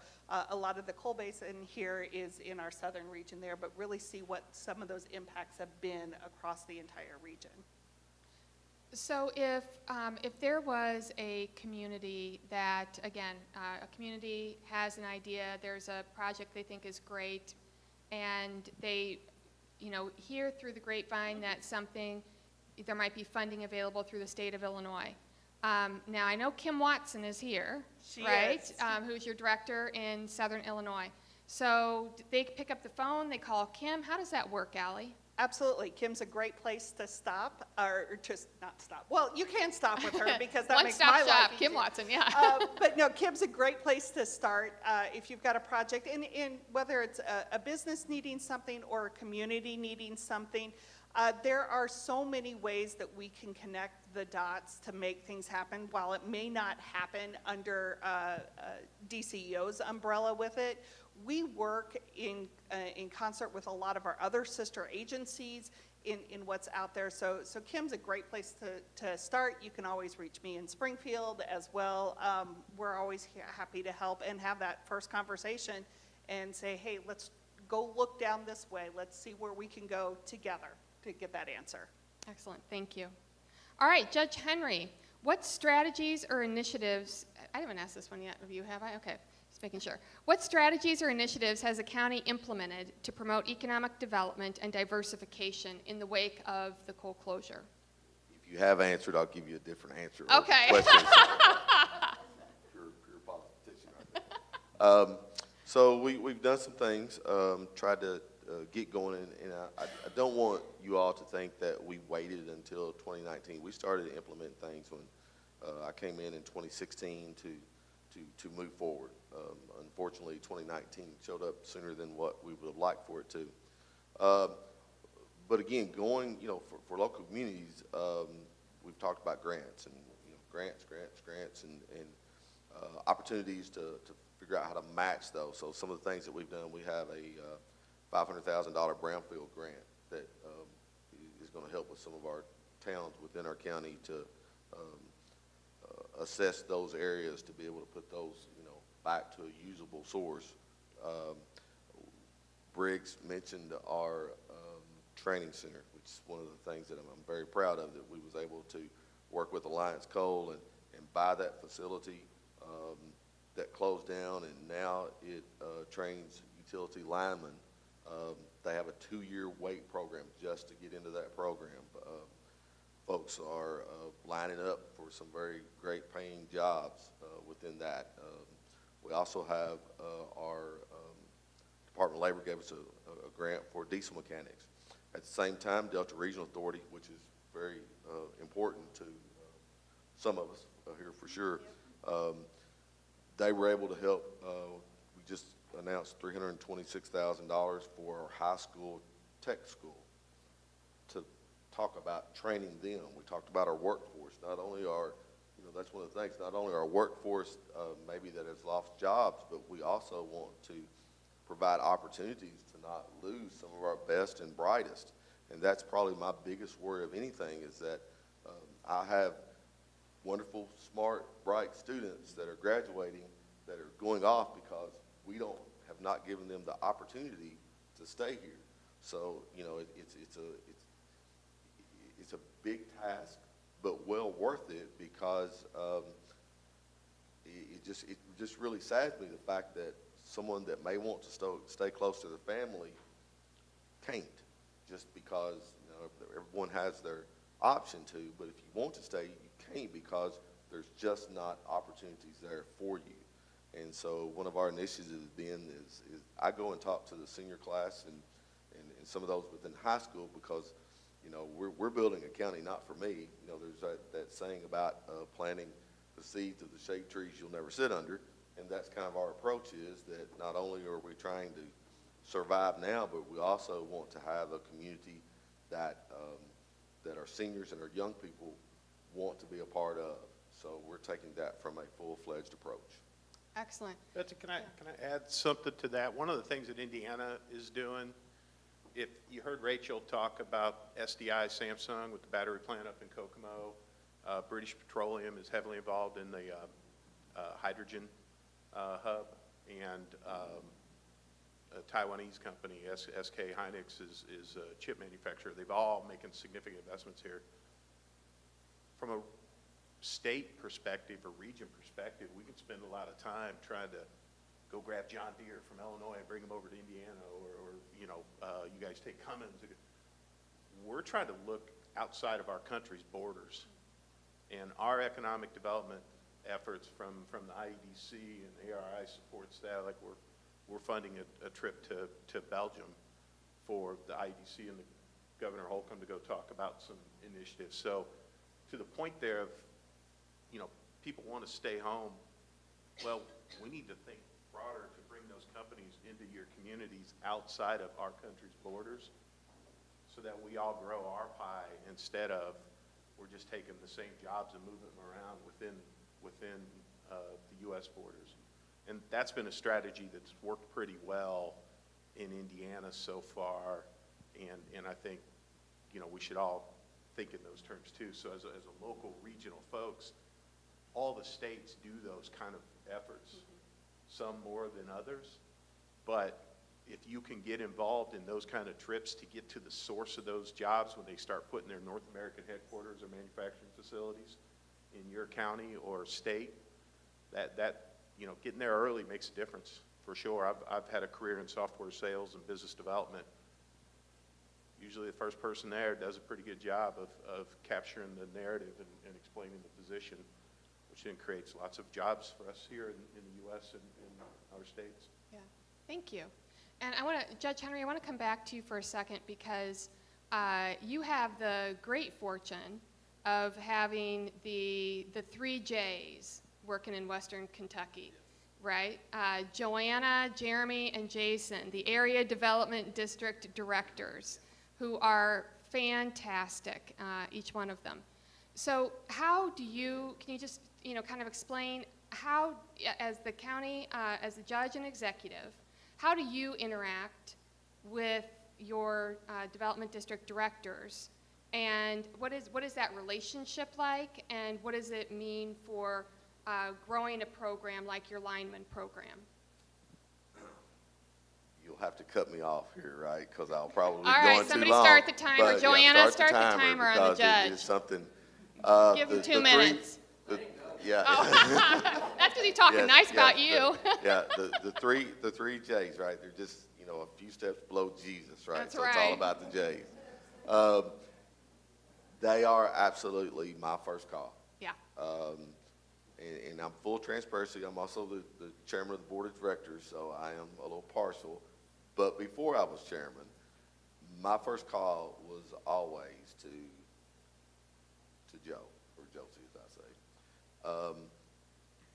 a lot of the coal basin here is in our southern region there, but really see what some of those impacts have been across the entire region. So if there was a community that, again, a community has an idea, there's a project they think is great, and they, hear through the grapevine that there might be funding available through the state of Illinois. Now, I know Kim Watson is here, right? Who's your director in Southern Illinois. So they pick up the phone, they call Kim. How does that work, Allie? Absolutely. Kim's a great place to stop, or just not stop. Well, you can stop with her because that makes my life easy. Kim Watson, yeah. But no, Kim's a great place to start if you've got a project, and whether it's a business needing something or a community needing something. There are so many ways that we can connect the dots to make things happen. While it may not happen under DCEO's umbrella with it, we work in concert with a lot of our other sister agencies in what's out there. So Kim's a great place to start. You can always reach me in Springfield as well. We're always happy to help and have that first conversation and say, hey, let's go look down this way. Let's see where we can go together to get that answer. Excellent, thank you. All right, Judge Henry, what strategies or initiatives, I haven't asked this one yet of you, have I? Okay, just making sure. What strategies or initiatives has the county implemented to promote economic development and diversification in the wake of the coal closure? If you have answered, I'll give you a different answer. Okay. Pure politician right there. So we've done some things, tried to get going, and I don't want you all to think that we waited until 2019. We started to implement things when I came in 2016 to move forward. Unfortunately, 2019 showed up sooner than what we would have liked for it to. But again, going, for local communities, we've talked about grants and grants, and opportunities to figure out how to match those. So some of the things that we've done, we have a $500,000 brownfield grant that is going to help with some of our towns within our county to assess those areas to be able to put those, back to a usable source. Briggs mentioned our training center, which is one of the things that I'm very proud of, that we was able to work with Alliance Coal and buy that facility that closed down, and now it trains utility linemen. They have a 2-year wait program just to get into that program. Folks are lining up for some very great paying jobs within that. We also have our Department of Labor gave us a grant for diesel mechanics. At the same time, Delta Regional Authority, which is very important to some of us here for sure, they were able to help. We just announced $326,000 for our high school tech school to talk about training them. We talked about our workforce, not only our, that's one of the things, not only our workforce maybe that has lost jobs, but we also want to provide opportunities to not lose some of our best and brightest. And that's probably my biggest worry of anything, is that I have wonderful, smart, bright students that are graduating that are going off because we have not given them the opportunity to stay here. So, you know, it's a big task, but well worth it, because it just really saddens me, the fact that someone that may want to stay close to their family can't, just because, you know, everyone has their option to, but if you want to stay, you can't, because there's just not opportunities there for you. And so one of our initiatives has been is I go and talk to the senior class and some of those within high school, because, you know, we're building a county not for me. You know, there's that saying about planting the seeds of the shade trees you'll never sit under, and that's kind of our approach, is that not only are we trying to survive now, but we also want to have a community that that our seniors and our young people want to be a part of. So we're taking that from a full-fledged approach. Excellent. Betsy, can I add something to that? One of the things that Indiana is doing, if you heard Rachel talk about SDI Samsung with the battery plant up in Kokomo, British Petroleum is heavily involved in the hydrogen hub, and a Taiwanese company, SK Hynix, is a chip manufacturer. They've all making significant investments here. From a state perspective or region perspective, we could spend a lot of time trying to go grab John Deere from Illinois and bring him over to Indiana, or you know, you guys take Cummins. We're trying to look outside of our country's borders, and our economic development efforts from the IEDC and ARI supports that. Like we're funding a trip to Belgium for the IEDC and the Governor Holcomb to go talk about some initiatives. So to the point there of, you know, people want to stay home. Well, we need to think broader to bring those companies into your communities outside of our country's borders, so that we all grow our pie, instead of we're just taking the same jobs and moving them around within the U.S. borders. And that's been a strategy that's worked pretty well in Indiana so far, and I think, you know, we should all think in those terms too. So as a local, regional folks, all the states do those kind of efforts, some more than others, but if you can get involved in those kind of trips to get to the source of those jobs when they start putting their North American headquarters or manufacturing facilities in your county or state, that you know, getting there early makes a difference for sure. I've had a career in software sales and business development. Usually the first person there does a pretty good job of capturing the narrative and explaining the position, which then creates lots of jobs for us here in the U.S. and in our states. Yeah, thank you. And I want to, Judge Henry, I want to come back to you for a second, because you have the great fortune of having the 3 J's working in Western Kentucky, right? Joanna, Jeremy, and Jason, the Area Development District Directors, who are fantastic, each one of them. So how do you, can you just, you know, kind of explain how, as the county, as the judge and executive, how do you interact with your development district directors, and what is that relationship like, and what does it mean for growing a program like your lineman program? You'll have to cut me off here, right? Because I'll probably be All right, going too somebody long. start the timer. But, Joanna, yeah, start the timer on the because judge. It is something. Give him 2 minutes. Yeah. Oh. That's because he's talking nice about you. The three J's, right? They're just, you know, a few steps below Jesus, right? That's so right. It's all about the J's. They are absolutely my first call. Yeah. And I'm full transparency. I'm also the chairman of the board of directors, so I am a little partial. But before I was chairman, my first call was always to Joe, or Josie, as I say,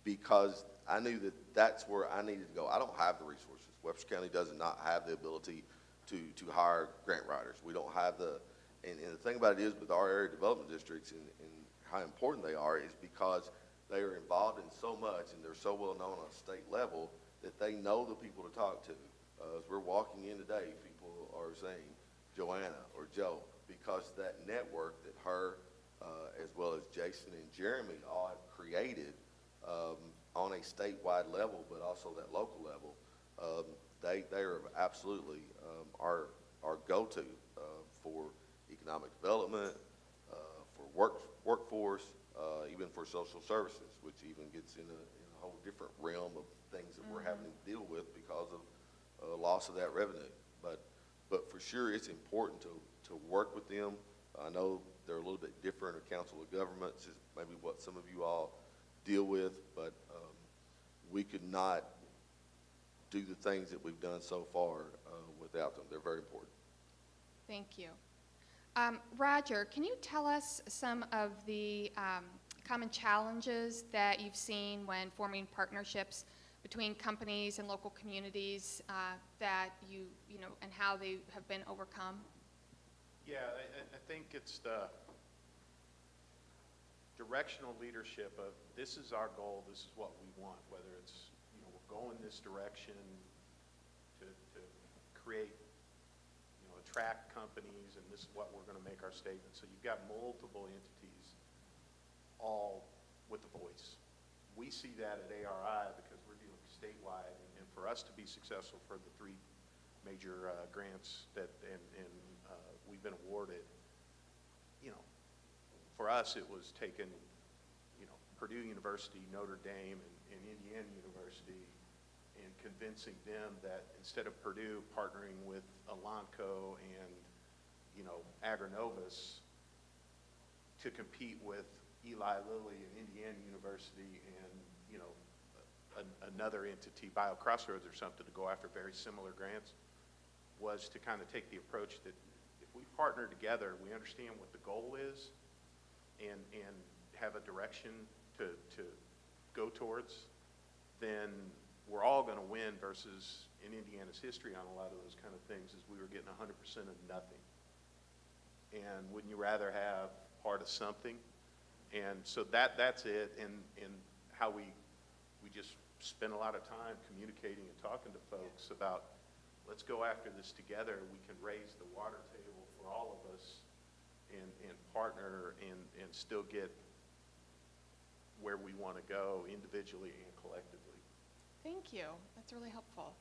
because I knew that that's where I needed to go. I don't have the resources. Webster County does not have the ability to hire grant writers. We don't have and the thing about it is, with our area development districts and how important they are, is because they are involved in so much and they're so well known on a state level that they know the people to talk to. As we're walking in today, people are saying Joanna or Joe, because that network that her, as well as Jason and Jeremy all have created on a statewide level, but also that local level, they are absolutely our go-to for economic development, for workforce, even for social services, which even gets in a whole different realm of things that we're having to deal with because of loss of that revenue. But for sure, it's important to work with them. I know they're a little bit different. A council of governments is maybe what some of you all deal with, but we could not do the things that we've done so far without them. They're very important. Thank you. Roger, can you tell us some of the common challenges that you've seen when forming partnerships between companies and local communities that you know, and how they have been overcome? Yeah, I think it's the directional leadership of this is our goal, this is what we want, whether it's, you know, we're going this direction to create, you know, attract companies, and this is what we're going to make our statement. So you've got multiple entities all with a voice. We see that at ARI because we're dealing statewide, and for us to be successful for the 3 major grants that we've been awarded, you know, for us it was taking, you know, Purdue University, Notre Dame, and Indiana University, and convincing them that instead of Purdue partnering with Elanco and, you know, Agrinovus to compete with Eli Lilly and Indiana University and, you know, another entity, BioCrossroads or something, to go after very similar grants, was to kind of take the approach that if we partner together, we understand what the goal is and have a direction to go towards, then we're all going to win, versus in Indiana's history on a lot of those kind of things is we were getting 100% of nothing. And wouldn't you rather have part of something? And so that's it, and how we just spend a lot of time communicating and talking to folks about, let's go after this together. We can raise the water table for all of us and partner and still get where we want to go individually and collectively. Thank you. That's really helpful.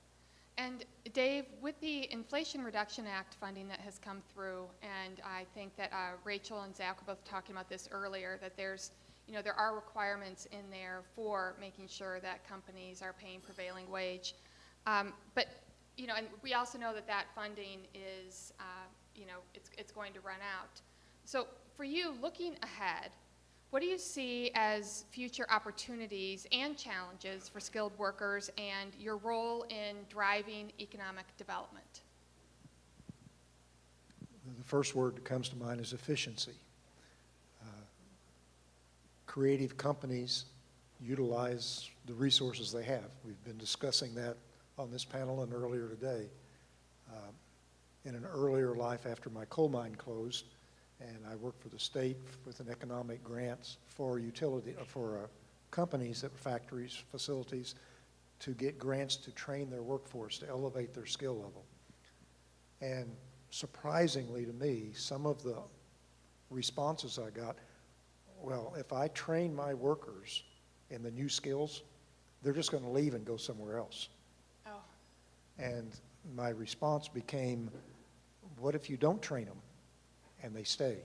And Dave, with the Inflation Reduction Act funding that has come through, and I think that Rachel and Zach were both talking about this earlier, that there's, you know, there are requirements in there for making sure that companies are paying prevailing wage. But, you know, and we also know that that funding is, you know, it's going to run out. So for you, looking ahead, what do you see as future opportunities and challenges for skilled workers and your role in driving economic development? The first word that comes to mind is efficiency. Creative companies utilize the resources they have. We've been discussing that on this panel and earlier today. In an earlier life after my coal mine closed, and I worked for the state with an economic grants for companies, that factories, facilities, to get grants to train their workforce, to elevate their skill level. And surprisingly to me, some of the responses I got, well, if I train my workers in the new skills, they're just going to leave and go somewhere else. Oh. And my response became, what if you don't train them and they stay?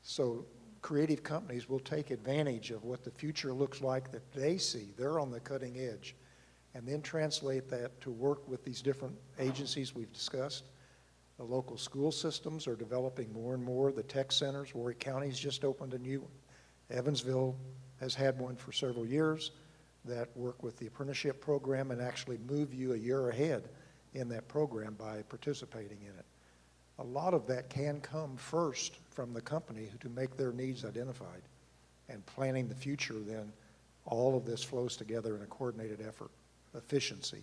So creative companies will take advantage of what the future looks like that they see. They're on the cutting edge, and then translate that to work with these different agencies we've discussed. The local school systems are developing more and more. The tech centers, Warwick County's just opened a new one. Evansville has had one for several years that work with the apprenticeship program and actually move you a year ahead in that program by participating in it. A lot of that can come first from the company to make their needs identified, and planning the future, then all of this flows together in a coordinated effort. Efficiency.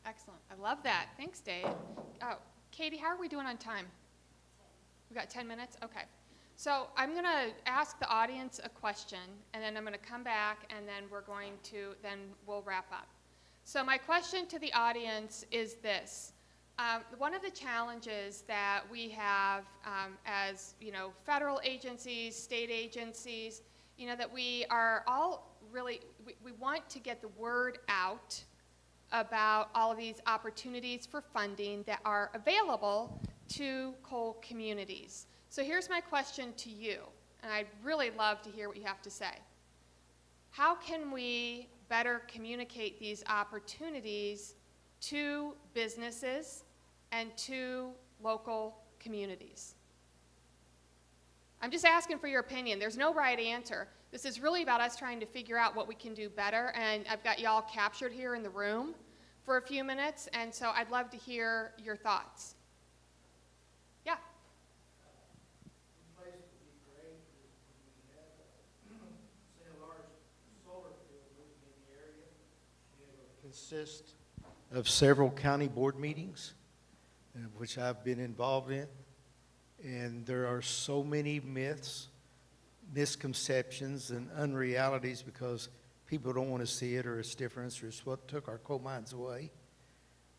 Excellent. I love that. Thanks, Dave. Katie, how are we doing on time? We got 10 minutes? Okay. So I'm going to ask the audience a question, and then I'm going to come back, and then we'll wrap up. So my question to the audience is this. One of the challenges that we have as, federal agencies, state agencies, that we are all really, we want to get the word out about all of these opportunities for funding that are available to coal communities. So here's my question to you, and I'd really love to hear what you have to say. How can we better communicate these opportunities to businesses and to local communities? I'm just asking for your opinion. There's no right answer. This is really about us trying to figure out what we can do better, and I've got y'all captured here in the room for a few minutes, and so I'd love to hear your thoughts. Yeah. Consist of several county board meetings, which I've been involved in, and there are so many myths, misconceptions, and unrealities because people don't want to see it, or it's different, or it's what took our coal mines away,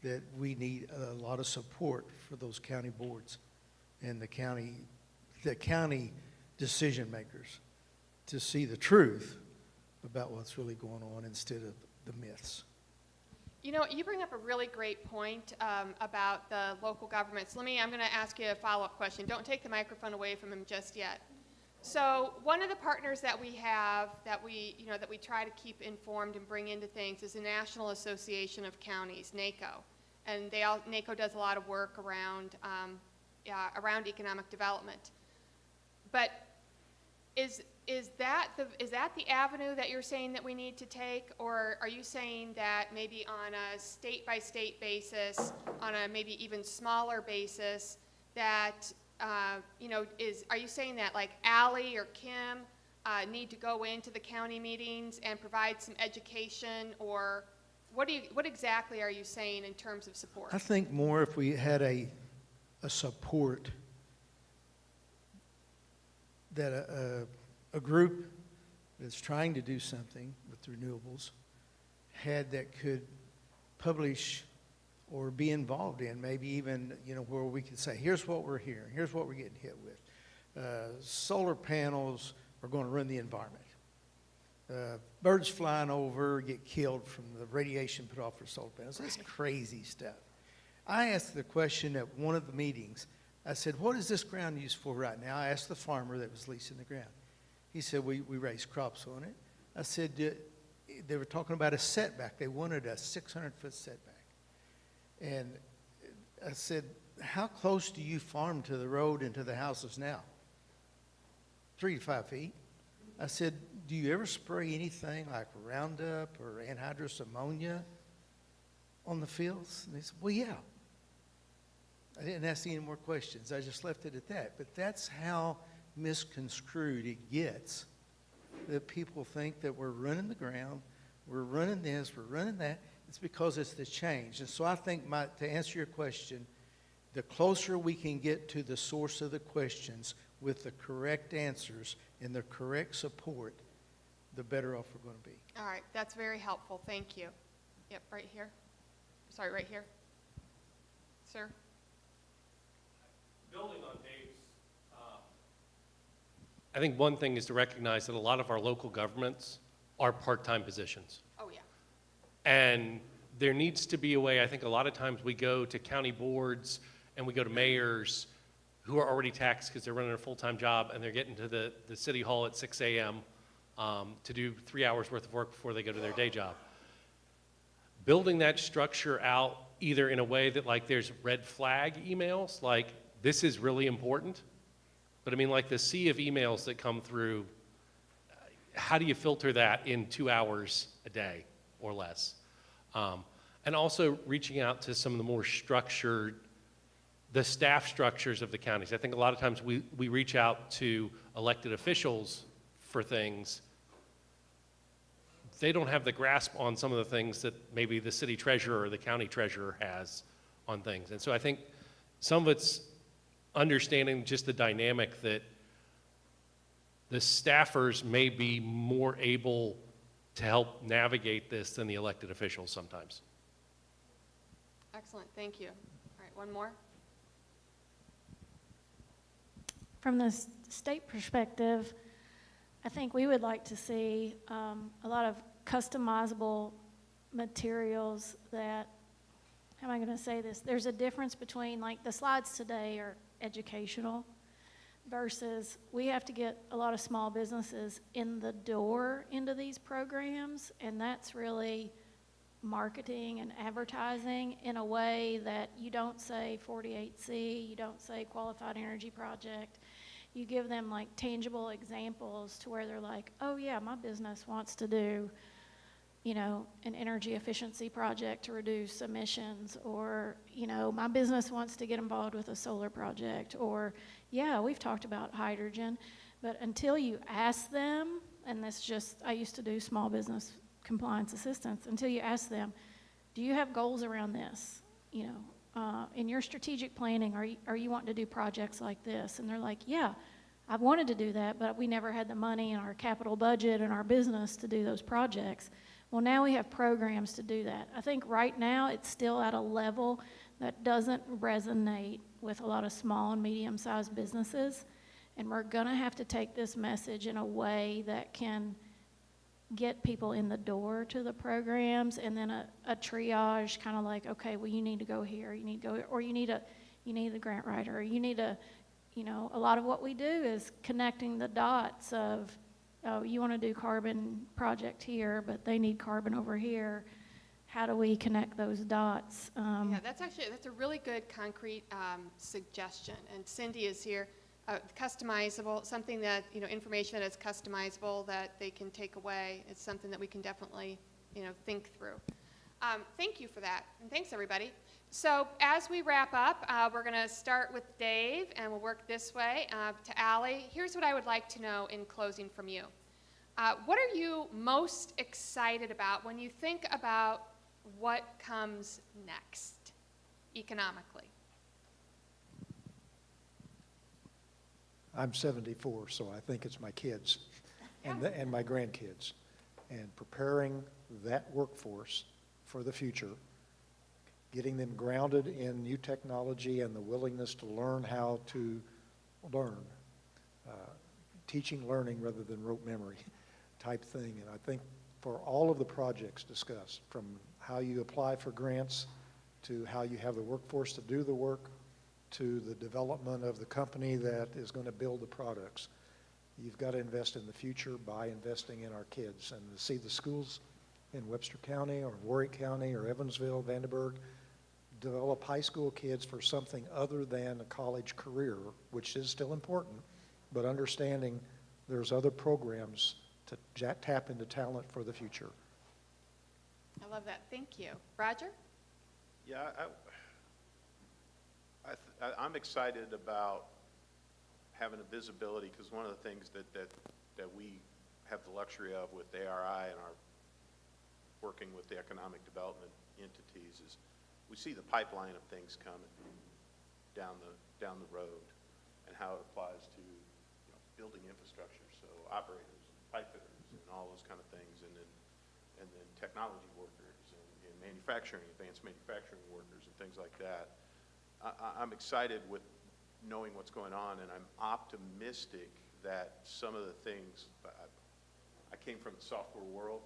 that we need a lot of support for those county boards and the county decision makers to see the truth about what's really going on instead of the myths. You bring up a really great point about the local governments. I'm going to ask you a follow-up question. Don't take the microphone away from him just yet. So one of the partners that we have that we try to keep informed and bring into things is the National Association of Counties, NACO. And NACO does a lot of work around economic development. But is that the avenue that you're saying that we need to take, or are you saying that maybe on a state-by-state basis, on a maybe even smaller basis, that are you saying that like Allie or Kim need to go into the county meetings and provide some education, or what exactly are you saying in terms of support? I think more if we had a support that a group that's trying to do something with renewables had that could publish or be involved in, maybe even, where we could say, here's what we're hearing, here's what we're getting hit with. Solar panels are going to ruin the environment. Birds flying over get killed from the radiation put off for solar panels. That's crazy stuff. I asked the question at one of the meetings. I said, what is this ground used for right now? I asked the farmer that was leasing the ground. He said, we raise crops on it. I said, they were talking about a setback. They wanted a 600-foot setback. And I said, how close do you farm to the road and to the houses now? 3 to 5 feet. I said, do you ever spray anything like Roundup or anhydrous ammonia on the fields? And they said, well, yeah. I didn't ask any more questions. I just left it at that. But that's how misconstrued it gets, that people think that we're running the ground, we're running this, we're running that. It's because it's the change. And so I think, to answer your question, the closer we can get to the source of the questions with the correct answers and the correct support, the better off we're going to be. All right, that's very helpful. Thank you. Yep, right here. Sorry, right here. Sir? Building on Dave's, I think one thing is to recognize that a lot of our local governments are part-time positions. Oh, yeah. And there needs to be a way, I think a lot of times we go to county boards and we go to mayors who are already taxed because they're running a full-time job and they're getting to the city hall at 6 a.m. To do 3 hours worth of work before they go to their day job. Building that structure out either in a way that like there's red flag emails, like this is really important, but I mean like the sea of emails that come through, how do you filter that in 2 hours a day or less? And also reaching out to some of the more structured, the staff structures of the counties. I think a lot of times we reach out to elected officials for things. They don't have the grasp on some of the things that maybe the city treasurer or the county treasurer has on things. And so I think some of it's understanding just the dynamic that the staffers may be more able to help navigate this than the elected officials sometimes. Excellent, thank you. All right, one more. From the state perspective, I think we would like to see a lot of customizable materials that, how am I going to say this? There's a difference between, like, the slides today are educational versus we have to get a lot of small businesses in the door into these programs, and that's really marketing and advertising in a way that you don't say 48C, you don't say qualified energy project. You give them like tangible examples to where they're like, oh yeah, my business wants to do, you know, an energy efficiency project to reduce emissions, or, you know, my business wants to get involved with a solar project, or, yeah, we've talked about hydrogen. But until you ask them, and this just, I used to do small business compliance assistance, until you ask them, do you have goals around this? You know, in your strategic planning, are you wanting to do projects like this? And they're like, yeah, I've wanted to do that, but we never had the money in our capital budget and our business to do those projects. Well, now we have programs to do that. I think right now it's still at a level that doesn't resonate with a lot of small and medium-sized businesses, and we're gonna have to take this message in a way that can get people in the door to the programs, and then a triage, kind of like, okay, well, you need to go here, you need to go, or you need a grant writer, or you need a, you know, a lot of what we do is connecting the dots of, oh, you want to do carbon project here, but they need carbon over here. How do we connect those dots? Yeah, that's a really good concrete suggestion. And Cindy is here. Customizable, something that, you know, information that is customizable that they can take away. It's something that we can definitely, you know, think through. Thank you for that, and thanks everybody. So as we wrap up, we're going to start with Dave, and we'll work this way to Allie. Here's what I would like to know in closing from you. What are you most excited about when you think about what comes next economically? I'm 74, so I think it's my kids and my grandkids. And preparing that workforce for the future, getting them grounded in new technology and the willingness to learn how to learn, teaching learning rather than rote memory type thing. And I think for all of the projects discussed, from how you apply for grants to how you have the workforce to do the work, to the development of the company that is going to build the products. You've got to invest in the future by investing in our kids. And to see the schools in Webster County or Warwick County or Evansville, Vandenberg, develop high school kids for something other than a college career, which is still important, but understanding there's other programs to tap into talent for the future. I love that. Thank you. Roger? Yeah, I'm excited about having a visibility, because one of the things that we have the luxury of with ARI and our working with the economic development entities is we see the pipeline of things coming down the road and how it applies to, you know, building infrastructure, so operators, pipe fitters, and all those kind of things, and then technology workers and manufacturing, advanced manufacturing workers and things like that. I'm excited with knowing what's going on, and I'm optimistic that some of the things, I came from the software world,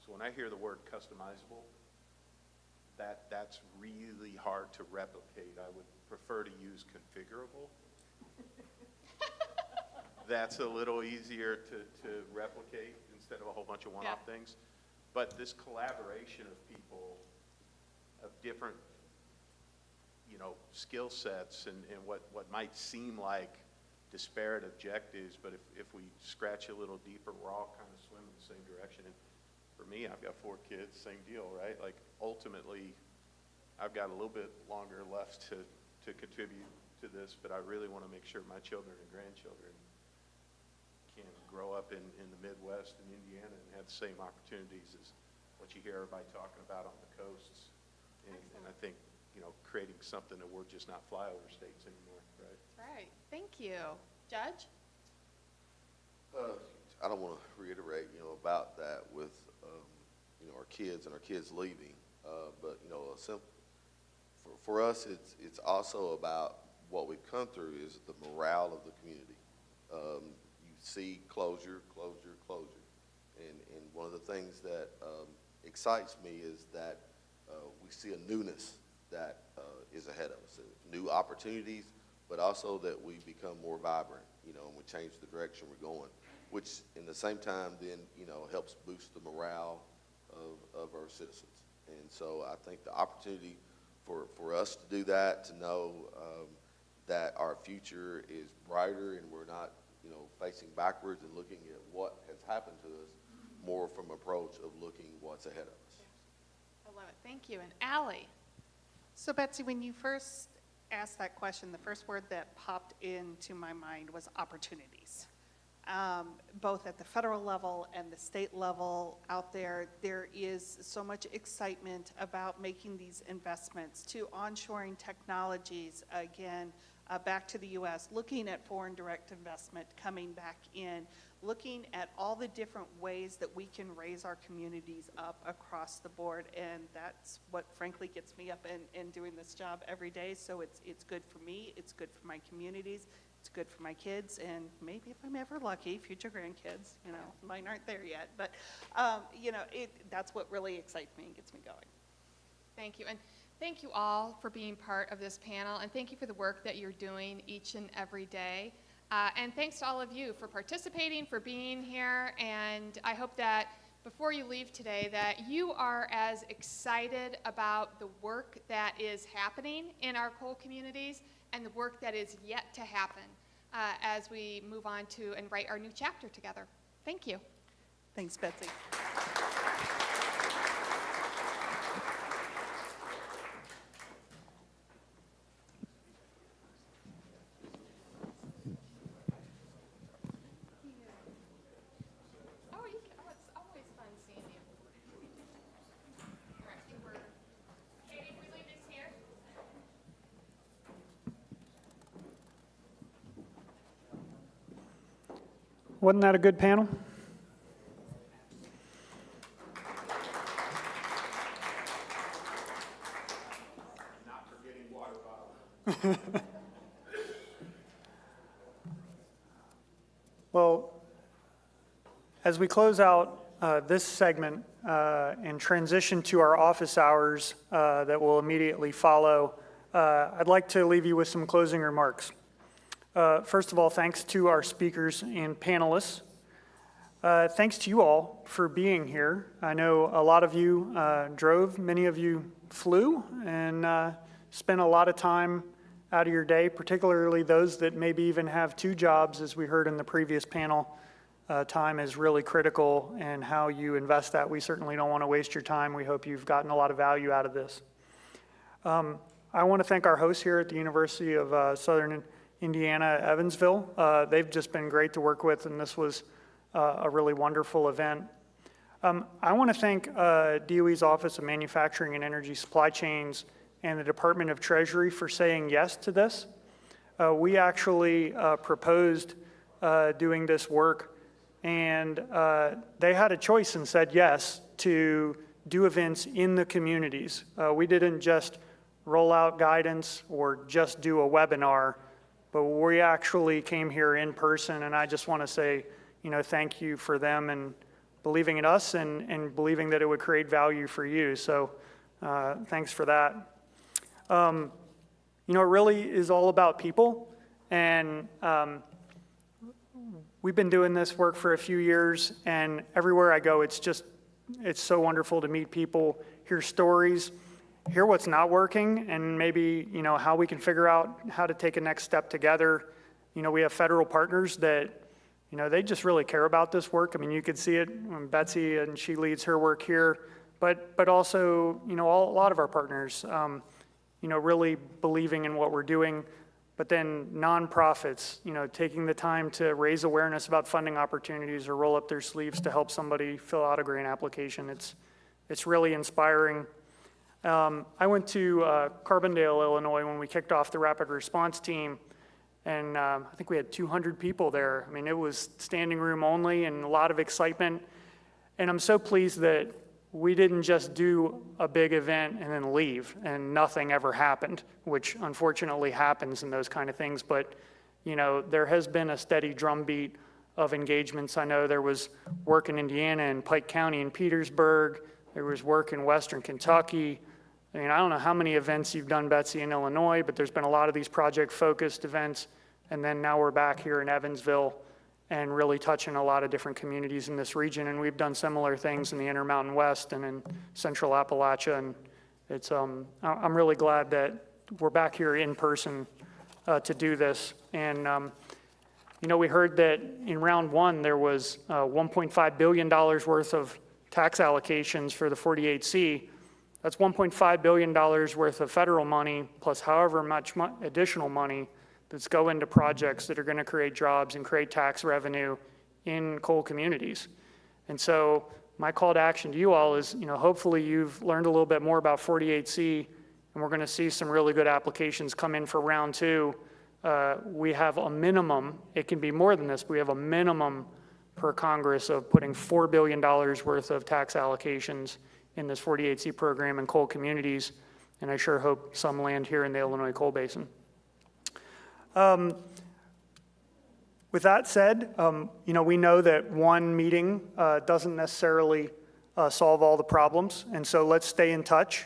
so when I hear the word customizable, that's really hard to replicate. I would prefer to use configurable. That's a little easier to replicate instead of a whole bunch of one-off things. But this collaboration of people of different, you know, skill sets and what might seem like disparate objectives, but if we scratch a little deeper, we're all kind of swimming in the same direction. And for me, I've got 4 kids, same deal, right? Like, ultimately, I've got a little bit longer left to contribute to this, but I really want to make sure my children and grandchildren can grow up in the Midwest and Indiana and have the same opportunities as what you hear everybody talking about on the coasts. And I think, you know, creating something that we're just not flyover states anymore, right? Right. Thank you. Judge? I don't want to reiterate, you know, about that with our kids and our kids leaving. But for us, it's also about what we've come through is the morale of the community. You see closure, and one of the things that excites me is that we see a newness that is ahead of us, new opportunities, but also that we become more vibrant, and we change the direction we're going, which in the same time then, helps boost the morale of our citizens. And so I think the opportunity for us to do that, to know that our future is brighter and we're not, facing backwards and looking at what has happened to us, more from an approach of looking what's ahead of us. I love it. Thank you. And Allie. So Betsy, when you first asked that question, the first word that popped into my mind was opportunities. Both at the federal level and the state level out there is so much excitement about making these investments to onshoring technologies, again, back to the U.S., looking at foreign direct investment coming back in, looking at all the different ways that we can raise our communities up across the board, and that's what frankly gets me up and doing this job every day. So it's good for me, it's good for my communities, it's good for my kids, and maybe if I'm ever lucky, future grandkids. Mine aren't there yet, but that's what really excites me and gets me going. Thank you. And thank you all for being part of this panel, and thank you for the work that you're doing each and every day. And thanks to all of you for participating, for being here, and I hope that before you leave today that you are as excited about the work that is happening in our coal communities and the work that is yet to happen as we move on to and write our new chapter together. Thank you. Thanks, Betsy. It's always fun seeing you. All right, I think Katie, if we leave this here. Wasn't that a good panel? Not forgetting water bottles. Well, as we close out this segment and transition to our office hours that will immediately follow, I'd like to leave you with some closing remarks. First of all, thanks to our speakers and panelists. Thanks to you all for being here. I know a lot of you drove, many of you flew, and spent a lot of time out of your day, particularly those that maybe even have two jobs, as we heard in the previous panel. Time is really critical, and how you invest that. We certainly don't want to waste your time. We hope you've gotten a lot of value out of this. I want to thank our hosts here at the University of Southern Indiana, Evansville. They've just been great to work with, and this was a really wonderful event. I want to thank DOE's Office of Manufacturing and Energy Supply Chains and the Department of Treasury for saying yes to this. We actually proposed doing this work, and they had a choice and said yes to do events in the communities. We didn't just roll out guidance or just do a webinar, but we actually came here in person, and I just want to say, thank you for them and believing in us and believing that it would create value for you. So thanks for that. It really is all about people, and we've been doing this work for a few years, and everywhere I go, it's so wonderful to meet people, hear stories, hear what's not working, and maybe, how we can figure out how to take a next step together. We have federal partners that, they just really care about this work. I mean, you could see it when Betsy, and she leads her work here, but also, a lot of our partners, really believing in what we're doing. But then nonprofits, taking the time to raise awareness about funding opportunities or roll up their sleeves to help somebody fill out a grant application. It's really inspiring. I went to Carbondale, Illinois when we kicked off the rapid response team, and I think we had 200 people there. I mean, it was standing room only and a lot of excitement. And I'm so pleased that we didn't just do a big event and then leave and nothing ever happened, which unfortunately happens in those kind of things. But, you know, there has been a steady drumbeat of engagements. I know there was work in Indiana and Pike County and Petersburg. There was work in Western Kentucky. I mean, I don't know how many events you've done, Betsy, in Illinois, but there's been a lot of these project-focused events. And then now we're back here in Evansville and really touching a lot of different communities in this region. And we've done similar things in the Intermountain West and in Central Appalachia. And it's, I'm really glad that we're back here in person to do this. And, you know, we heard that in round one, there was $1.5 billion worth of tax allocations for the 48C. That's $1.5 billion worth of federal money, plus however much additional money that's go into projects that are going to create jobs and create tax revenue in coal communities. And so my call to action to you all is, you know, hopefully you've learned a little bit more about 48C, and we're going to see some really good applications come in for round two. We have a minimum, it can be more than this, but we have a minimum per Congress of putting $4 billion worth of tax allocations in this 48C program in coal communities, and I sure hope some land here in the Illinois coal basin. With that said, you know, we know that one meeting doesn't necessarily solve all the problems, and so let's stay in touch.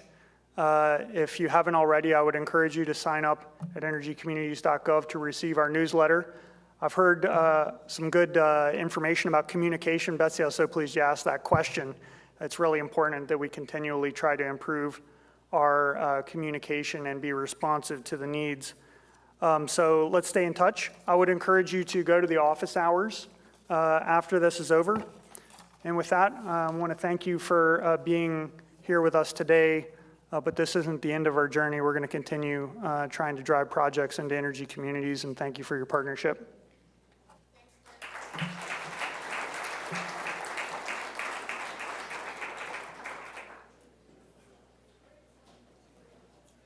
If you haven't already, I would encourage you to sign up at energycommunities.gov to receive our newsletter. I've heard some good information about communication. Betsy, I was so pleased you asked that question. It's really important that we continually try to improve our communication and be responsive to the needs. So let's stay in touch. I would encourage you to go to the office hours after this is over. And with that, I want to thank you for being here with us today. But this isn't the end of our journey. We're going to continue trying to drive projects into energy communities, and thank you for your partnership.